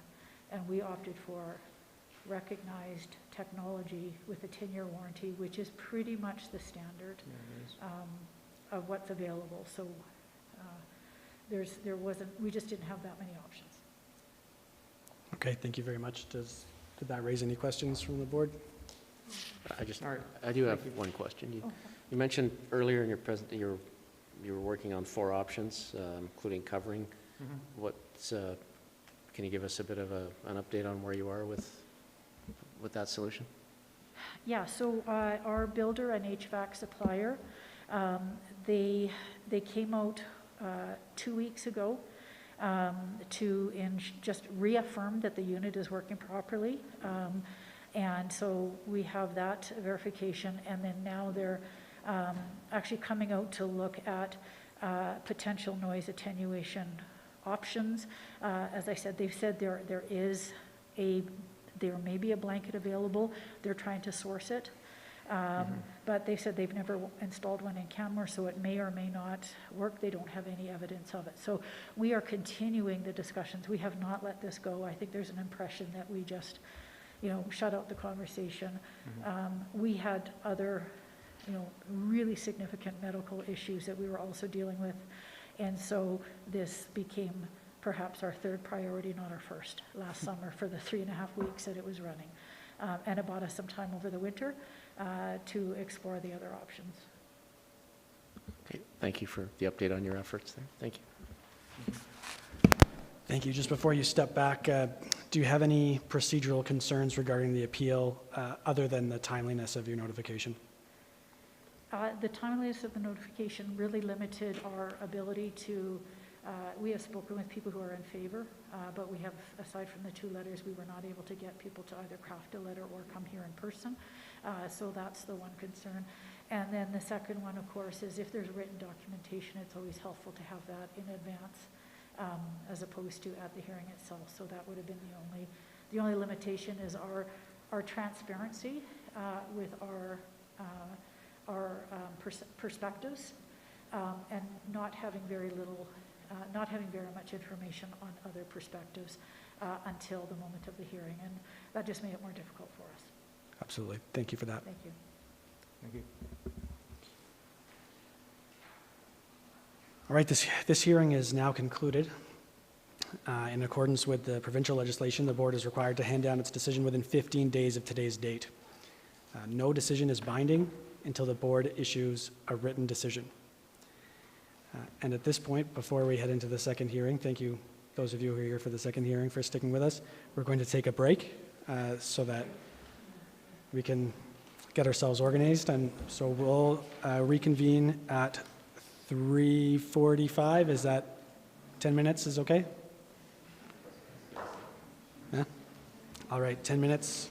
And we opted for recognized technology with a 10-year warranty, which is pretty much the standard of what's available. So we just didn't have that many options. Okay, thank you very much. Did that raise any questions from the board? I do have one question. You mentioned earlier in your you were working on 4 options, including covering. Can you give us a bit of an update on where you are with that solution? Yeah, so our builder and HVAC supplier, they came out 2 weeks ago just reaffirm that the unit is working properly. And so we have that verification, and then now they're actually coming out to look at potential noise attenuation options. As I said, they've said there may be a blanket available. They're trying to source it. But they said they've never installed one in Canmore, so it may or may not work. They don't have any evidence of it. So we are continuing the discussions. We have not let this go. I think there's an impression that we just, shut out the conversation. We had other, really significant medical issues that we were also dealing with. And so this became perhaps our third priority, not our first, last summer for the 3.5 weeks that it was running. And it bought us some time over the winter to explore the other options. Okay, thank you for the update on your efforts there. Thank you. Thank you. Just before you step back, do you have any procedural concerns regarding the appeal other than the timeliness of your notification? The timeliness of the notification really limited our ability to, we have spoken with people who are in favor, but we have, aside from the 2 letters, we were not able to get people to either craft a letter or come here in person. So that's the one concern. And then the second one, of course, is if there's written documentation, it's always helpful to have that in advance as opposed to at the hearing itself. So that would have been the only limitation is our transparency with our perspectives and not having very much information on other perspectives until the moment of the hearing. And that just made it more difficult for us. Absolutely. Thank you for that. Thank you. Thank you. All right, this hearing is now concluded. In accordance with the provincial legislation, the board is required to hand down its decision within 15 days of today's date. No decision is binding until the board issues a written decision. And at this point, before we head into the second hearing, thank you, those of you who are here for the second hearing, for sticking with us. We're going to take a break so that we can get ourselves organized. And so we'll reconvene at 3:45. Is that 10 minutes is okay? Yeah? All right, 10 minutes.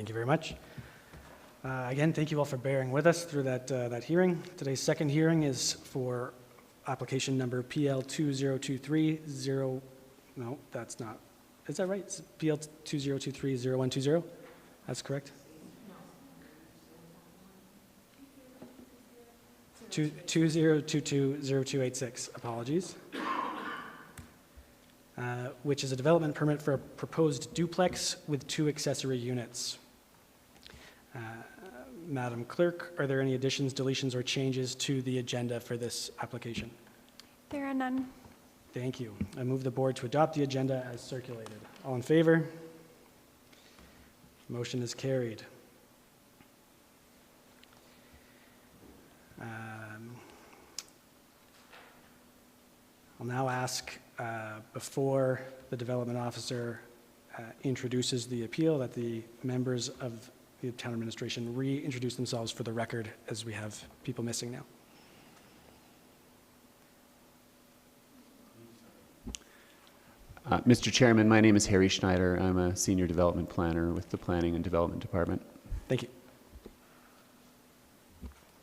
Thank you very much. Again, thank you all for bearing with us through that hearing. Today's second hearing is for application number PL 2023-0, no, that's not, is that right? It's PL 2023-0120? That's correct? 2022-0286, apologies. Which is a development permit for a proposed duplex with 2 accessory units. Madam Clerk, are there any additions, deletions, or changes to the agenda for this application? There are none. Thank you. I move the board to adopt the agenda as circulated. All in favor? Motion is carried. I'll now ask, before the development officer introduces the appeal, that the members of the town administration reintroduce themselves for the record, as we have people missing now. Mr. Chairman, my name is Harry Schneider. I'm a senior development planner with the Planning and Development Department. Thank you.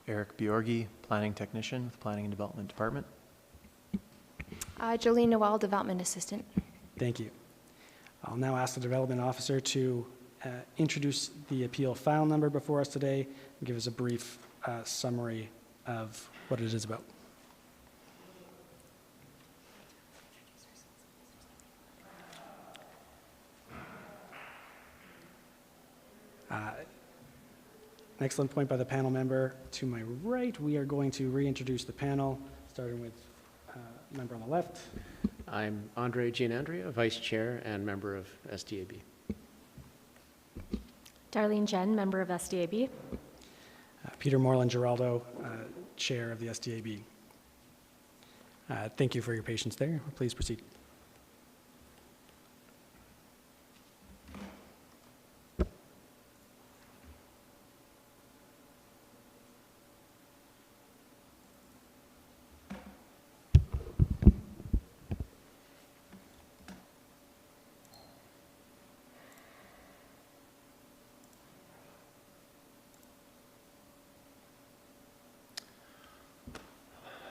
Eric Bjorgi, planning technician with Planning and Development Department. Jolene Noel, Development Assistant. Thank you. I'll now ask the development officer to introduce the appeal file number before us today and give us a brief summary of what it is about. An excellent point by the panel member. To my right, we are going to reintroduce the panel, starting with member on the left. I'm Andre Gianandrea, Vice Chair and member of SDAB. Darlene Jen, member of SDAB. Peter Moreland Geraldo, Chair of the SDAB. Thank you for your patience there. Please proceed.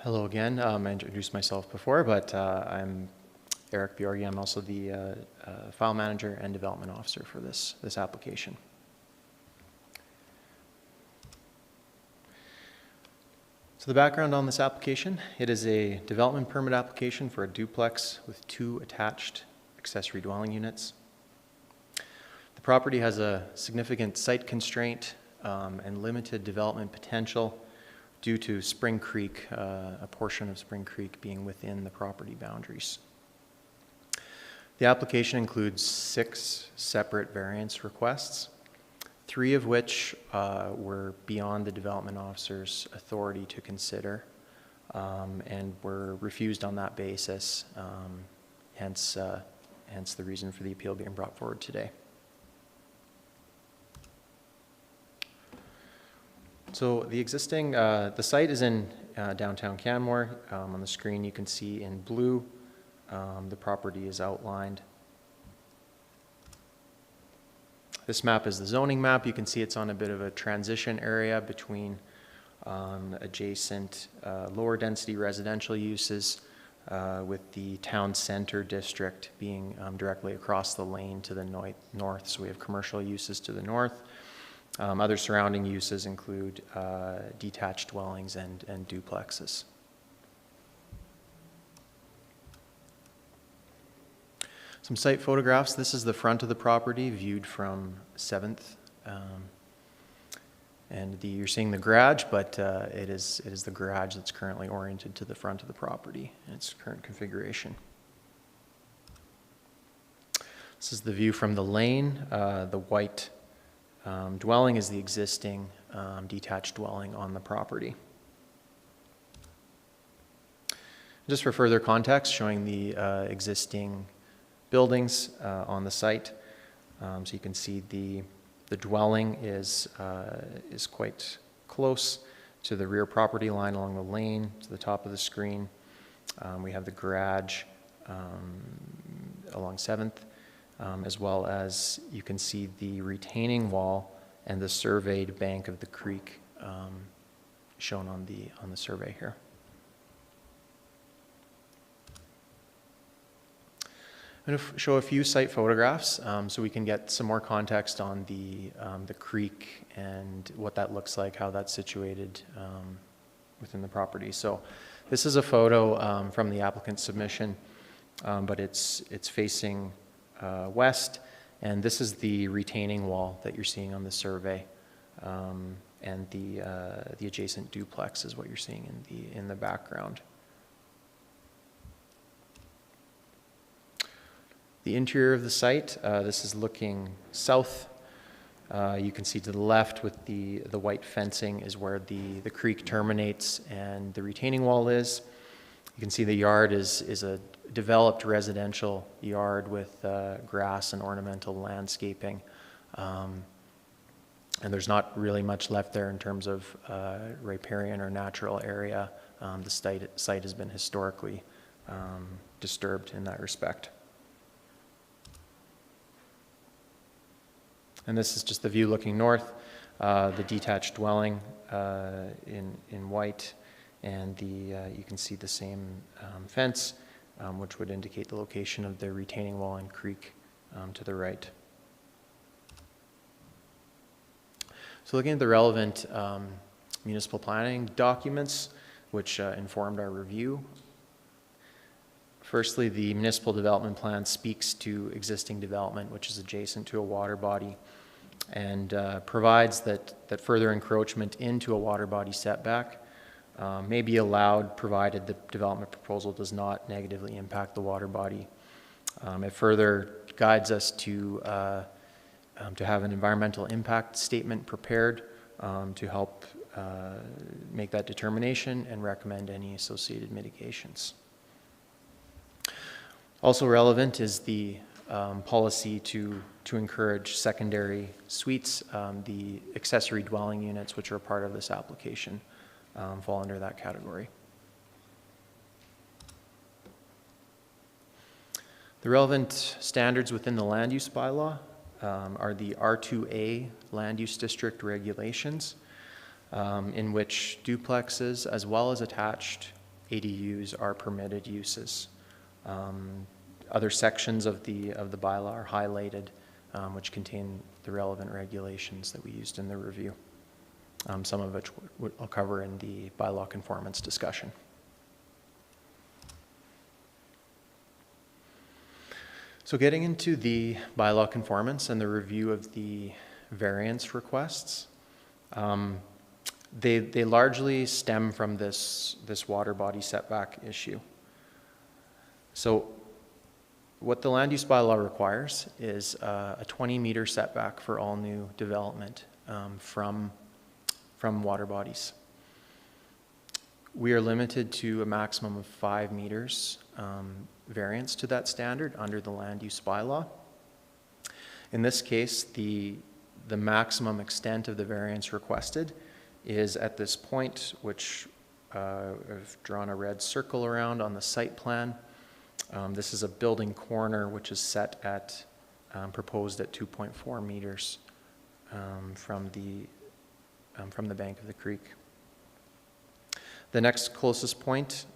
Hello again. I introduced myself before, but I'm Eric Bjorgi. I'm also the file manager and development officer for this application. So the background on this application, it is a development permit application for a duplex with 2 attached accessory dwelling units. The property has a significant site constraint and limited development potential due to Spring Creek, a portion of Spring Creek being within the property boundaries. The application includes 6 separate variance requests, 3 of which were beyond the development officer's authority to consider and were refused on that basis, hence the reason for the appeal being brought forward today. So the existing, the site is in downtown Canmore. On the screen you can see in blue, the property is outlined. This map is the zoning map. You can see it's on a bit of a transition area between adjacent lower density residential uses with the town center district being directly across the lane to the north. So we have commercial uses to the north. Other surrounding uses include detached dwellings and duplexes. Some site photographs. This is the front of the property viewed from 7th. And you're seeing the garage, but it is the garage that's currently oriented to the front of the property in its current configuration. This is the view from the lane. The white dwelling is the existing detached dwelling on the property. Just for further context, showing the existing buildings on the site. So you can see the dwelling is quite close to the rear property line along the lane to the top of the screen. We have the garage along 7th. as well as you can see the retaining wall and the surveyed bank of the creek shown on the survey here. I'm going to show a few site photographs so we can get some more context on the creek and what that looks like, how that's situated within the property. So this is a photo from the applicant's submission, but it's facing west, and this is the retaining wall that you're seeing on the survey, and the adjacent duplex is what you're seeing in the background. The interior of the site, this is looking south. You can see to the left with the white fencing is where the creek terminates and the retaining wall is. You can see the yard is a developed residential yard with grass and ornamental landscaping. And there's not really much left there in terms of riparian or natural area. The site has been historically disturbed in that respect. And this is just the view looking north, the detached dwelling in white, and you can see the same fence, which would indicate the location of the retaining wall and creek to the right. So looking at the relevant municipal planning documents, which informed our review. Firstly, the municipal development plan speaks to existing development, which is adjacent to a water body, and provides that further encroachment into a water body setback may be allowed provided the development proposal does not negatively impact the water body. It further guides us to have an environmental impact statement prepared to help make that determination and recommend any associated mitigations. Also relevant is the policy to encourage secondary suites. The accessory dwelling units, which are part of this application, fall under that category. The relevant standards within the land use bylaw are the R2A land use district regulations, in which duplexes as well as attached ADUs are permitted uses. Other sections of the bylaw are highlighted, which contain the relevant regulations that we used in the review, some of which I'll cover in the bylaw conformance discussion. So getting into the bylaw conformance and the review of the variance requests, they largely stem from this water body setback issue. So what the land use bylaw requires is a 20-meter setback for all new development from water bodies. We are limited to a maximum of 5 meters variance to that standard under the land use bylaw. In this case, the maximum extent of the variance requested is at this point, which I've drawn a red circle around on the site plan. This is a building corner which is set at, proposed at 2.4 meters from the bank of the creek. The next closest point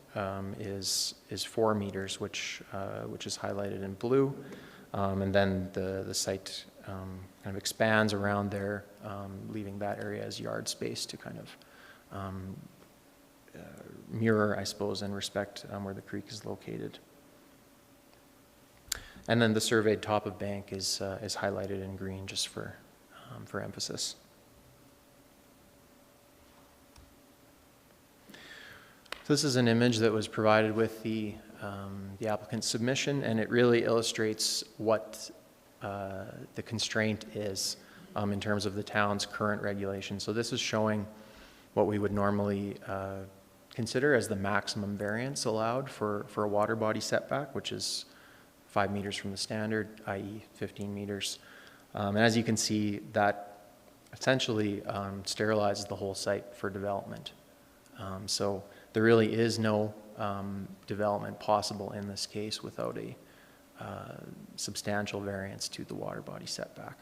is 4 meters, which is highlighted in blue, and then the site kind of expands around there, leaving that area as yard space to kind of mirror, I suppose, and respect where the creek is located. And then the surveyed top of bank is highlighted in green just for emphasis. So this is an image that was provided with the applicant's submission, and it really illustrates what the constraint is in terms of the town's current regulation. So this is showing what we would normally consider as the maximum variance allowed for a water body setback, which is 5 meters from the standard, i.e. 15 meters. And as you can see, that essentially sterilizes the whole site for development. So there really is no development possible in this case without substantial variance to the water body setback.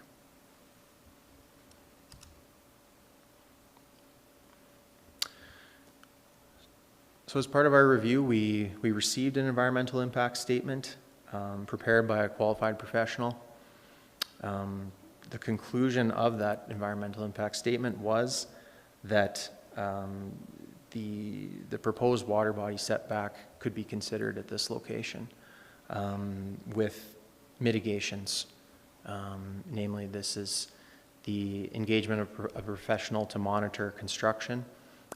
So as part of our review, we received an environmental impact statement prepared by a qualified professional. The conclusion of that environmental impact statement was that the proposed water body setback could be considered at this location with mitigations. Namely, this is the engagement of a professional to monitor construction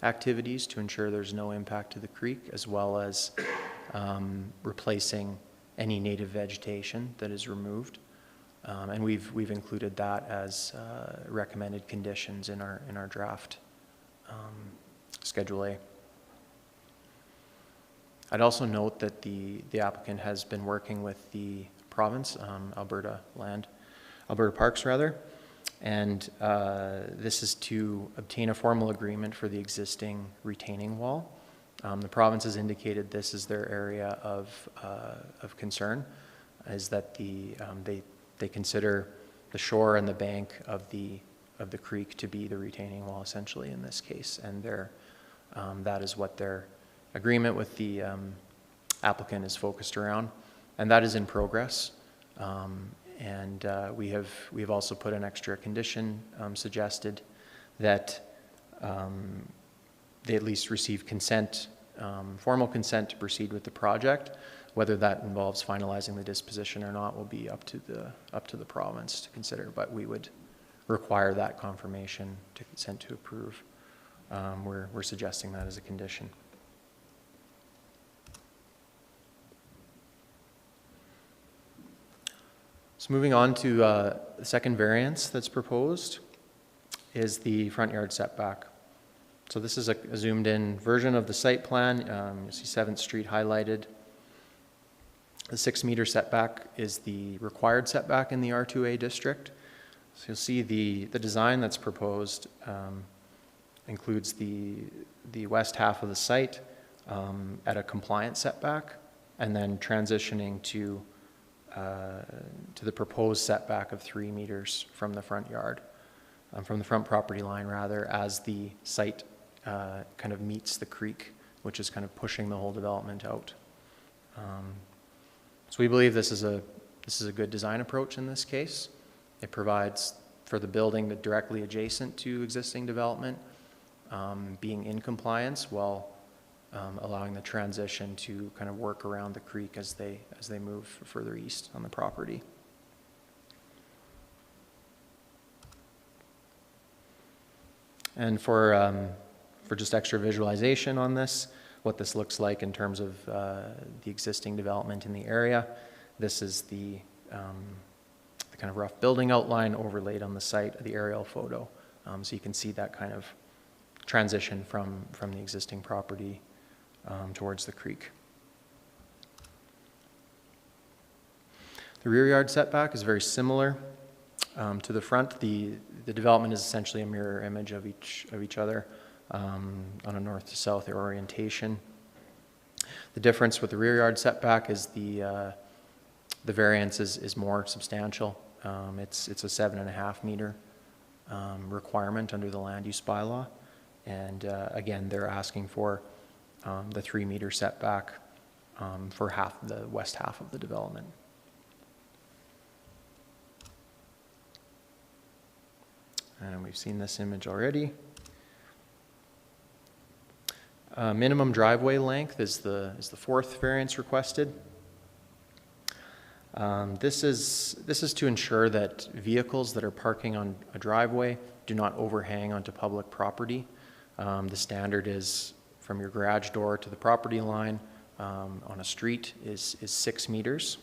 activities to ensure there's no impact to the creek, as well as replacing any native vegetation that is removed. And we've included that as recommended conditions in our draft Schedule A. I'd also note that the applicant has been working with the province, Alberta Parks rather, and this is to obtain a formal agreement for the existing retaining wall. The province has indicated this is their area of concern, is that they consider the shore and the bank of the creek to be the retaining wall essentially in this case, and that is what their agreement with the applicant is focused around, and that is in progress. And we have also put an extra condition suggested that they at least receive consent, formal consent to proceed with the project. Whether that involves finalizing the disposition or not will be up to the province to consider, but we would require that confirmation to consent to approve. We're suggesting that as a condition. So moving on to the second variance that's proposed is the front yard setback. So this is a zoomed in version of the site plan. You see 7th Street highlighted. The 6-meter setback is the required setback in the R2A district. So you'll see the design that's proposed includes the west half of the site at a compliant setback, and then transitioning to the proposed setback of 3 meters from the front yard, from the front property line rather, as the site kind of meets the creek, which is kind of pushing the whole development out. So we believe this is a good design approach in this case. It provides for the building directly adjacent to existing development, being in compliance while allowing the transition to kind of work around the creek as they move further east on the property. And for just extra visualization on this, what this looks like in terms of the existing development in the area, this is the kind of rough building outline overlaid on the site of the aerial photo. So you can see that kind of transition from the existing property towards the creek. The rear yard setback is very similar to the front. The development is essentially a mirror image of each other on a north to south orientation. The difference with the rear yard setback is the variance is more substantial. It's a 7.5 meter requirement under the land use bylaw, and again they're asking for the 3 meter setback for the west half of the development. And we've seen this image already. Minimum driveway length is the fourth variance requested. This is to ensure that vehicles that are parking on a driveway do not overhang onto public property. The standard is from your garage door to the property line on a street is 6 meters.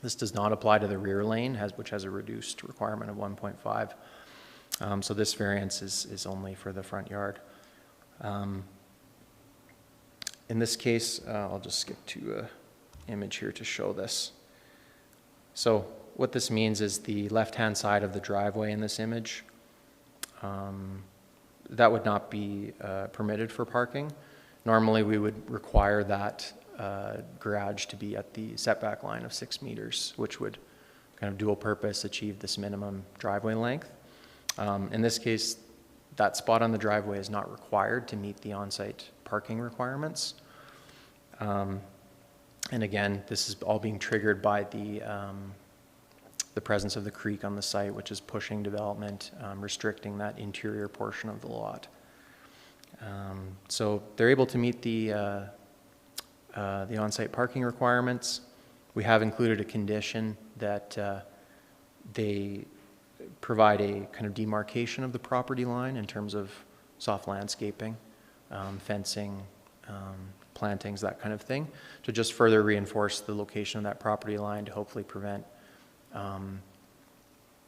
This does not apply to the rear lane, which has a reduced requirement of 1.5. So this variance is only for the front yard. In this case, I'll just skip to an image here to show this. So what this means is the left-hand side of the driveway in this image, that would not be permitted for parking. Normally we would require that garage to be at the setback line of 6 meters, which would kind of dual purpose achieve this minimum driveway length. In this case, that spot on the driveway is not required to meet the on-site parking requirements. And again, this is all being triggered by the presence of the creek on the site, which is pushing development, restricting that interior portion of the lot. So they're able to meet the on-site parking requirements. We have included a condition that they provide a kind of demarcation of the property line in terms of soft landscaping, fencing, plantings, that kind of thing, to just further reinforce the location of that property line to hopefully prevent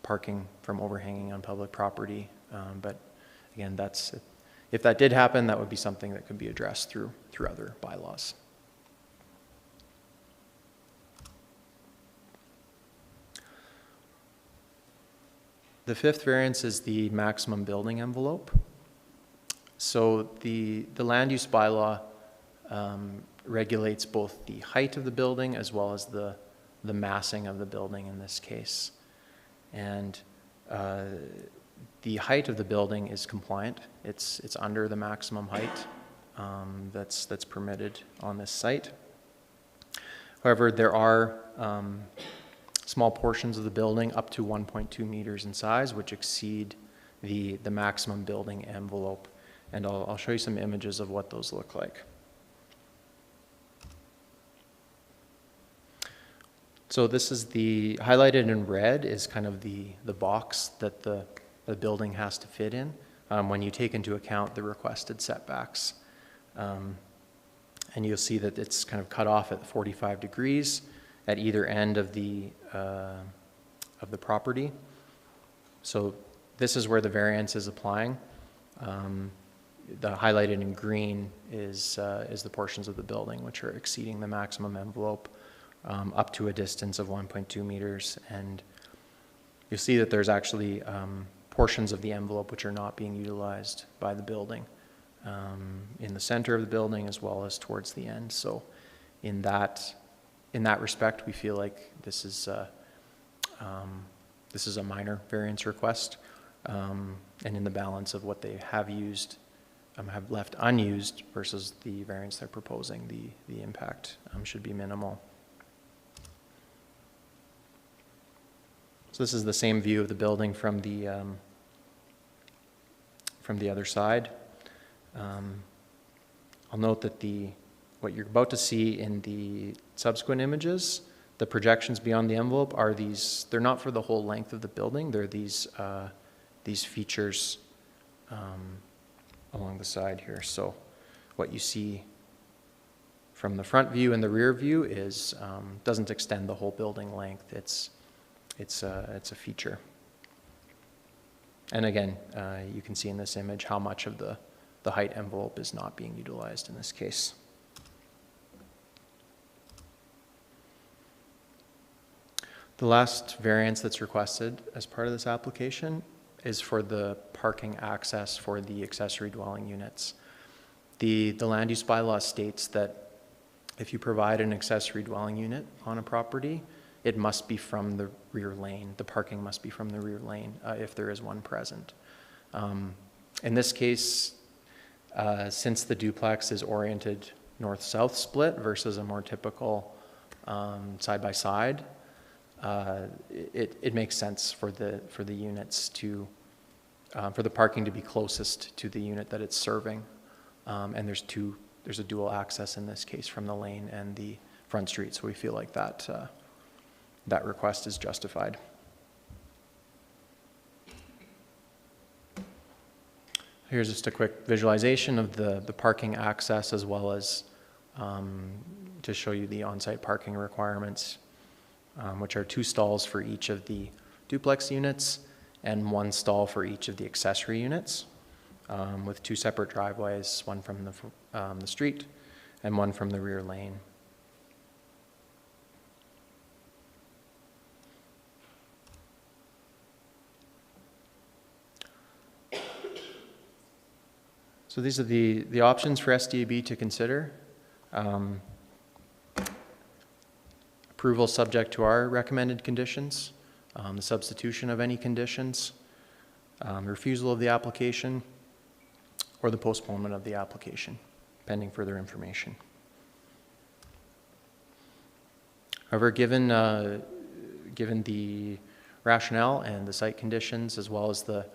parking from overhanging on public property. But again, if that did happen, that would be something that could be addressed through other bylaws. The fifth variance is the maximum building envelope. So the land use bylaw regulates both the height of the building as well as the massing of the building in this case. And the height of the building is compliant. It's under the maximum height that's permitted on this site. However, there are small portions of the building up to 1.2 meters in size, which exceed the maximum building envelope. And I'll show you some images of what those look like. So this is highlighted in red is kind of the box that the building has to fit in when you take into account the requested setbacks. And you'll see that it's kind of cut off at 45 degrees at either end of the property. So this is where the variance is applying. The highlighted in green is the portions of the building which are exceeding the maximum envelope up to a distance of 1.2 meters. And you'll see that there's actually portions of the envelope which are not being utilized by the building in the center of the building as well as towards the end. So in that respect, we feel like this is a minor variance request, and in the balance of what they have used, have left unused versus the variance they're proposing, the impact should be minimal. So this is the same view of the building from the other side. I'll note that what you're about to see in the subsequent images, the projections beyond the envelope are these. They're not for the whole length of the building. They're these features along the side here. So what you see from the front view and the rear view doesn't extend the whole building length. It's a feature. And again, you can see in this image how much of the height envelope is not being utilized in this case. The last variance that's requested as part of this application is for the parking access for the accessory dwelling units. The land use bylaw states that if you provide an accessory dwelling unit on a property, it must be from the rear lane. The parking must be from the rear lane if there is one present. In this case, since the duplex is oriented north-south split versus a more typical side-by-side, it makes sense for the units for the parking to be closest to the unit that it's serving. And there's a dual access in this case from the lane and the front street, so we feel like that request is justified. Here's just a quick visualization of the parking access as well as to show you the on-site parking requirements, which are 2 stalls for each of the duplex units and 1 stall for each of the accessory units, with 2 separate driveways, one from the street and one from the rear lane. So these are the options for SDAB to consider. Approval subject to our recommended conditions, the substitution of any conditions, refusal of the application, or the postponement of the application, pending further information. However, given the rationale and the site conditions, as well as the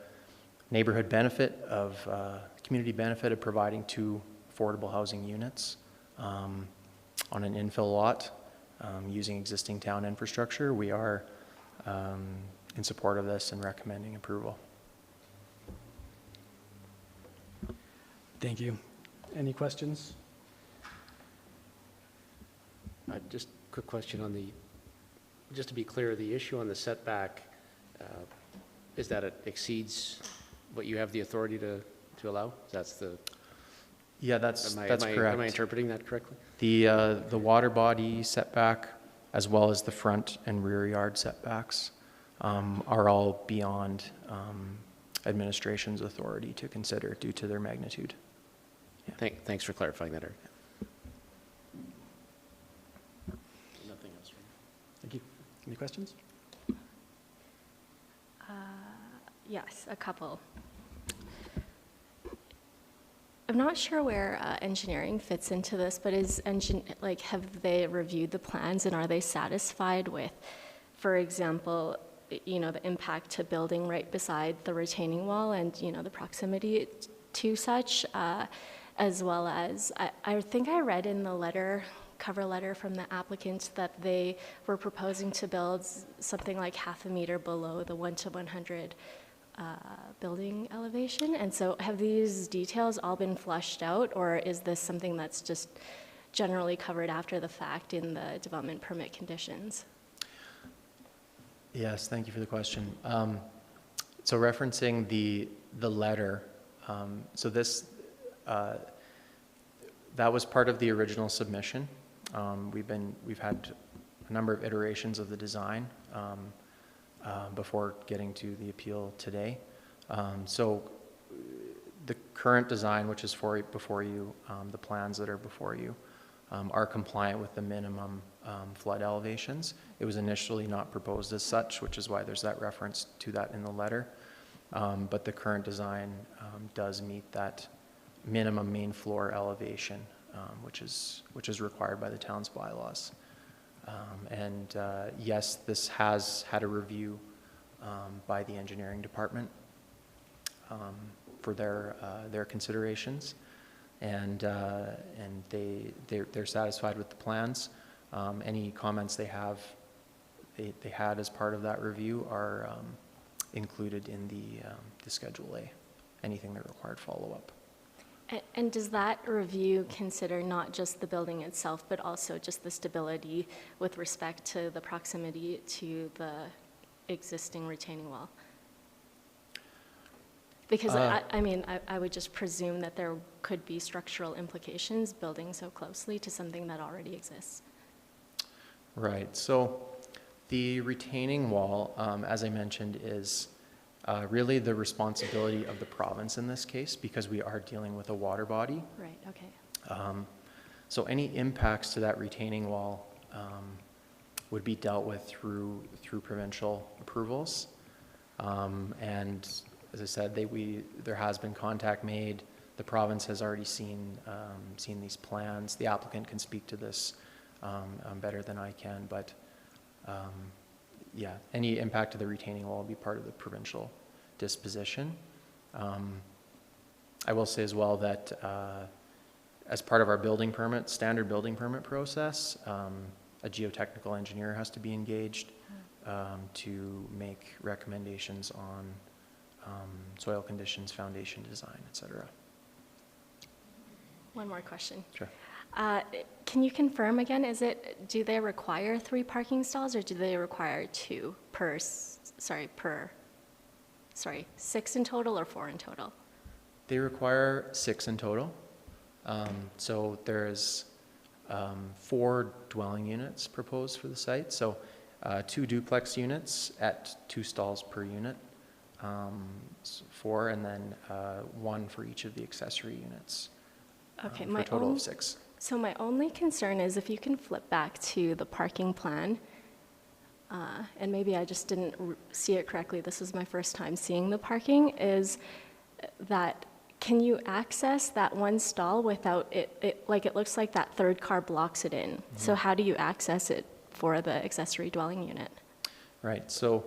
neighborhood benefit of, community benefit of providing 2 affordable housing units on an infill lot using existing town infrastructure, we are in support of this and recommending approval. Thank you. Any questions? Just a quick question on the, just to be clear, the issue on the setback is that it exceeds what you have the authority to allow? That's the... Yeah, that's correct. Am I interpreting that correctly? The water body setback, as well as the front and rear yard setbacks, are all beyond administration's authority to consider due to their magnitude. Yeah. Thanks for clarifying that, Eric. Nothing else. Thank you. Any questions? Yes, a couple. I'm not sure where engineering fits into this, but have they reviewed the plans and are they satisfied with, for example, the impact to building right beside the retaining wall and, the proximity to such, as well as, I think I read in the cover letter from the applicant that they were proposing to build something like half a meter below the 1:100 building elevation. And so have these details all been flushed out, or is this something that's just generally covered after the fact in the development permit conditions? Yes, thank you for the question. So referencing the letter, so this, that was part of the original submission. We've had a number of iterations of the design before getting to the appeal today. So the current design, which is before you, the plans that are before you, are compliant with the minimum flood elevations. It was initially not proposed as such, which is why there's that reference to that in the letter. But the current design does meet that minimum main floor elevation, which is required by the town's bylaws. Yes, this has had a review by the engineering department for their considerations, and they're satisfied with the plans. Any comments they had as part of that review are included in the Schedule A. Anything that required follow-up. And does that review consider not just the building itself, but also just the stability with respect to the proximity to the existing retaining wall? Because, I would just presume that there could be structural implications building so closely to something that already exists. Right. So the retaining wall, as I mentioned, is really the responsibility of the province in this case, because we are dealing with a water body. Right, okay. So any impacts to that retaining wall would be dealt with through provincial approvals. And as I said, there has been contact made. The province has already seen these plans. The applicant can speak to this better than I can, but yeah, any impact to the retaining wall will be part of the provincial disposition. I will say as well that as part of our standard building permit process, a geotechnical engineer has to be engaged to make recommendations on soil conditions, foundation design, et cetera. One more question. Sure. Can you confirm again, do they require 3 parking stalls or do they require 2 6 in total or 4 in total? They require 6 in total. So there's 4 dwelling units proposed for the site. So 2 duplex units at 2 stalls per unit, 4, and then 1 for each of the accessory units. Okay, for a total of 6. So my only concern is if you can flip back to the parking plan, and maybe I just didn't see it correctly, this is my first time seeing the parking, is that can you access that one stall without it like it looks like that third car blocks it in. So how do you access it for the accessory dwelling unit? Right, so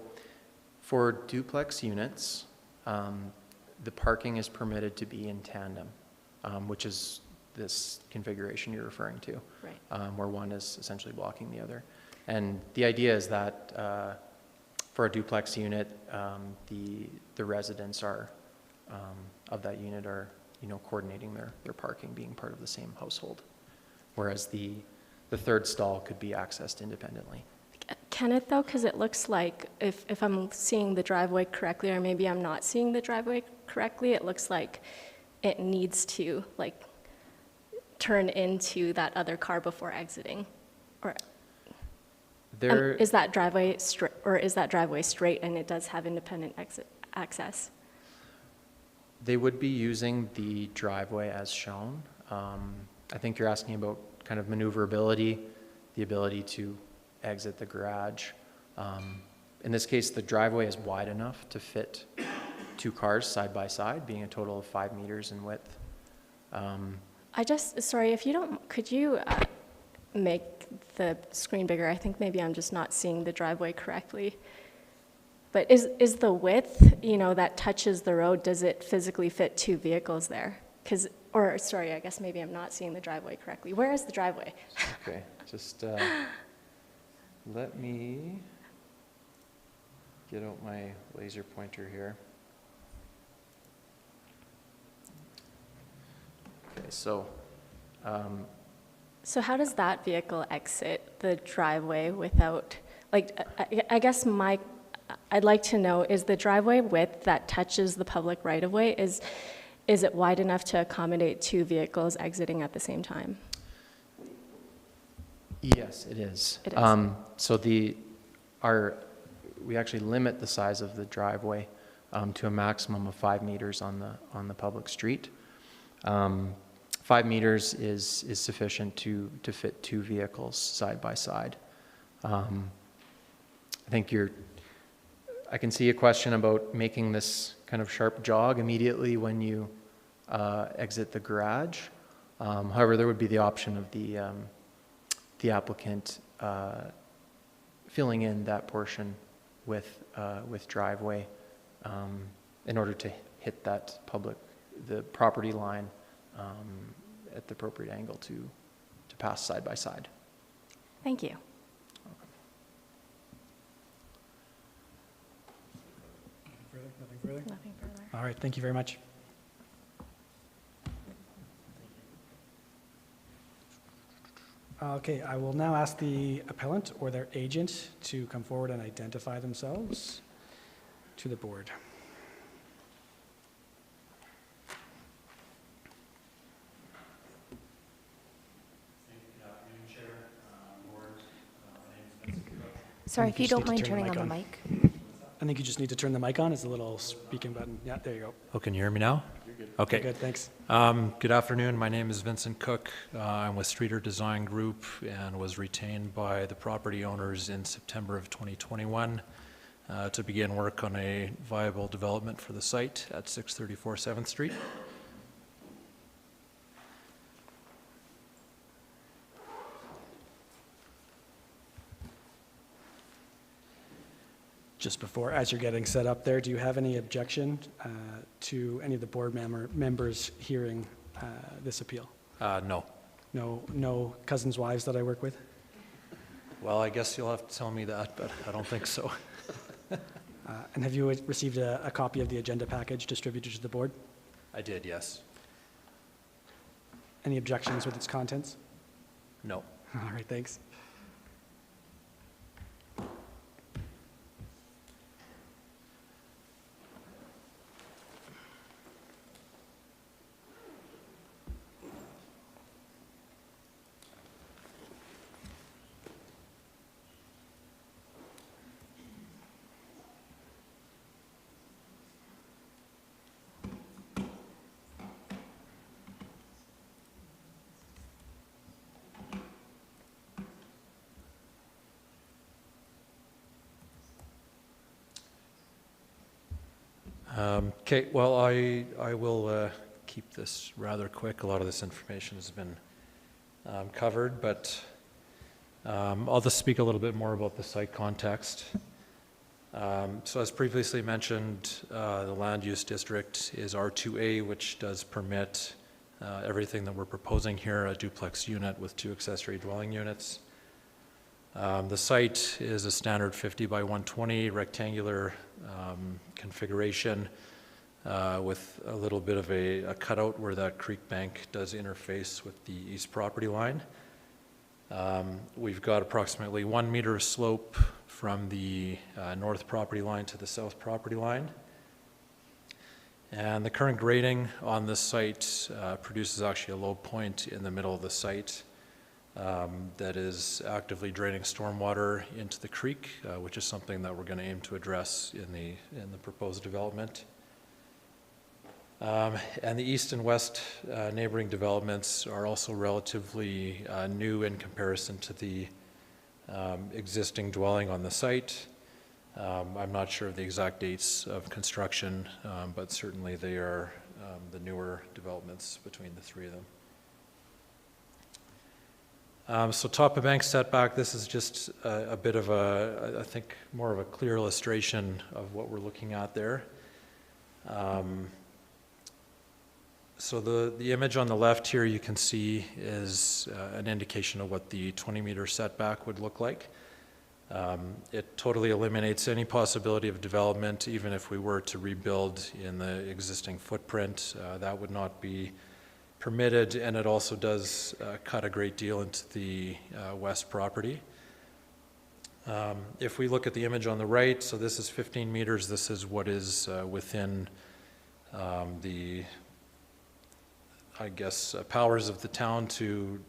for duplex units, the parking is permitted to be in tandem, which is this configuration you're referring to, Right. where one is essentially blocking the other. And the idea is that for a duplex unit, the residents are of that unit are, coordinating their parking, being part of the same household, whereas the third stall could be accessed independently. Can it though? Because it looks like if I'm seeing the driveway correctly, or maybe I'm not seeing the driveway correctly, it looks like it needs to like turn into that other car before exiting, or is that driveway straight and it does have independent access? They would be using the driveway as shown. I think you're asking about kind of maneuverability, the ability to exit the garage. In this case, the driveway is wide enough to fit 2 cars side by side, being a total of 5 meters in width. Sorry, if you don't, could you make the screen bigger? I think maybe I'm just not seeing the driveway correctly. But is the width, that touches the road, does it physically fit 2 vehicles there? Sorry, I guess maybe I'm not seeing the driveway correctly. Where is the driveway? Okay, just let me get out my laser pointer here. Okay, so. So how does that vehicle exit the driveway without, I guess I'd like to know, is the driveway width that touches the public right-of-way, is it wide enough to accommodate 2 vehicles exiting at the same time? Yes, it is. It is. So we actually limit the size of the driveway to a maximum of 5 meters on the public street. 5 meters is sufficient to fit 2 vehicles side by side. I think I can see a question about making this kind of sharp jog immediately when you exit the garage. However, there would be the option of the applicant filling in that portion with driveway in order to hit the property line at the appropriate angle to pass side by side. Thank you. Nothing further? Nothing further. All right, thank you very much. Okay, I will now ask the appellant or their agent to come forward and identify themselves to the board. Sorry, if you don't mind turn the turning on mic the mic. I think you just need to turn the mic on. It's a little speaking button. Yeah, there you go. Oh, can you hear me now? You're good. Okay. You're good, thanks. Good afternoon. My name is Vincent Cook. I'm with Streeter Design Group and was retained by the property owners in September of 2021 to begin work on a viable development for the site at 634 7th Street. Just before, as you're getting set up there, do you have any objection to any of the board members hearing this appeal? No. No cousins' wives that I work with? Well, I guess you'll have to tell me that, but I don't think so. And have you received a copy of the agenda package distributed to the board? I did, yes. Any objections with its contents? No. All right, thanks. Okay, well, I will keep this rather quick. A lot of this information has been covered, but I'll just speak a little bit more about the site context. So as previously mentioned, the land use district is R2A, which does permit everything that we're proposing here, a duplex unit with 2 accessory dwelling units. The site is a standard 50 by 120 rectangular configuration with a little bit of a cutout where that creek bank does interface with the east property line. We've got approximately 1 meter slope from the north property line to the south property line. And the current grading on this site produces actually a low point in the middle of the site that is actively draining stormwater into the creek, which is something that we're going to aim to address in the proposed development. And the east and west neighboring developments are also relatively new in comparison to the existing dwelling on the site. I'm not sure of the exact dates of construction, but certainly they are the newer developments between the 3 of them. So top of bank setback, this is just a bit of I think more of a clear illustration of what we're looking at there. So the image on the left here you can see is an indication of what the 20-meter setback would look like. It totally eliminates any possibility of development, even if we were to rebuild in the existing footprint. That would not be permitted, and it also does cut a great deal into the west property. If we look at the image on the right, so this is 15 meters. This is what is within the, I guess, powers of the town to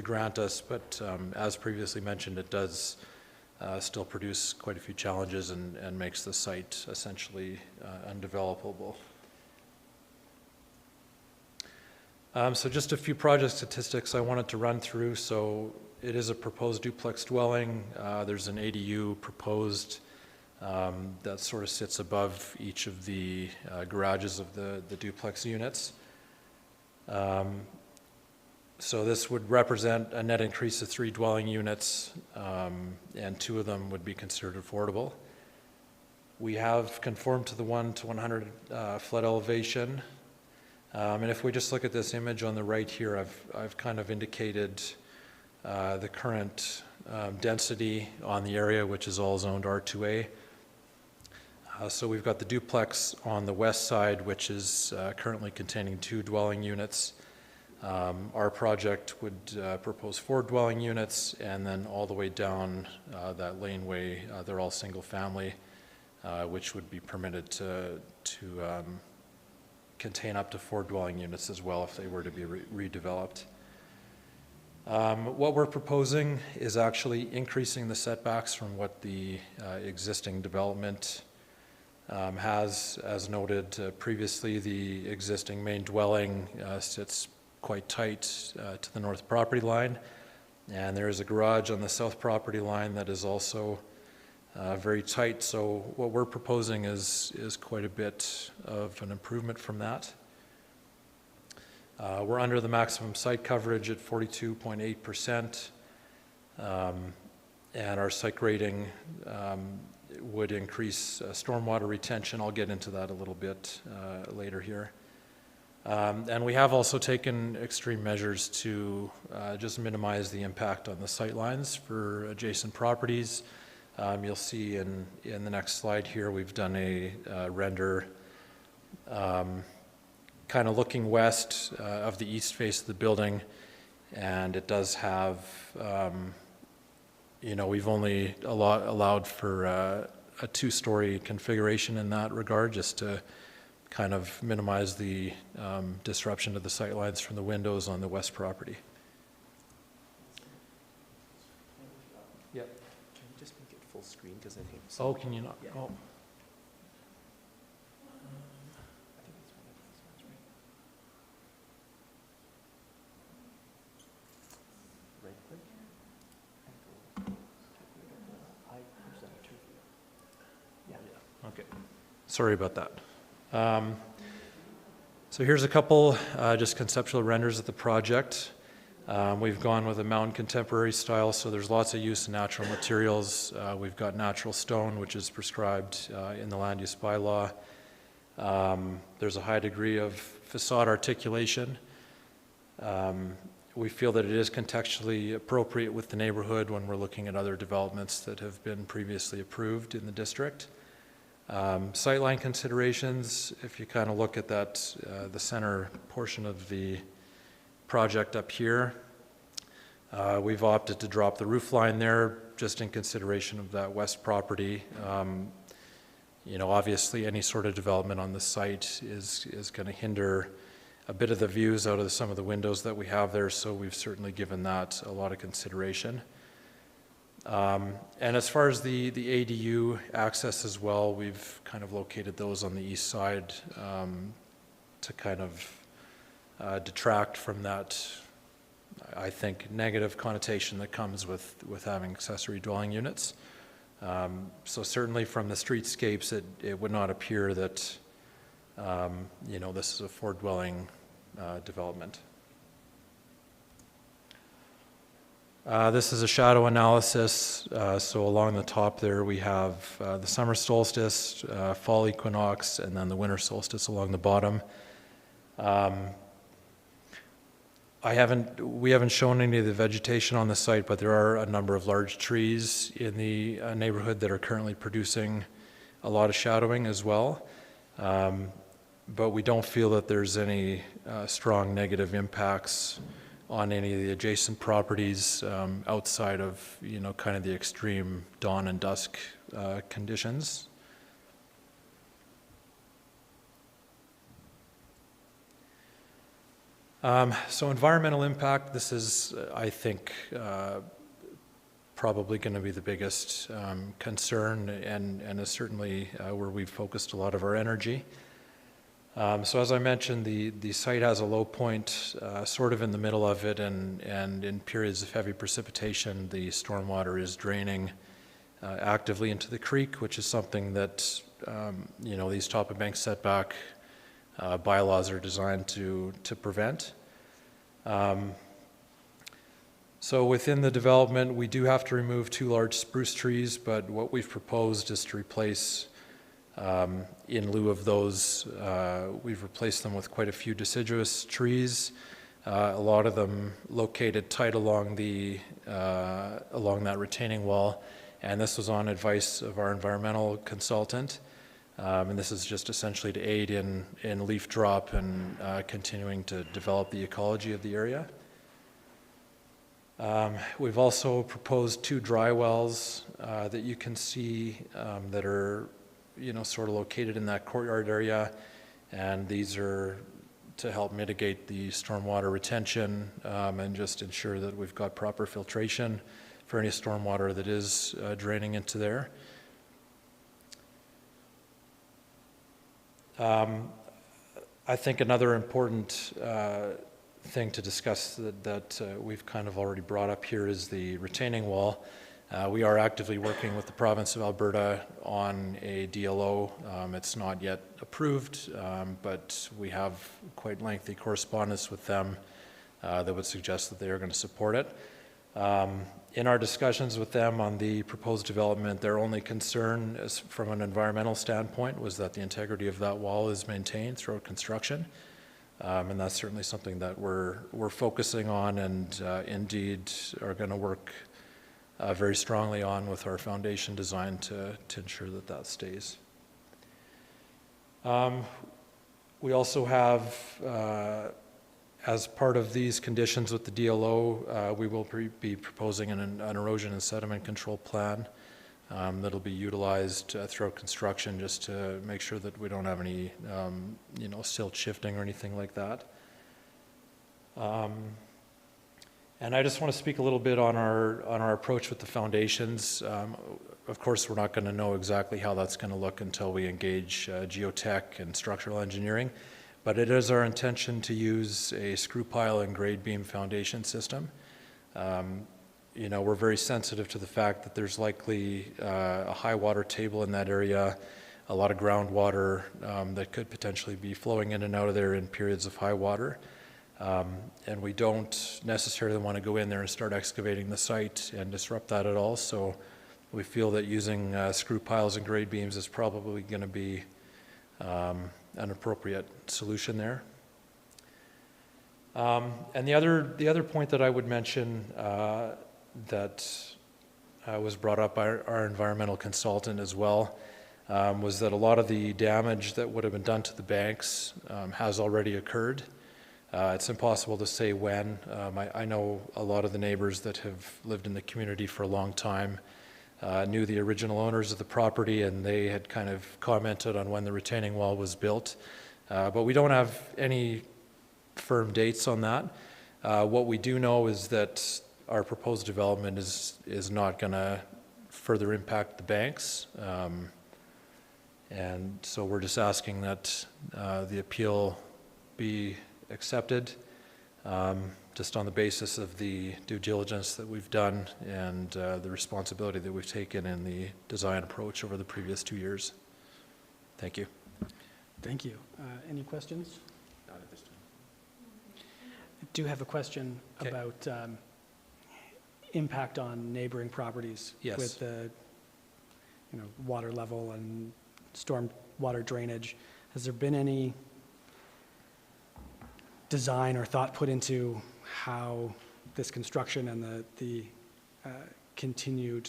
grant us, but as previously mentioned, it does still produce quite a few challenges and makes the site essentially undevelopable. So just a few project statistics I wanted to run through. So it is a proposed duplex dwelling. There's an ADU proposed that sort of sits above each of the garages of the duplex units. So this would represent a net increase of 3 dwelling units, and 2 of them would be considered affordable. We have conformed to the 1 to 100 flood elevation. And if we just look at this image on the right here, I've kind of indicated the current density on the area, which is all zoned R2A. So we've got the duplex on the west side, which is currently containing 2 dwelling units. Our project would propose 4 dwelling units, and then all the way down that laneway, they're all single family, which would be permitted to contain up to 4 dwelling units as well if they were to be redeveloped. What we're proposing is actually increasing the setbacks from what the existing development has. As noted previously, the existing main dwelling sits quite tight to the north property line, and there is a garage on the south property line that is also very tight. So what we're proposing is quite a bit of an improvement from that. We're under the maximum site coverage at 42.8%, and our site grading would increase stormwater retention. I'll get into that a little bit later here. And we have also taken extreme measures to just minimize the impact on the sight lines for adjacent properties. You'll see in the next slide here, we've done a render kind of looking west of the east face of the building, and it does have, we've only allowed for a 2-story configuration in that regard, just to kind of minimize the disruption to the sight lines from the windows on the west property. Yep. Can you just make it full screen, because I think... Oh, can you not? Yeah. Oh. Okay. Sorry about that. So here's a couple just conceptual renders of the project. We've gone with a mountain contemporary style, so there's lots of use of natural materials. We've got natural stone, which is prescribed in the land use bylaw. There's a high degree of facade articulation. We feel that it is contextually appropriate with the neighborhood when we're looking at other developments that have been previously approved in the district. Sightline considerations, if you kind of look at that, the center portion of the project up here, we've opted to drop the roof line there just in consideration of that west property. You know, obviously any sort of development on the site is going to hinder a bit of the views out of some of the windows that we have there, so we've certainly given that a lot of consideration. And as far as the ADU access as well, we've kind of located those on the east side to kind of detract from that, I think, negative connotation that comes with having accessory dwelling units. So certainly from the streetscapes, it would not appear that, you know, this is a four-dwelling development. This is a shadow analysis. So along the top there we have the summer solstice, fall equinox, and then the winter solstice along the bottom. We haven't shown any of the vegetation on the site, but there are a number of large trees in the neighborhood that are currently producing a lot of shadowing as well. But we don't feel that there's any strong negative impacts on any of the adjacent properties outside of, you know, kind of the extreme dawn and dusk conditions. So environmental impact, this is, I think, probably going to be the biggest concern and is certainly where we've focused a lot of our energy. So as I mentioned, the site has a low point sort of in the middle of it, and in periods of heavy precipitation, the stormwater is draining actively into the creek, which is something that, you know, these top of bank setback bylaws are designed to prevent. So within the development, we do have to remove 2 large spruce trees, but what we've proposed is to replace, in lieu of those, we've replaced them with quite a few deciduous trees, a lot of them located tight along that retaining wall, and this was on advice of our environmental consultant. And this is just essentially to aid in leaf drop and continuing to develop the ecology of the area. We've also proposed 2 dry wells that you can see that are, you know, sort of located in that courtyard area, and these are to help mitigate the stormwater retention and just ensure that we've got proper filtration for any stormwater that is draining into there. I think another important thing to discuss that we've kind of already brought up here is the retaining wall. We are actively working with the province of Alberta on a DLO. It's not yet approved, but we have quite lengthy correspondence with them that would suggest that they are going to support it. In our discussions with them on the proposed development, their only concern from an environmental standpoint was that the integrity of that wall is maintained throughout construction. And that's certainly something that we're focusing on and indeed are going to work very strongly on with our foundation design to ensure that that stays. We also have, as part of these conditions with the DLO, we will be proposing an erosion and sediment control plan that'll be utilized throughout construction just to make sure that we don't have any, you know, silt shifting or anything like that. And I just want to speak a little bit on our approach with the foundations. Of course, we're not going to know exactly how that's going to look until we engage geotech and structural engineering. But it is our intention to use a screw pile and grade beam foundation system. You know, we're very sensitive to the fact that there's likely a high water table in that area. a lot of groundwater that could potentially be flowing in and out of there in periods of high water. And we don't necessarily want to go in there and start excavating the site and disrupt that at all. So we feel that using screw piles and grade beams is probably going to be an appropriate solution there. And the other point that I would mention that was brought up by our environmental consultant as well was that a lot of the damage that would have been done to the banks has already occurred. It's impossible to say when. I know a lot of the neighbors that have lived in the community for a long time knew the original owners of the property, and they had kind of commented on when the retaining wall was built. But we don't have any firm dates on that. What we do know is that our proposed development is not going to further impact the banks. And so we're just asking that the appeal be accepted, just on the basis of the due diligence that we've done and the responsibility that we've taken in the design approach over the previous 2 years. Thank you. Thank you. Any questions? Not at this time. I do have a question Okay. about impact on neighboring properties. Yes. With the water level and storm water drainage. Has there been any design or thought put into how this construction and the continued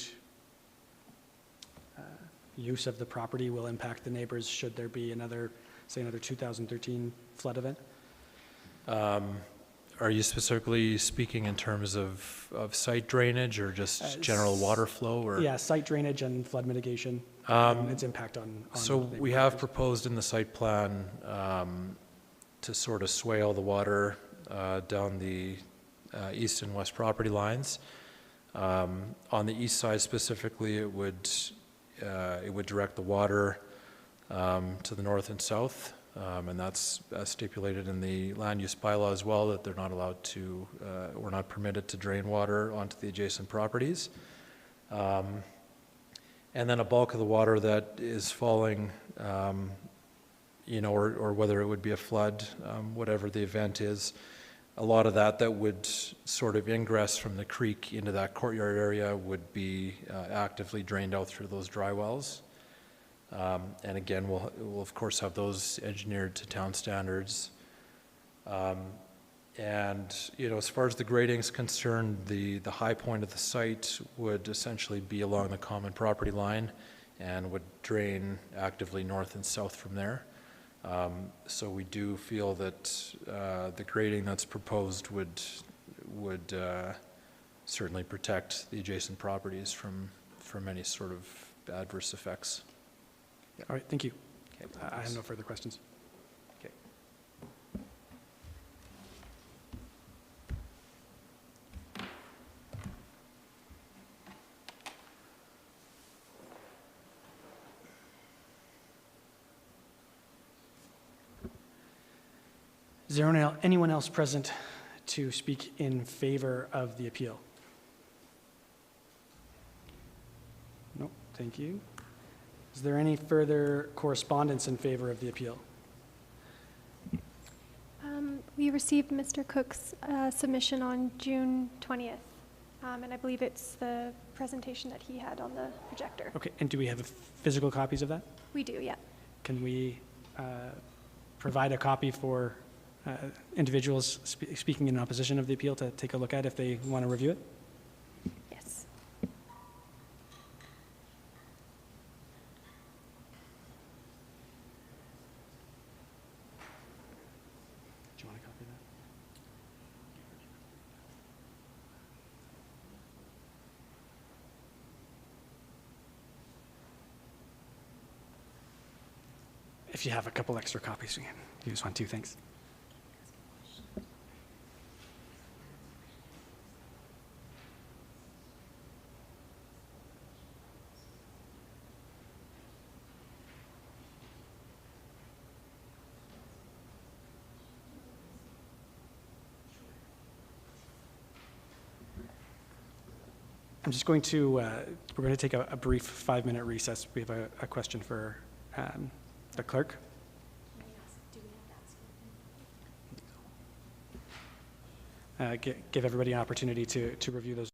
use of the property will impact the neighbors should there be another 2013 flood event? Are you specifically speaking in terms of site drainage or just general water flow? Or? Yeah, site drainage and flood mitigation, and its impact on So neighboring we have properties. proposed in the site plan to sort of swale the water down the east and west property lines. On the east side specifically, it would direct the water to the north and south, and that's stipulated in the land use bylaw as well, that they're not allowed to, we're not permitted to drain water onto the adjacent properties. And then a bulk of the water that is falling, or whether it would be a flood, whatever the event is, a lot of that would sort of ingress from the creek into that courtyard area would be actively drained out through those dry wells. And again, we'll of course have those engineered to town standards. And as far as the grading is concerned, the high point of the site would essentially be along the common property line and would drain actively north and south from there. So we do feel that the grading that's proposed would certainly protect the adjacent properties from any sort of adverse effects. All right, thank you. Okay, I have no further questions. Okay. Is there anyone else present to speak in favor of the appeal? No, thank you. Is there any further correspondence in favor of the appeal? We received Mr. Cook's submission on June 20th, and I believe it's the presentation that he had on the projector. Okay, and do we have physical copies of that? We do, yeah. Can we provide a copy for individuals speaking in opposition of the appeal to take a look at if they want to review it? Yes. Do you want a copy of that? If you have a couple extra copies, we can use one too, thanks. I'm just going to, we're going to take a brief 5-minute recess. We have a question for The clerk? Give everybody an opportunity to review those.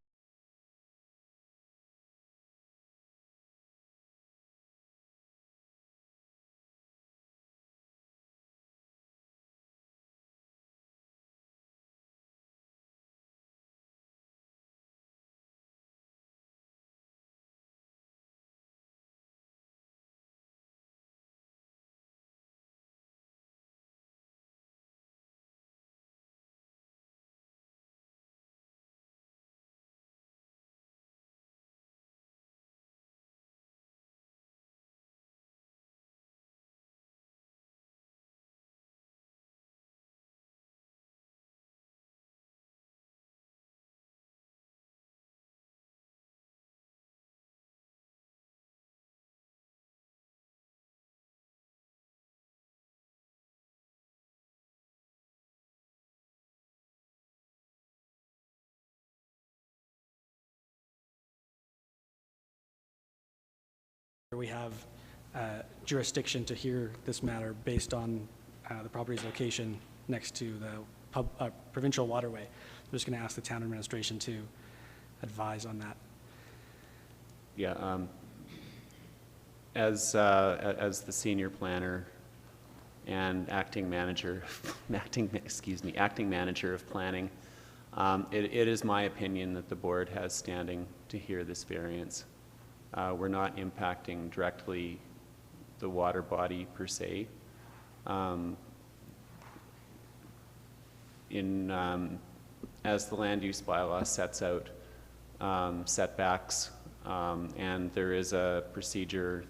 We have jurisdiction to hear this matter based on the property's location next to the provincial waterway. I'm just going to ask the town administration to advise on that. Yeah, as the senior planner and acting manager of planning, it is my opinion that the board has standing to hear this variance. We're not impacting directly the water body per se. As the land use bylaw sets out setbacks, and there is a procedure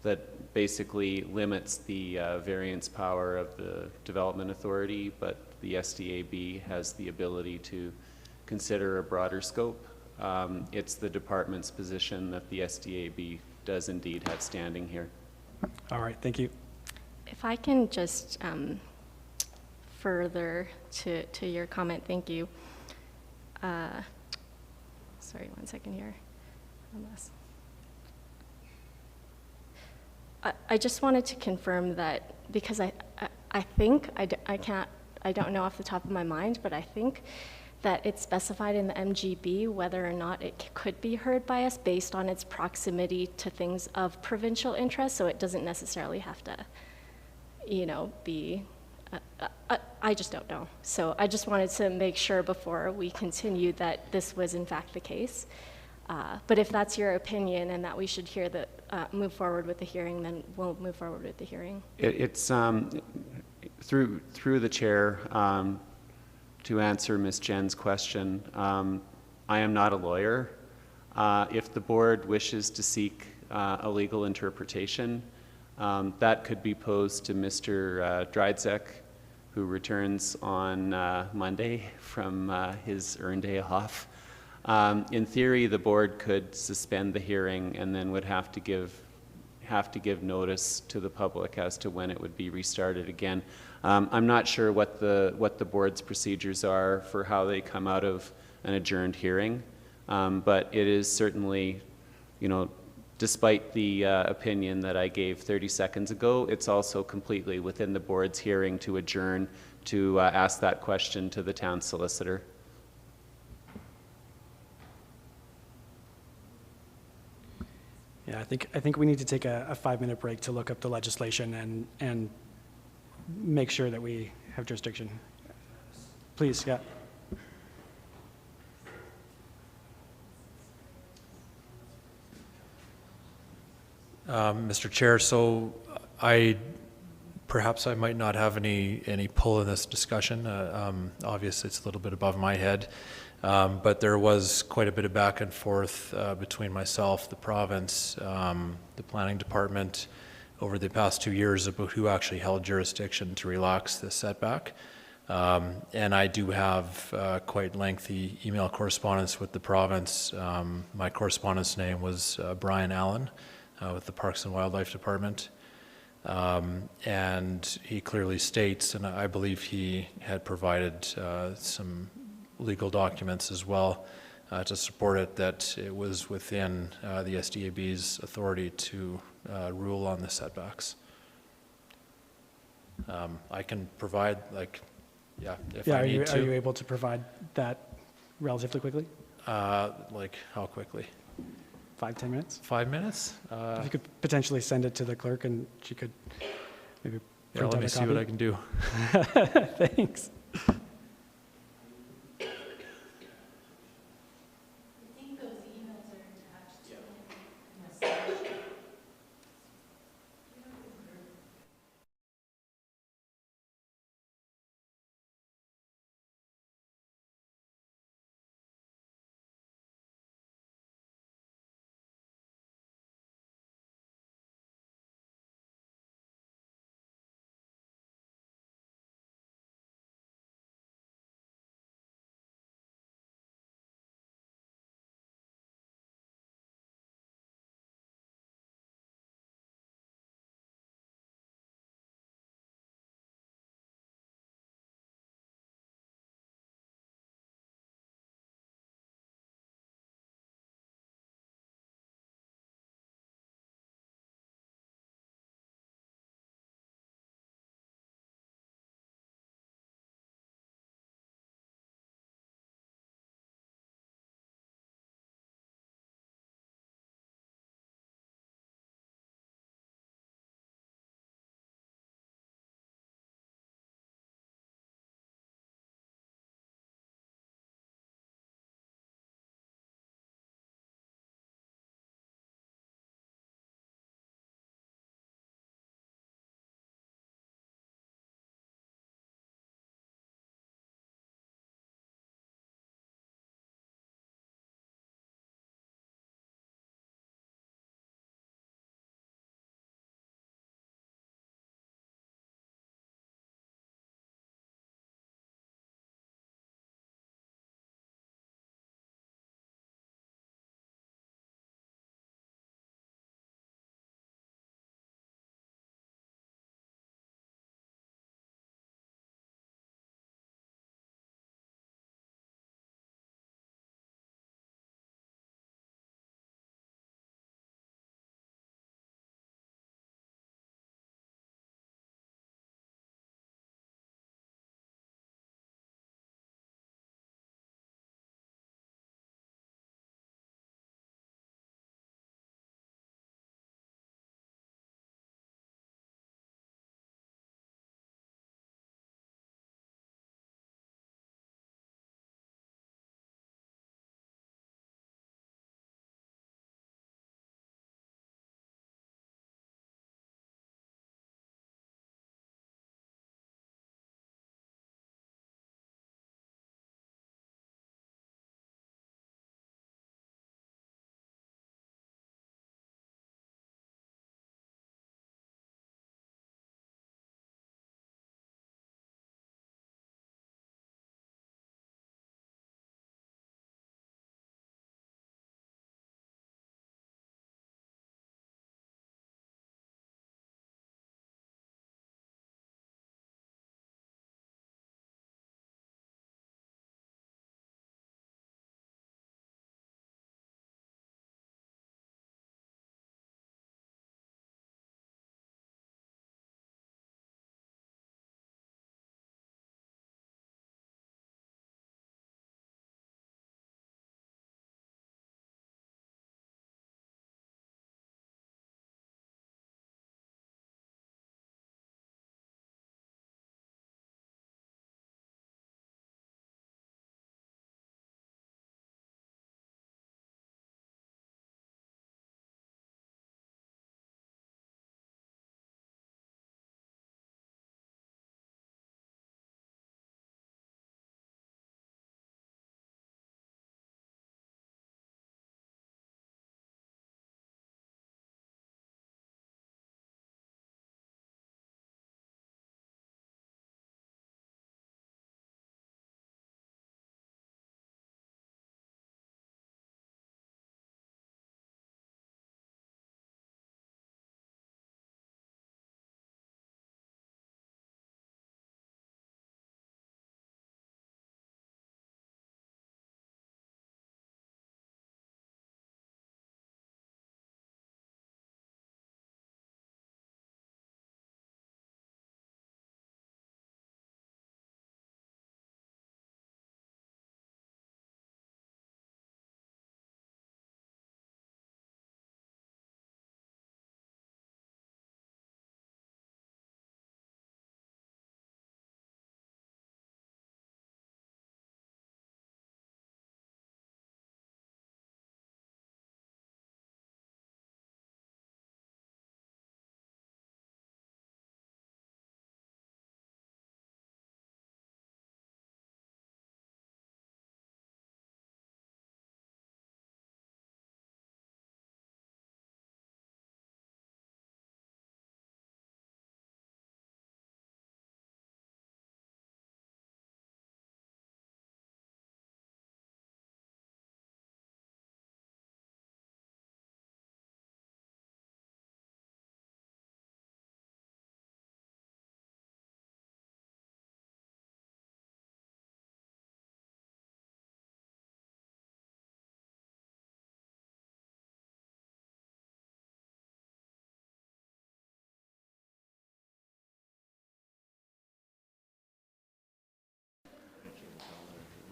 that basically limits the variance power of the development authority, but the SDAB has the ability to consider a broader scope. It's the department's position that the SDAB does indeed have standing here. All right, thank you. If I can just further to your comment, thank you. Sorry, one second here. I just wanted to confirm that, because I think, I don't know off the top of my mind, but I think that it's specified in the MGB whether or not it could be heard by us based on its proximity to things of provincial interest, so it doesn't necessarily have to, be, I just don't know. So I just wanted to make sure before we continue that this was in fact the case. But if that's your opinion and that we should move forward with the hearing, then we'll move forward with the hearing. It's through the chair, to answer Ms. Jen's question, I am not a lawyer. If the board wishes to seek a legal interpretation, that could be posed to Mr. Drydzek, who returns on Monday from his earned day off. In theory, the board could suspend the hearing and then would have to give notice to the public as to when it would be restarted again. I'm not sure what the board's procedures are for how they come out of an adjourned hearing, but it is certainly, despite the opinion that I gave 30 seconds ago, it's also completely within the board's hearing to adjourn to ask that question to the town solicitor. Yeah, I think we need to take a 5-minute break to look up the legislation and make sure that we have jurisdiction. Please, Scott. Mr. Chair, so perhaps I might not have any pull in this discussion. Obviously, it's a little bit above my head, but there was quite a bit of back and forth between myself, the province, the planning department over the past 2 years about who actually held jurisdiction to relax the setback. And I do have quite lengthy email correspondence with the province. My correspondent's name was Brian Allen with the Parks and Wildlife Department. And he clearly states, and I believe he had provided some legal documents as well, to support it that it was within the SDAB's authority to rule on the setbacks. I can provide, like, if I need to. Are you able to provide that relatively quickly? Like, how quickly? 5-10 minutes? 5 minutes? If you could potentially send it to the clerk and she could maybe print let out me a see copy. what I can do. Thanks.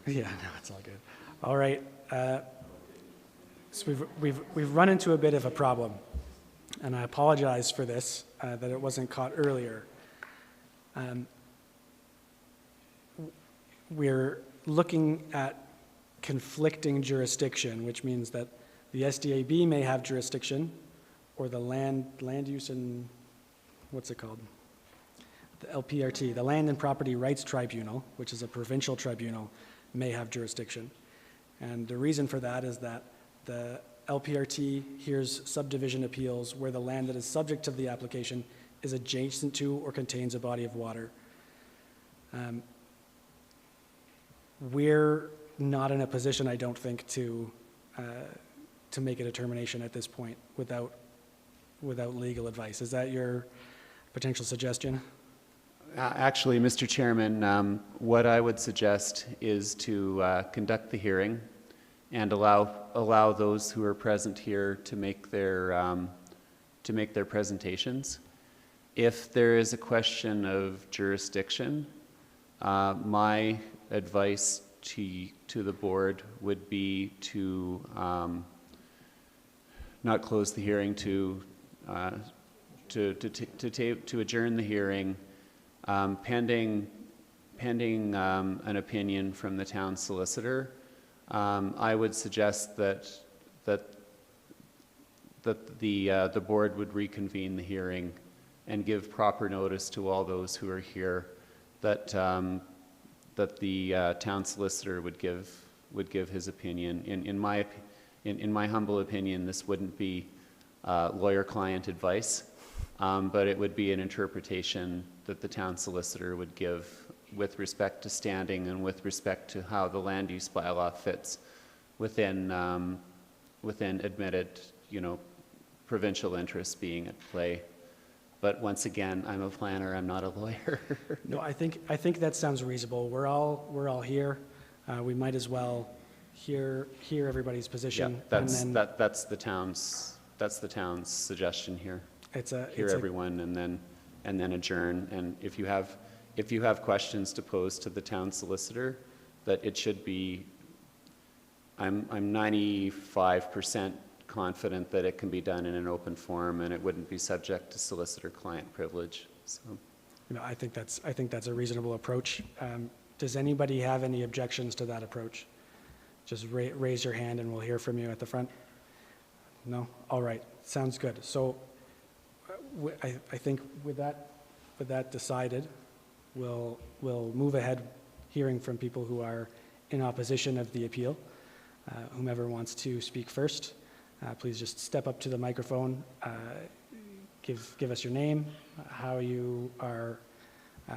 Yeah, no, it's all good. All right. So we've run into a bit of a problem, and I apologize for this, that it wasn't caught earlier. We're looking at conflicting jurisdiction, which means that the SDAB may have jurisdiction, or the land use and, what's it called? The LPRT, the Land and Property Rights Tribunal, which is a provincial tribunal, may have jurisdiction. And the reason for that is that the LPRT hears subdivision appeals where the land that is subject to the application is adjacent to or contains a body of water. We're not in a position, I don't think, to make a determination at this point without legal advice. Is that your potential suggestion? Actually, Mr. Chairman, what I would suggest is to conduct the hearing and allow those who are present here to make their presentations. If there is a question of jurisdiction, my advice to the board would be to not close the hearing, to adjourn the hearing pending an opinion from the town solicitor. I would suggest that the board would reconvene the hearing and give proper notice to all those who are here that the town solicitor would give his opinion. In my humble opinion, this wouldn't be lawyer-client advice, but it would be an interpretation that the town solicitor would give with respect to standing and with respect to how the land use bylaw fits within admitted, provincial interests being at play. But once again, I'm a planner, I'm not a lawyer. No, I think that sounds reasonable. We're all here. We might as well hear everybody's position. Yeah, that's the town's suggestion here. Hear everyone and then adjourn. And if you have questions to pose to the town solicitor, that it should be. I'm 95% confident that it can be done in an open forum and it wouldn't be subject to solicitor-client privilege. So, I think that's a reasonable approach. Does anybody have any objections to that approach? Just raise your hand and we'll hear from you at the front. No? All right. Sounds good. So I think with that decided, we'll move ahead hearing from people who are in opposition of the appeal. Whomever wants to speak first, please just step up to the microphone, give us your name, how you are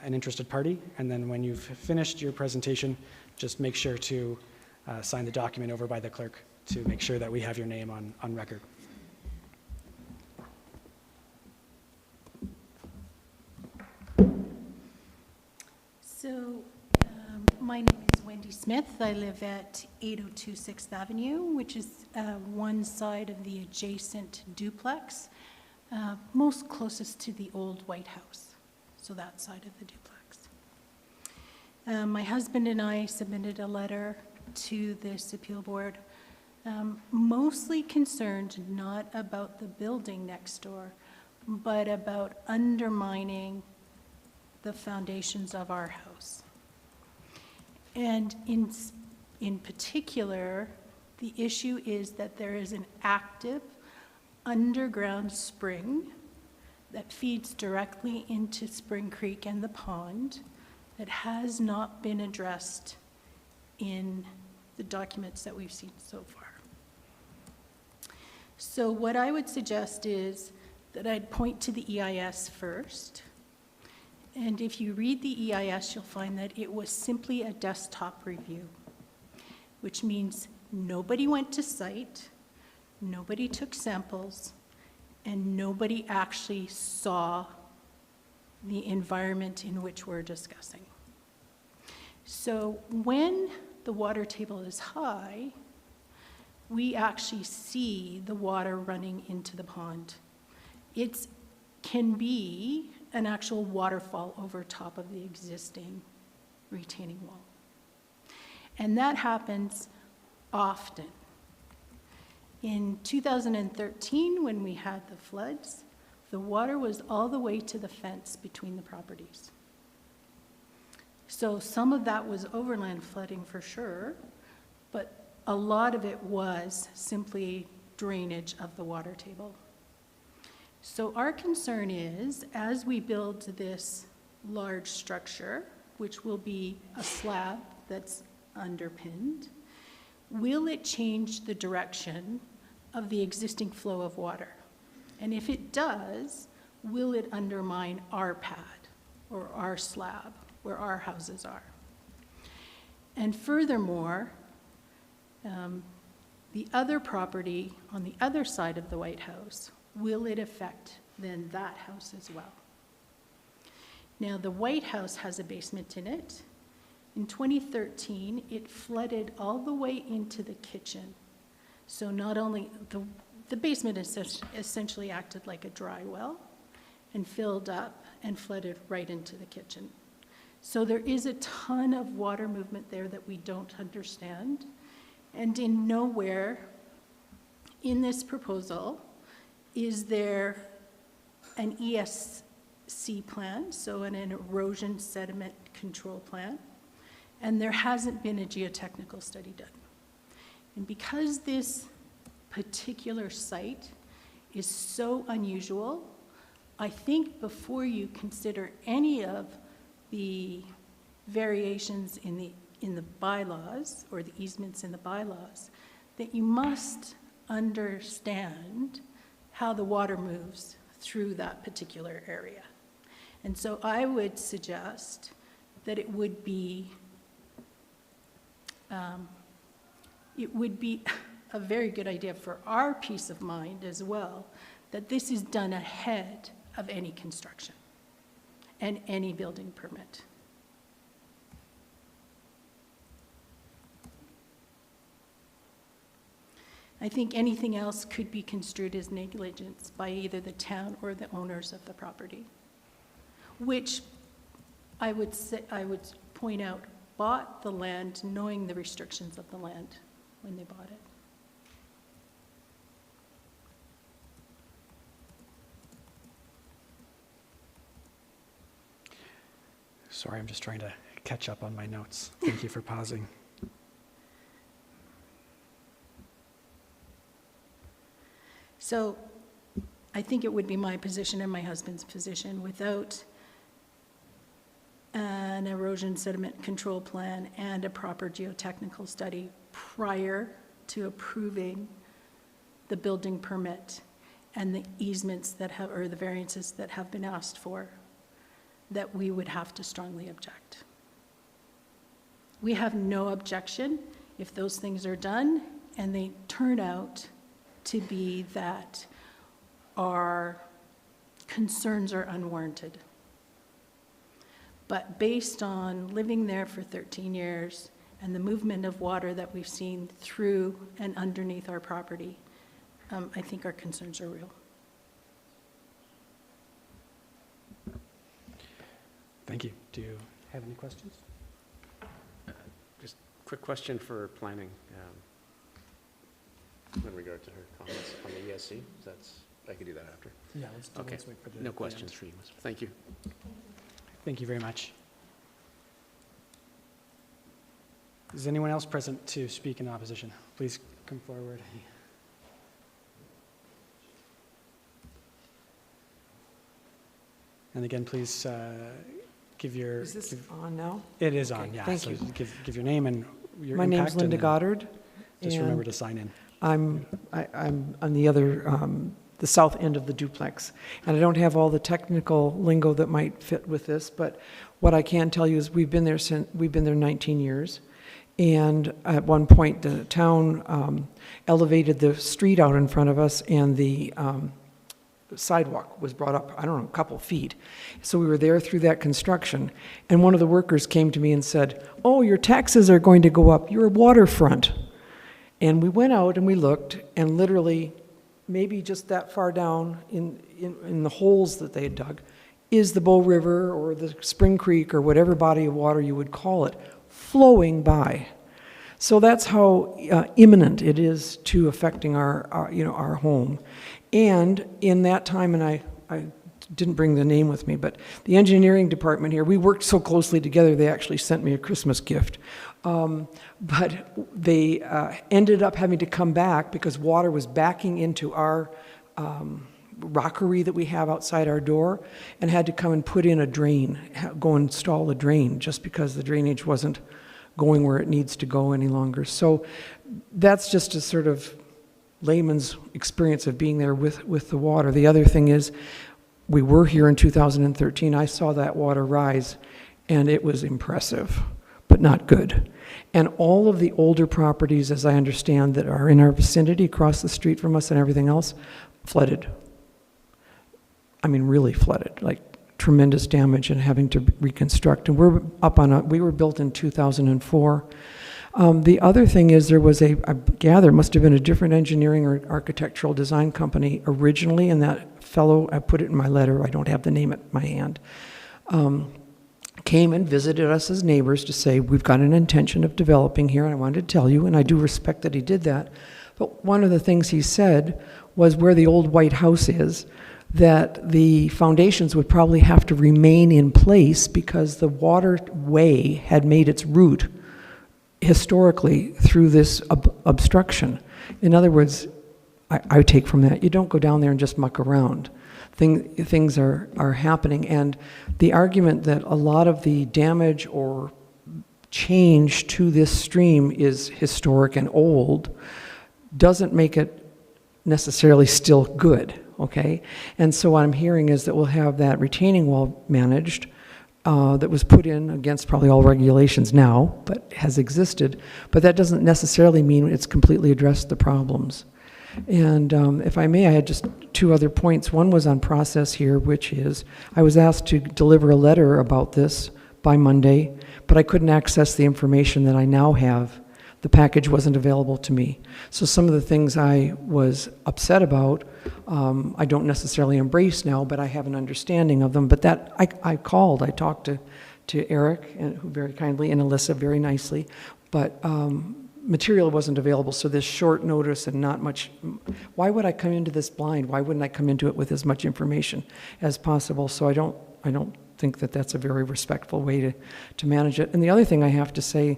an interested party, and then when you've finished your presentation, just make sure to sign the document over by the clerk to make sure that we have your name on record. So, my name is Wendy Smith. I live at 802 6th Avenue, which is one side of the adjacent duplex, most closest to the old White House, so that side of the duplex. My husband and I submitted a letter to this appeal board, mostly concerned not about the building next door, but about undermining the foundations of our house. And in particular, the issue is that there is an active underground spring that feeds directly into Spring Creek and the pond that has not been addressed in the documents that we've seen so far. So what I would suggest is that I'd point to the EIS first. And if you read the EIS, you'll find that it was simply a desktop review, which means nobody went to site, nobody took samples, and nobody actually saw the environment in which we're discussing. So when the water table is high, we actually see the water running into the pond. It can be an actual waterfall over top of the existing retaining wall. And that happens often. In 2013, when we had the floods, the water was all the way to the fence between the properties. So some of that was overland flooding for sure, but a lot of it was simply drainage of the water table. So our concern is, as we build this large structure, which will be a slab that's underpinned, will it change the direction of the existing flow of water? And if it does, will it undermine our pad or our slab where our houses are? And furthermore, the other property on the other side of the White House, will it affect then that house as well? Now, the White House has a basement in it. In 2013, it flooded all the way into the kitchen. So not only, the basement essentially acted like a dry well and filled up and flooded right into the kitchen. So there is a ton of water movement there that we don't understand. And in nowhere in this proposal is there an ESC plan, so an erosion sediment control plan, and there hasn't been a geotechnical study done. And because this particular site is so unusual, I think before you consider any of the variations in the bylaws or the easements in the bylaws, that you must understand how the water moves through that particular area. And so I would suggest that it would be a very good idea for our peace of mind as well, that this is done ahead of any construction and any building permit. I think anything else could be construed as negligence by either the town or the owners of the property, which I would point out bought the land knowing the restrictions of the land when they bought it. Sorry, I'm just trying to catch up on my notes. Thank you for pausing. So I think it would be my position and my husband's position, without an erosion sediment control plan and a proper geotechnical study prior to approving the building permit and the easements that have, or the variances that have been asked for, that we would have to strongly object. We have no objection if those things are done and they turn out to be that our concerns are unwarranted. But based on living there for 13 years and the movement of water that we've seen through and underneath our property, I think our concerns are real. Thank you. Do you have any questions? Just a quick question for planning. In regard to her comments on the ESC, I could do that after. Yeah, let's wait for the no questions for you. Thank you. Thank you very much. Is anyone else present to speak in opposition? Please come forward. And again, please give your... Is this on now? It is Okay, on, yeah. thank so you. Give your name and your My impact. name's Linda and then Goddard. Just remember to sign in. I'm on the other, the south end of the duplex. And I don't have all the technical lingo that might fit with this, but what I can tell you is we've been there 19 years. And at one point, the town elevated the street out in front of us, and the sidewalk was brought up, I don't know, a couple feet. So we were there through that construction. And one of the workers came to me and said, "Oh, your taxes are going to go up. You're a waterfront." And we went out and we looked, and literally, maybe just that far down in the holes that they had dug, is the Bow River or the Spring Creek or whatever body of water you would call it, flowing by. So that's how imminent it is to affecting our home. And in that time, and I didn't bring the name with me, but the engineering department here, we worked so closely together, they actually sent me a Christmas gift. But they ended up having to come back because water was backing into our rockery that we have outside our door, and had to come and put in a drain, go install a drain, just because the drainage wasn't going where it needs to go any longer. So that's just a sort of layman's experience of being there with the water. The other thing is, we were here in 2013. I saw that water rise, and it was impressive, but not good. And all of the older properties, as I understand, that are in our vicinity, across the street from us and everything else, flooded. I mean, really flooded, like tremendous damage and having to reconstruct. And we were built in 2004. The other thing is there was I gather, it must have been a different engineering or architectural design company originally, and that fellow, I put it in my letter, I don't have the name at my hand, came and visited us as neighbors to say, we've got an intention of developing here, and I wanted to tell you, and I do respect that he did that. But one of the things he said was where the old White House is, that the foundations would probably have to remain in place because the waterway had made its route historically through this obstruction. In other words, I take from that, you don't go down there and just muck around. Things are happening, and the argument that a lot of the damage or change to this stream is historic and old doesn't make it necessarily still good, okay? And so what I'm hearing is that we'll have that retaining wall managed that was put in against probably all regulations now, but has existed, but that doesn't necessarily mean it's completely addressed the problems. And if I may, I had just two other points. One was on process here, which is I was asked to deliver a letter about this by Monday, but I couldn't access the information that I now have. The package wasn't available to me. So some of the things I was upset about, I don't necessarily embrace now, but I have an understanding of them. But that, I talked to Eric, and who very kindly, and Alyssa very nicely, but material wasn't available, so this short notice and not much, why would I come into this blind? Why wouldn't I come into it with as much information as possible? So I don't think that that's a very respectful way to manage it. And the other thing I have to say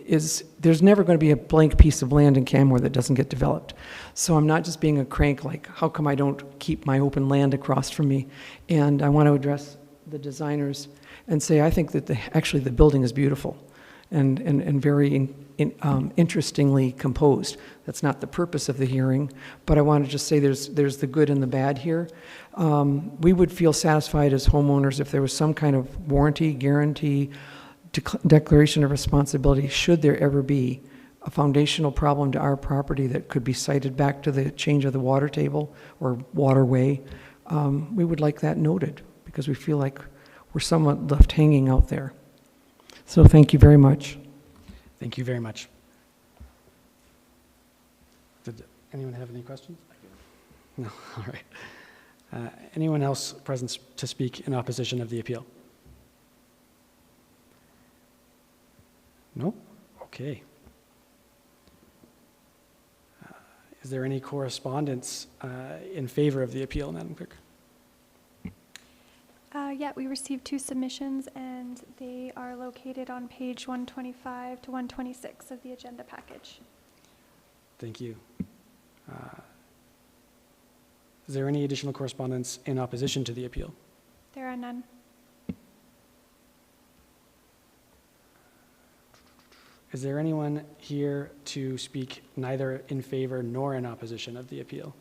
is there's never going to be a blank piece of land in Canmore that doesn't get developed. So I'm not just being a crank, like, how come I don't keep my open land across from me? And I want to address the designers and say I think that actually the building is beautiful and very interestingly composed. That's not the purpose of the hearing, but I want to just say there's the good and the bad here. We would feel satisfied as homeowners if there was some kind of warranty, guarantee, declaration of responsibility, should there ever be a foundational problem to our property that could be cited back to the change of the water table or waterway. We would like that noted because we feel like we're somewhat left hanging out there. So thank you very much. Thank you very much. Did anyone have any questions? No, all right. Anyone else present to speak in opposition of the appeal? No? Okay. Is there any correspondence in favor of the appeal, Madam Clerk? Yeah, we received 2 submissions, and they are located on page 125 to 126 of the agenda package. Thank you. Is there any additional correspondence in opposition to the appeal? There are none. Is there anyone here to speak neither in favor nor in opposition of the appeal?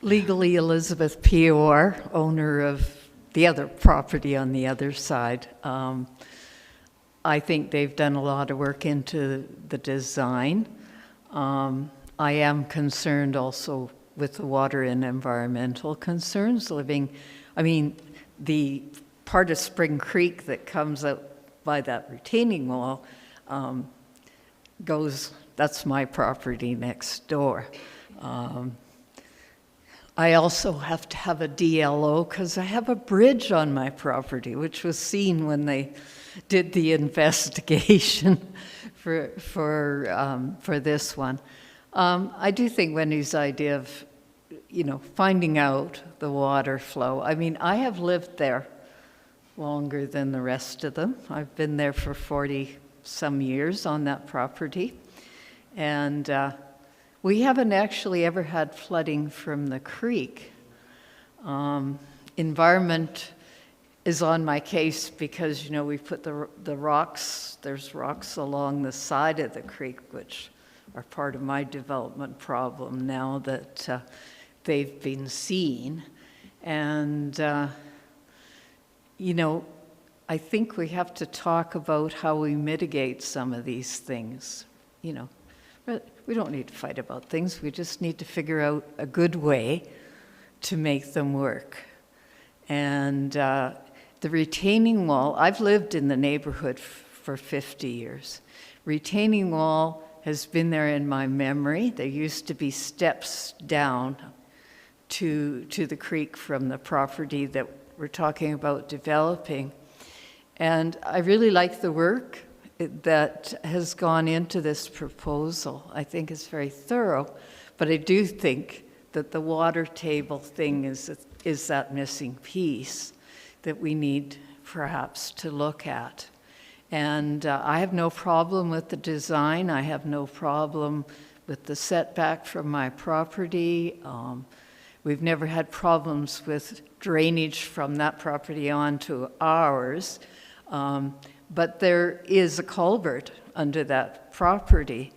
Legally, Elizabeth Pior, owner of the other property on the other side. I think they've done a lot of work into the design. I am concerned also with the water and environmental concerns. the part of Spring Creek that comes out by that retaining wall that's my property next door. I also have to have a DLO because I have a bridge on my property, which was seen when they did the investigation for this one. I do think Wendy's idea of, finding out the water flow. I mean, I have lived there longer than the rest of them. I've been there for 40-some years on that property. And we haven't actually ever had flooding from the creek. Environment is on my case because, we put the rocks, there's rocks along the side of the creek, which are part of my development problem now that they've been seen. And, I think we have to talk about how we mitigate some of these things, We don't need to fight about things. We just need to figure out a good way to make them work. And the retaining wall, I've lived in the neighborhood for 50 years. Retaining wall has been there in my memory. There used to be steps down to the creek from the property that we're talking about developing. And I really like the work that has gone into this proposal. I think it's very thorough, but I do think that the water table thing is that missing piece that we need perhaps to look at. And I have no problem with the design. I have no problem with the setback from my property. We've never had problems with drainage from that property onto ours. But there is a culvert under that property.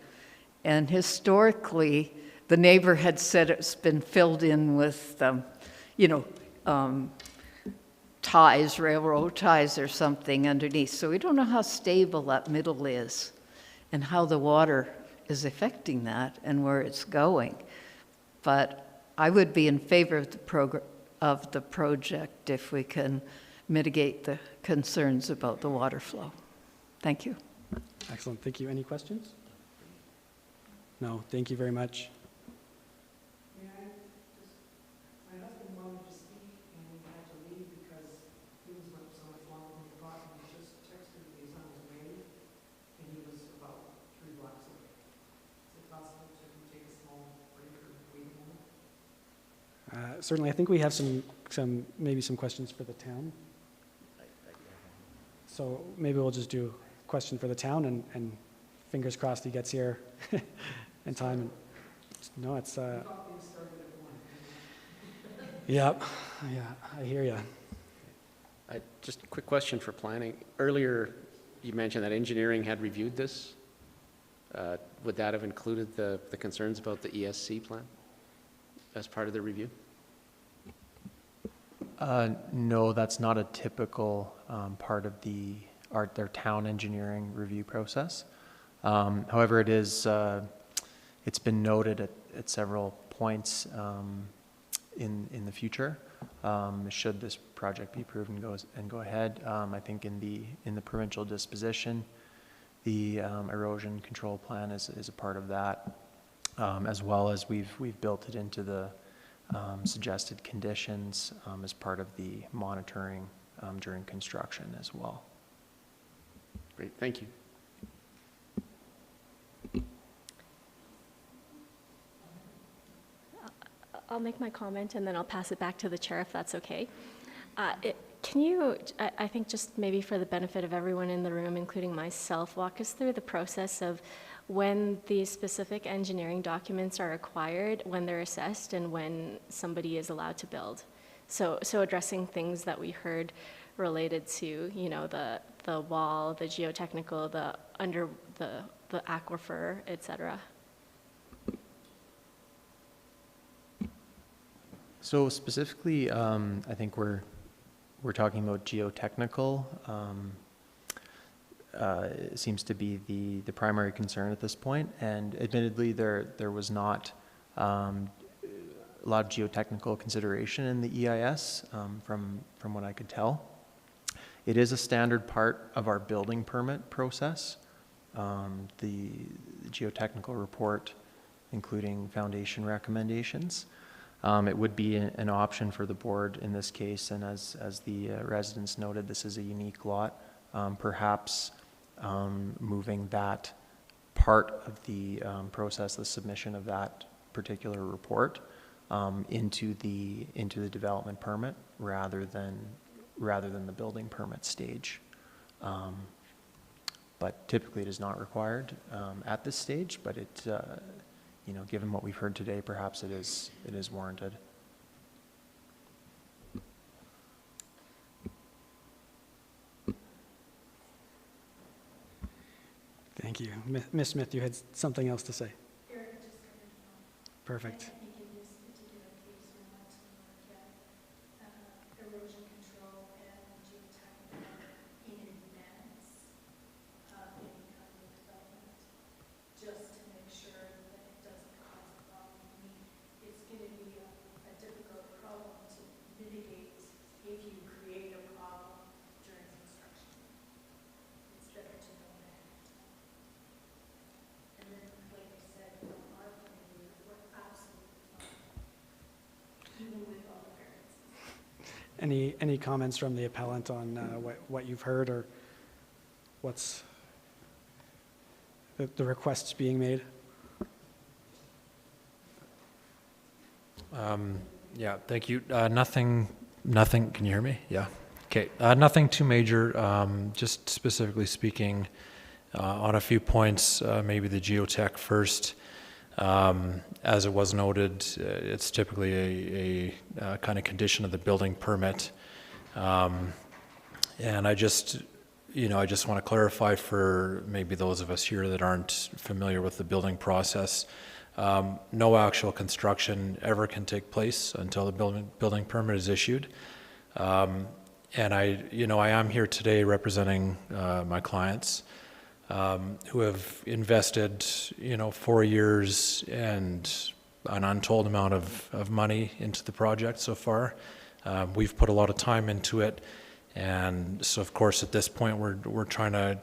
And historically, the neighbor had said it's been filled in with, ties, railroad ties or something underneath. So we don't know how stable that middle is and how the water is affecting that and where it's going. But I would be in favor of the project if we can mitigate the concerns about the water flow. Thank you. Excellent. Thank you. Any questions? No. Thank you very much. My husband wanted to speak and he had to leave because things went so much longer than he thought. And he just texted me he's on his way and he was about 3 blocks away. Is it possible to take a small break or wait a moment? Certainly. I think we have maybe some questions for the town. So maybe we'll just do a question for the town and fingers crossed he gets here in time. No, it's... Yep. Yeah, I hear you. Just a quick question for planning. Earlier, you mentioned that engineering had reviewed this. Would that have included the concerns about the ESC plan as part of the review? No, that's not a typical part of their town engineering review process. However, it's been noted at several points in the future. Should this project be approved and go ahead, I think in the provincial disposition, the erosion control plan is a part of that, as well as we've built it into the suggested conditions as part of the monitoring during construction as well. Great, thank you. I'll make my comment and then I'll pass it back to the chair if that's okay. Can you, I think just maybe for the benefit of everyone in the room, including myself, walk us through the process of when these specific engineering documents are acquired, when they're assessed, and when somebody is allowed to build? So addressing things that we heard related to, the wall, the geotechnical, the aquifer, et cetera. So specifically, I think we're talking about geotechnical. It seems to be the primary concern at this point, and admittedly there was not geotechnical consideration in the EIS, from what I could tell. It is a standard part of our building permit process. The geotechnical report, including foundation recommendations. It would be an option for the board in this case, and as the residents noted, this is a unique lot. Perhaps moving that part of the process, the submission of that particular report, into the development permit rather than the building permit stage. But typically it is not required at this stage, but it, given what we've heard today, perhaps it is warranted. Thank you. Ms. Smith, you had something else to say? Perfect. Any comments from the appellant on what you've heard, or what's the requests being made? Yeah, thank you. Nothing, can you hear me? Yeah. Okay, nothing too major, just specifically speaking on a few points, maybe the geotech first. As it was noted, it's typically a kind of condition of the building permit. And I just want to clarify for maybe those of us here that aren't familiar with the building process, no actual construction ever can take place until the building permit is issued. And I am here today representing my clients, who have invested, 4 years and an untold amount of money into the project so far. We've put a lot of time into it, and so of course at this point we're trying to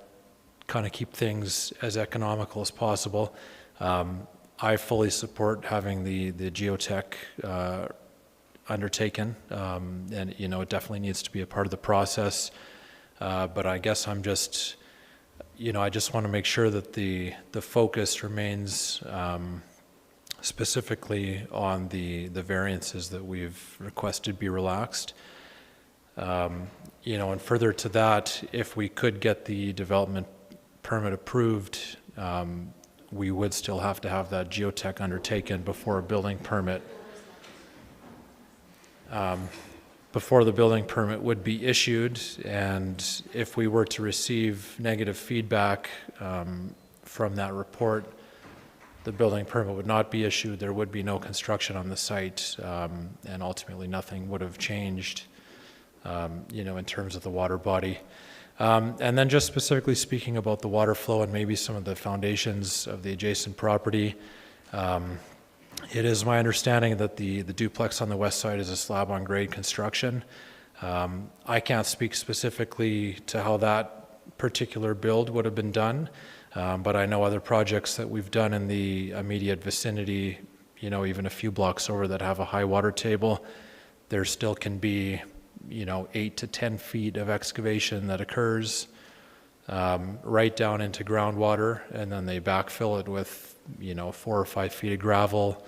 kind of keep things as economical as possible. I fully support having the geotech undertaken, and it definitely needs to be a part of the process. But I guess I'm just I just want to make sure that the focus remains specifically on the variances that we've requested be relaxed. And further to that, if we could get the development permit approved, we would still have to have that geotech undertaken before a building permit. Before the building permit would be issued, and if we were to receive negative feedback from that report, the building permit would not be issued, there would be no construction on the site, and ultimately nothing would have changed, in terms of the water body. And then just specifically speaking about the water flow and maybe some of the foundations of the adjacent property, it is my understanding that the duplex on the west side is a slab-on-grade construction. I can't speak specifically to how that particular build would have been done, but I know other projects that we've done in the immediate vicinity, even a few blocks over that have a high water table, there still can be, 8 to 10 feet of excavation that occurs right down into groundwater, and then they backfill it with 4 or 5 feet of gravel,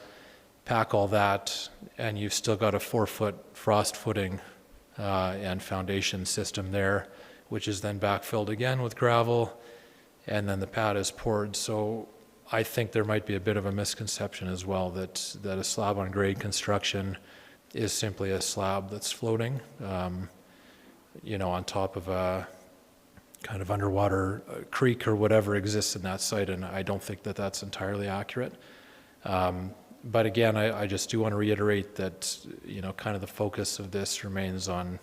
pack all that, and you've still got a 4-foot frost footing and foundation system there, which is then backfilled again with gravel, and then the pad is poured. So I think there might be a bit of a misconception as well that a slab-on-grade construction is simply a slab that's floating, on top of a kind of underwater creek or whatever exists in that site, and I don't think that that's entirely accurate. But again, I just do want to reiterate that, kind of the focus of this remains on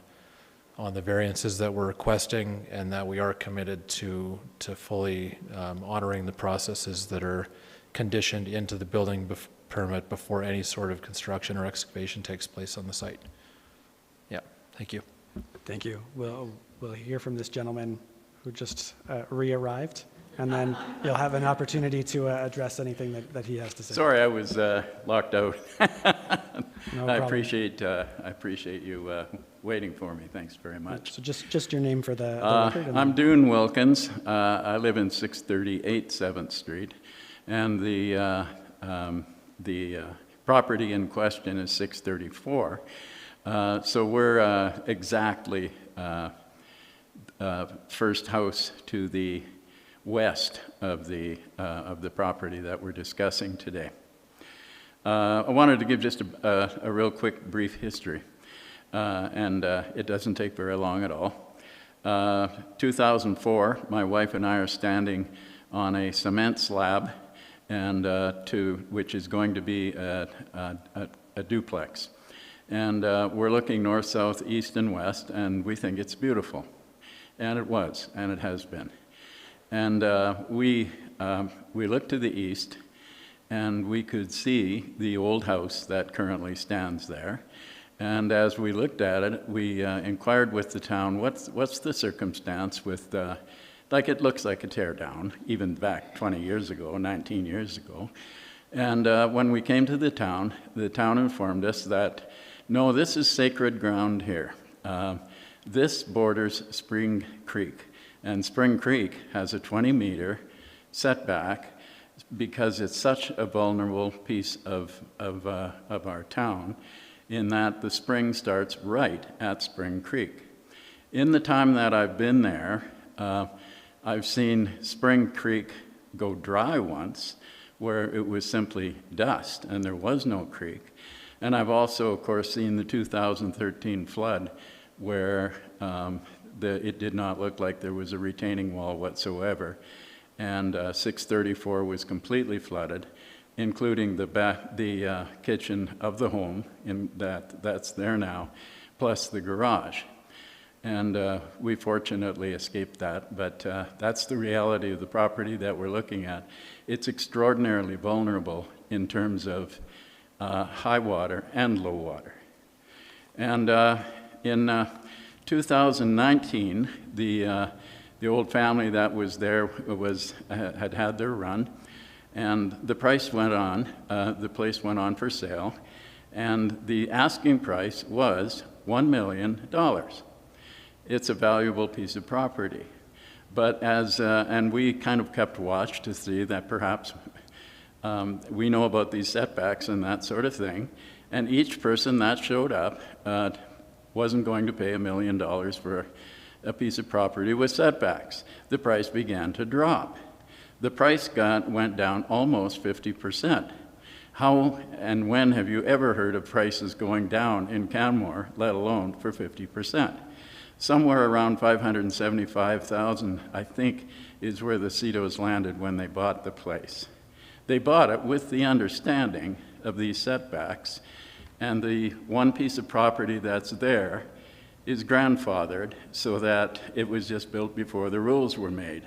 the variances that we're requesting, and that we are committed to fully honoring the processes that are conditioned into the building permit before any sort of construction or excavation takes place on the site. Yeah, thank you. Thank you. We'll hear from this gentleman who just re-arrived, and then you'll have an opportunity to address anything that he has to say. Sorry, I was locked out. No I problem. appreciate you waiting for me. Thanks very much. So just your name for the record. and I'm then- Dune Wilkins. I live in 638 7th Street, and the property in question is 634. So we're exactly first house to the west of the property that we're discussing today. I wanted to give just a real quick brief history, and it doesn't take very long at all. 2004, my wife and I are standing on a cement slab, and which is going to be a duplex. And we're looking north, south, east, and west, and we think it's beautiful. And it was, and it has been. And we looked to the east, and we could see the old house that currently stands there. And as we looked at it, we inquired with the town, what's the circumstance with, like it looks like a tear down, even back 20 years ago, 19 years ago. And when we came to the town informed us that, no, this is sacred ground here. This borders Spring Creek, and Spring Creek has a 20-meter setback because it's such a vulnerable piece of our town, in that the spring starts right at Spring Creek. In the time that I've been there, I've seen Spring Creek go dry once, where it was simply dust and there was no creek. And I've also, of course, seen the 2013 flood, where it did not look like there was a retaining wall whatsoever. And 634 was completely flooded, including the kitchen of the home that's there now, plus the garage. And we fortunately escaped that, but that's the reality of the property that we're looking at. It's extraordinarily vulnerable in terms of high water and low water. And in 2019, the old family that was there had their run, and the price went on. The place went on for sale, and the asking price was $1 million. It's a valuable piece of property, but and we kind of kept watch to see that perhaps we know about these setbacks and that sort of thing, and each person that showed up wasn't going to pay $1 million for a piece of property with setbacks. The price began to drop. The price went down almost 50%. How and when have you ever heard of prices going down in Canmore, let alone for 50%? Somewhere around $575,000, I think, is where the Cedos landed when they bought the place. They bought it with the understanding of these setbacks, and the one piece of property that's there is grandfathered so that it was just built before the rules were made.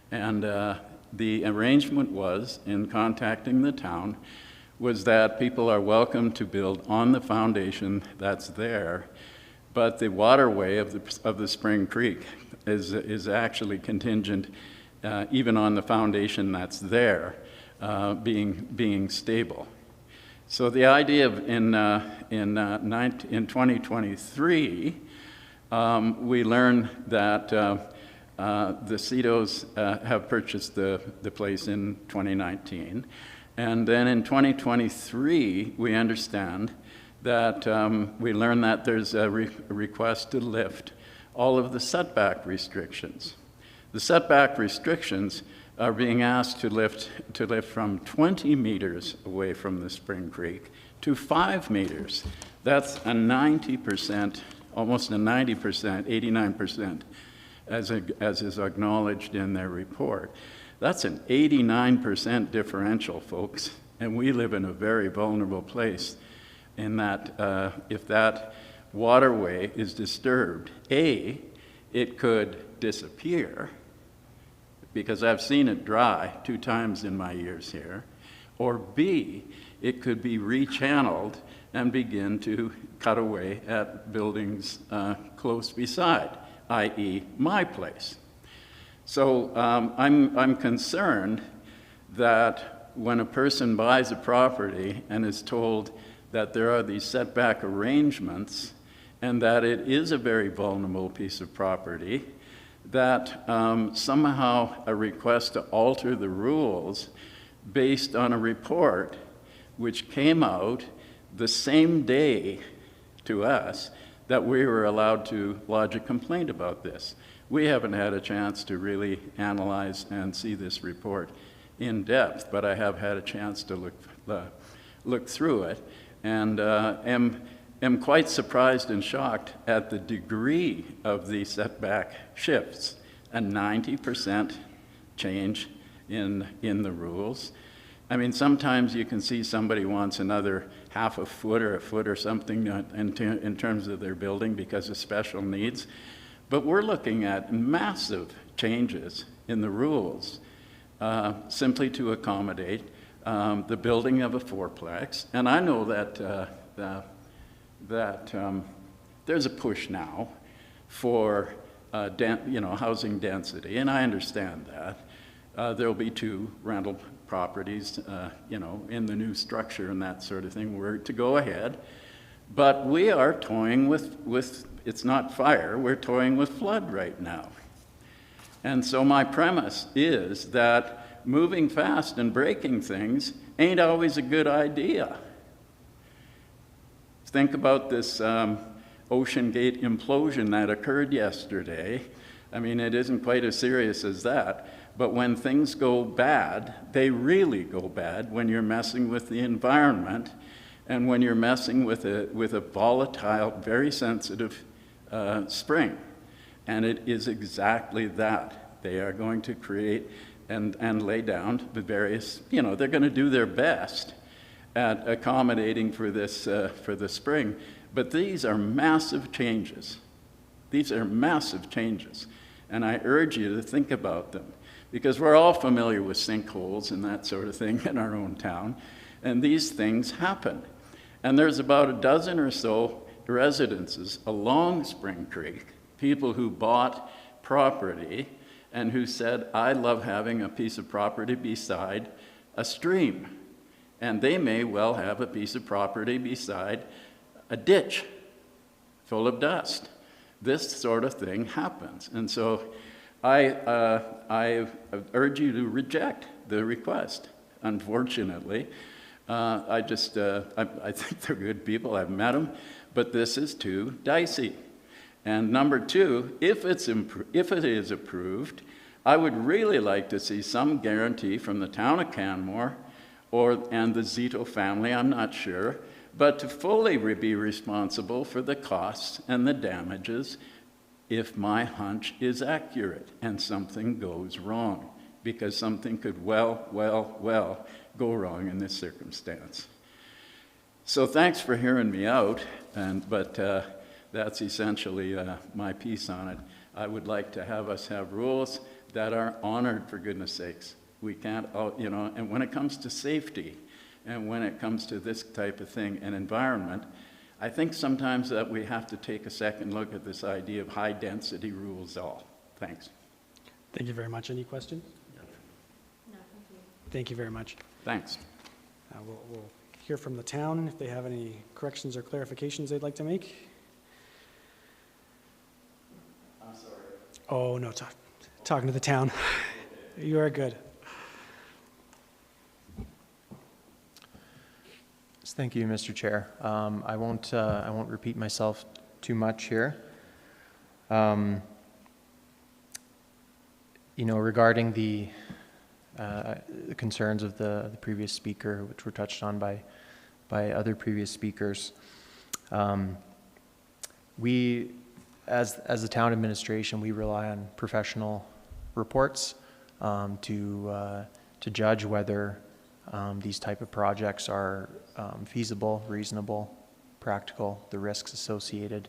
And the arrangement was, in contacting the town, was that people are welcome to build on the foundation that's there, but the waterway of the Spring Creek is actually contingent even on the foundation that's there being stable. So the idea of in 2023, we learned that the Cedos have purchased the place in 2019. And then in 2023, we understand that we learned that there's a request to lift all of the setback restrictions. The setback restrictions are being asked to lift from 20 meters away from the Spring Creek to 5 meters. That's a 90%, almost a 90%, 89%, as is acknowledged in their report. That's an 89% differential, folks, and we live in a very vulnerable place in that if that waterway is disturbed, it could disappear, because I've seen it dry 2 times in my years here, or B, it could be rechanneled and begin to cut away at buildings close beside, i.e. my place. So I'm concerned that when a person buys a property and is told that there are these setback arrangements and that it is a very vulnerable piece of property, that somehow a request to alter the rules based on a report which came out the same day to us that we were allowed to lodge a complaint about this. We haven't had a chance to really analyze and see this report in depth, but I have had a chance to look through it, and am quite surprised and shocked at the degree of the setback shifts. A 90% change in the rules. I mean, sometimes you can see somebody wants another half a foot or a foot or something in terms of their building because of special needs. But we're looking at massive changes in the rules simply to accommodate the building of a fourplex. And I know that there's a push now for housing density, and I understand that. There'll be 2 rental properties, in the new structure and that sort of thing. We're to go ahead, but we are toying with it's not fire, we're toying with flood right now. And so my premise is that moving fast and breaking things ain't always a good idea. Think about this Ocean Gate implosion that occurred yesterday. I mean, it isn't quite as serious as that, but when things go bad, they really go bad when you're messing with the environment and when you're messing with a volatile, very sensitive spring. And it is exactly that. They are going to create and lay down the various, they're going to do their best at accommodating for this, for the spring. But these are massive changes. These are massive changes. And I urge you to think about them, because we're all familiar with sinkholes and that sort of thing in our own town. And these things happen. And there's about a dozen or so residences along Spring Creek, people who bought property and who said, I love having a piece of property beside a stream. And they may well have a piece of property beside a ditch full of dust. This sort of thing happens. And so I urge you to reject the request. Unfortunately, I think they're good people, I've met them, but this is too dicey. And number 2, if it is approved, I would really like to see some guarantee from the town of Canmore and the Zito family, I'm not sure, but to fully be responsible for the costs and the damages if my hunch is accurate and something goes wrong, because something could well go wrong in this circumstance. So thanks for hearing me out, but that's essentially my piece on it. I would like to have us have rules that are honored, for goodness sakes. We can't, and when it comes to safety, and when it comes to this type of thing, and environment, I think sometimes that we have to take a second look at this idea of high-density rules all. Thanks. Thank you very much. Any questions? No, thank you. Thank you very much. Thanks. We'll hear from the town if they have any corrections or clarifications they'd like to make. I'm sorry. Oh, no, talking to the town. You are good. Thank you, Mr. Chair. I won't repeat myself too much here. Regarding the concerns of the previous speaker, which were touched on by other previous speakers, we, as a town administration, we rely on professional reports to judge whether these type of projects are feasible, reasonable, practical, the risks associated.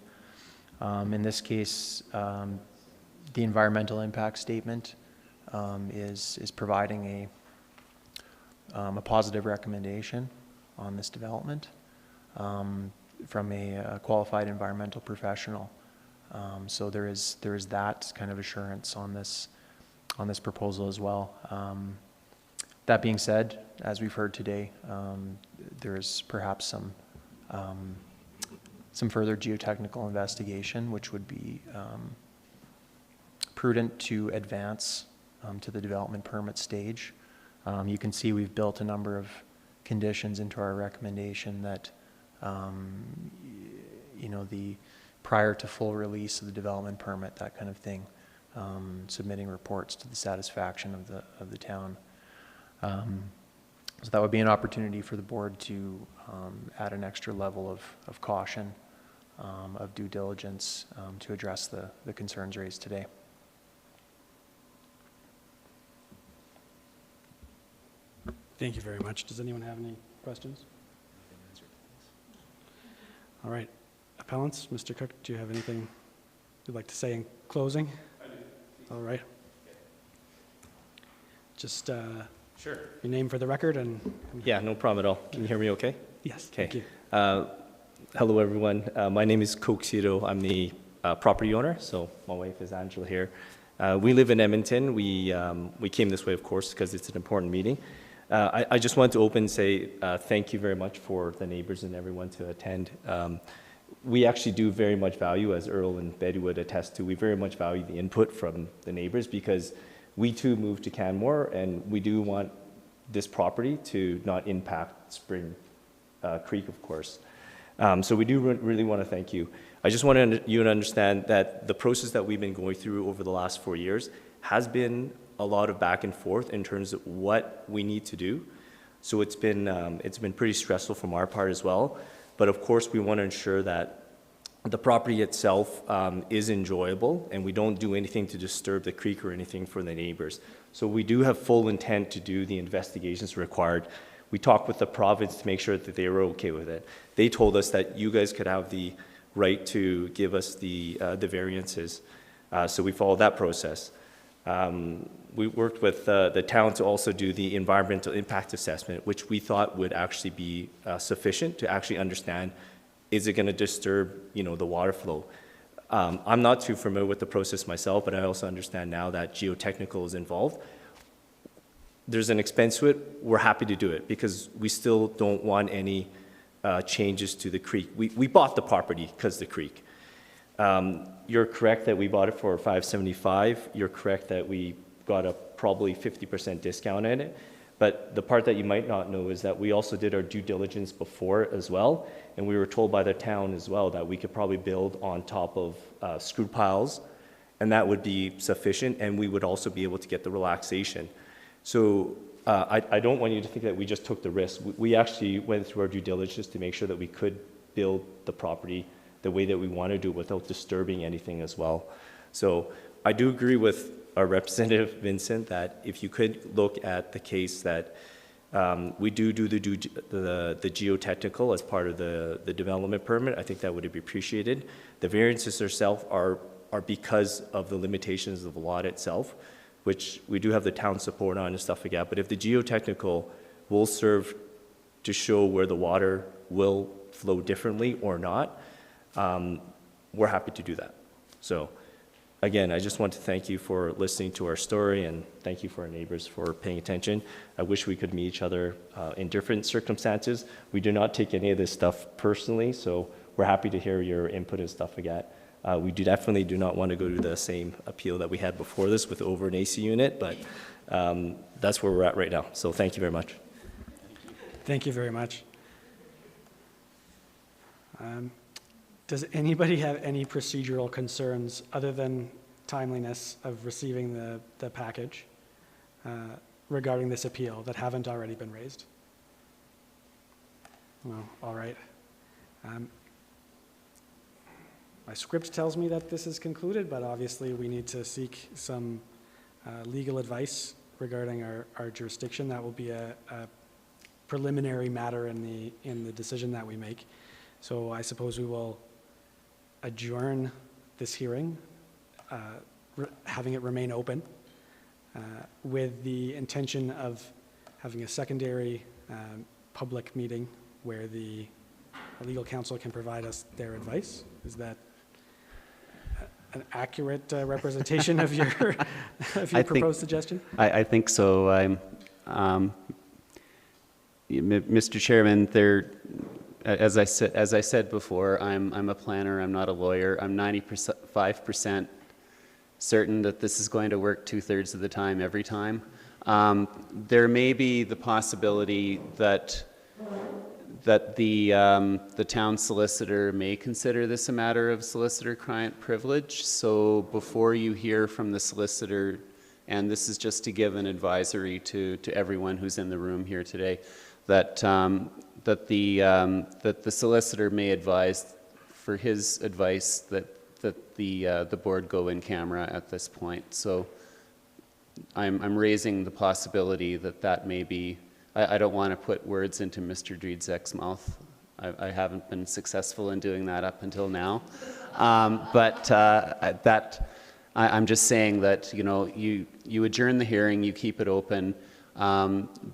In this case, the environmental impact statement is providing a positive recommendation on this development from a qualified environmental professional. So there is that kind of assurance on this proposal as well. That being said, as we've heard today, there is perhaps some further geotechnical investigation, which would be prudent to advance to the development permit stage. You can see we've built a number of conditions into our recommendation that, the prior to full release of the development permit, that kind of thing, submitting reports to the satisfaction of the town. So that would be an opportunity for the board to add an extra level of caution, of due diligence to address the concerns raised today. Thank you very much. Does anyone have any questions? All right. Appellants, Mr. Cook, do you have anything you'd like to say in closing? I do. All right. Just sure. Your name for the record and... Yeah, no problem at all. Can you hear me okay? Yes, okay. Thank you. Hello, everyone. My name is Coke Cito. I'm the property owner, so my wife is Angela here. We live in Edmonton. We came this way, of course, because it's an important meeting. I just want to open and say thank you very much for the neighbors and everyone to attend. We actually do very much value, as Earl and Betty would attest to, we very much value the input from the neighbors because we too moved to Canmore and we do want this property to not impact Spring Creek, of course. So we do really want to thank you. I just want you to understand that the process that we've been going through over the last 4 years has been a lot of back and forth in terms of what we need to do. So it's been pretty stressful from our part as well. But of course, we want to ensure that the property itself is enjoyable and we don't do anything to disturb the creek or anything for the neighbors. So we do have full intent to do the investigations required. We talked with the province to make sure that they were okay with it. They told us that you guys could have the right to give us the variances. So we followed that process. We worked with the town to also do the environmental impact assessment, which we thought would actually be sufficient to actually understand, is it going to disturb, the water flow? I'm not too familiar with the process myself, but I also understand now that geotechnical is involved. There's an expense to it. We're happy to do it because we still don't want any changes to the creek. We bought the property because of the creek. You're correct that we bought it for $575. You're correct that we got a probably 50% discount in it. But the part that you might not know is that we also did our due diligence before as well. And we were told by the town as well that we could probably build on top of screw piles and that would be sufficient. And we would also be able to get the relaxation. So I don't want you to think that we just took the risk. We actually went through our due diligence to make sure that we could build the property the way that we want to do it without disturbing anything as well. So I do agree with our representative, Vincent, that if you could look at the case that we do the geotechnical as part of the development permit, I think that would be appreciated. The variances themselves are because of the limitations of the lot itself, which we do have the town support on and stuff like that. But if the geotechnical will serve to show where the water will flow differently or not, we're happy to do that. So again, I just want to thank you for listening to our story and thank you for our neighbors for paying attention. I wish we could meet each other in different circumstances. We do not take any of this stuff personally, so we're happy to hear your input and stuff like that. We definitely do not want to go to the same appeal that we had before this with over an AC unit, but that's where we're at right now. So thank you very much. Thank you very much. Does anybody have any procedural concerns other than timeliness of receiving the package regarding this appeal that haven't already been raised? Well, all right. My script tells me that this is concluded, but obviously we need to seek some legal advice regarding our jurisdiction. That will be a preliminary matter in the decision that we make. So I suppose we will adjourn this hearing, having it remain open, with the intention of having a secondary public meeting where the legal counsel can provide us their advice. Is that an accurate representation of your, proposed suggestion? I think so. Mr. Chairman, as I said before, I'm a planner. I'm not a lawyer. I'm 95% certain that this is going to work 2/3 of the time every time. There may be the possibility that the town solicitor may consider this a matter of solicitor-client privilege. So before you hear from the solicitor, and this is just to give an advisory to everyone who's in the room here today, that the solicitor may advise, for his advice, that the board go in camera at this point. So I'm raising the possibility that may be. I don't want to put words into Mr. Driedzek's mouth. I haven't been successful in doing that up until now. I'm just saying that, you know, you adjourn the hearing, you keep it open.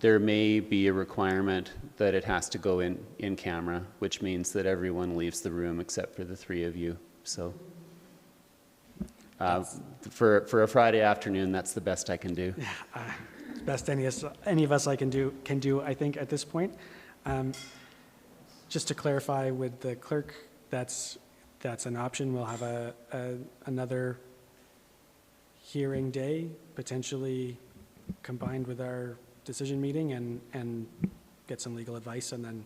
There may be a requirement that it has to go in camera, which means that everyone leaves the room except for the three of you. So for a Friday afternoon, that's the best I can do. Yeah, best any of us can do, I think, at this point. Just to clarify with the clerk, that's an option. We'll have another hearing day, potentially combined with our decision meeting, and get some legal advice, and then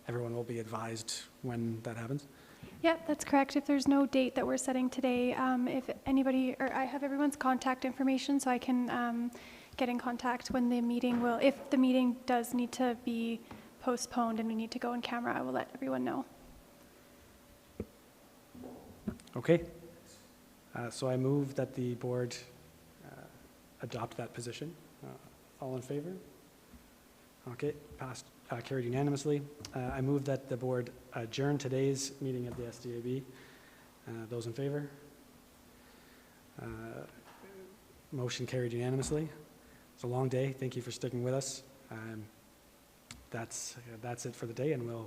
everyone will be advised when that happens. Yeah, that's correct. If there's no date that we're setting today, if anybody, or I have everyone's contact information, so I can get in contact when the meeting will, if the meeting does need to be postponed and we need to go in camera, I will let everyone know. Okay. So I move that the board adopt that position. All in favor? Okay, passed, carried unanimously. I move that the board adjourn today's meeting of the SDAB. Those in favor? Motion carried unanimously. It's a long day. Thank you for sticking with us. That's it for the day, and we'll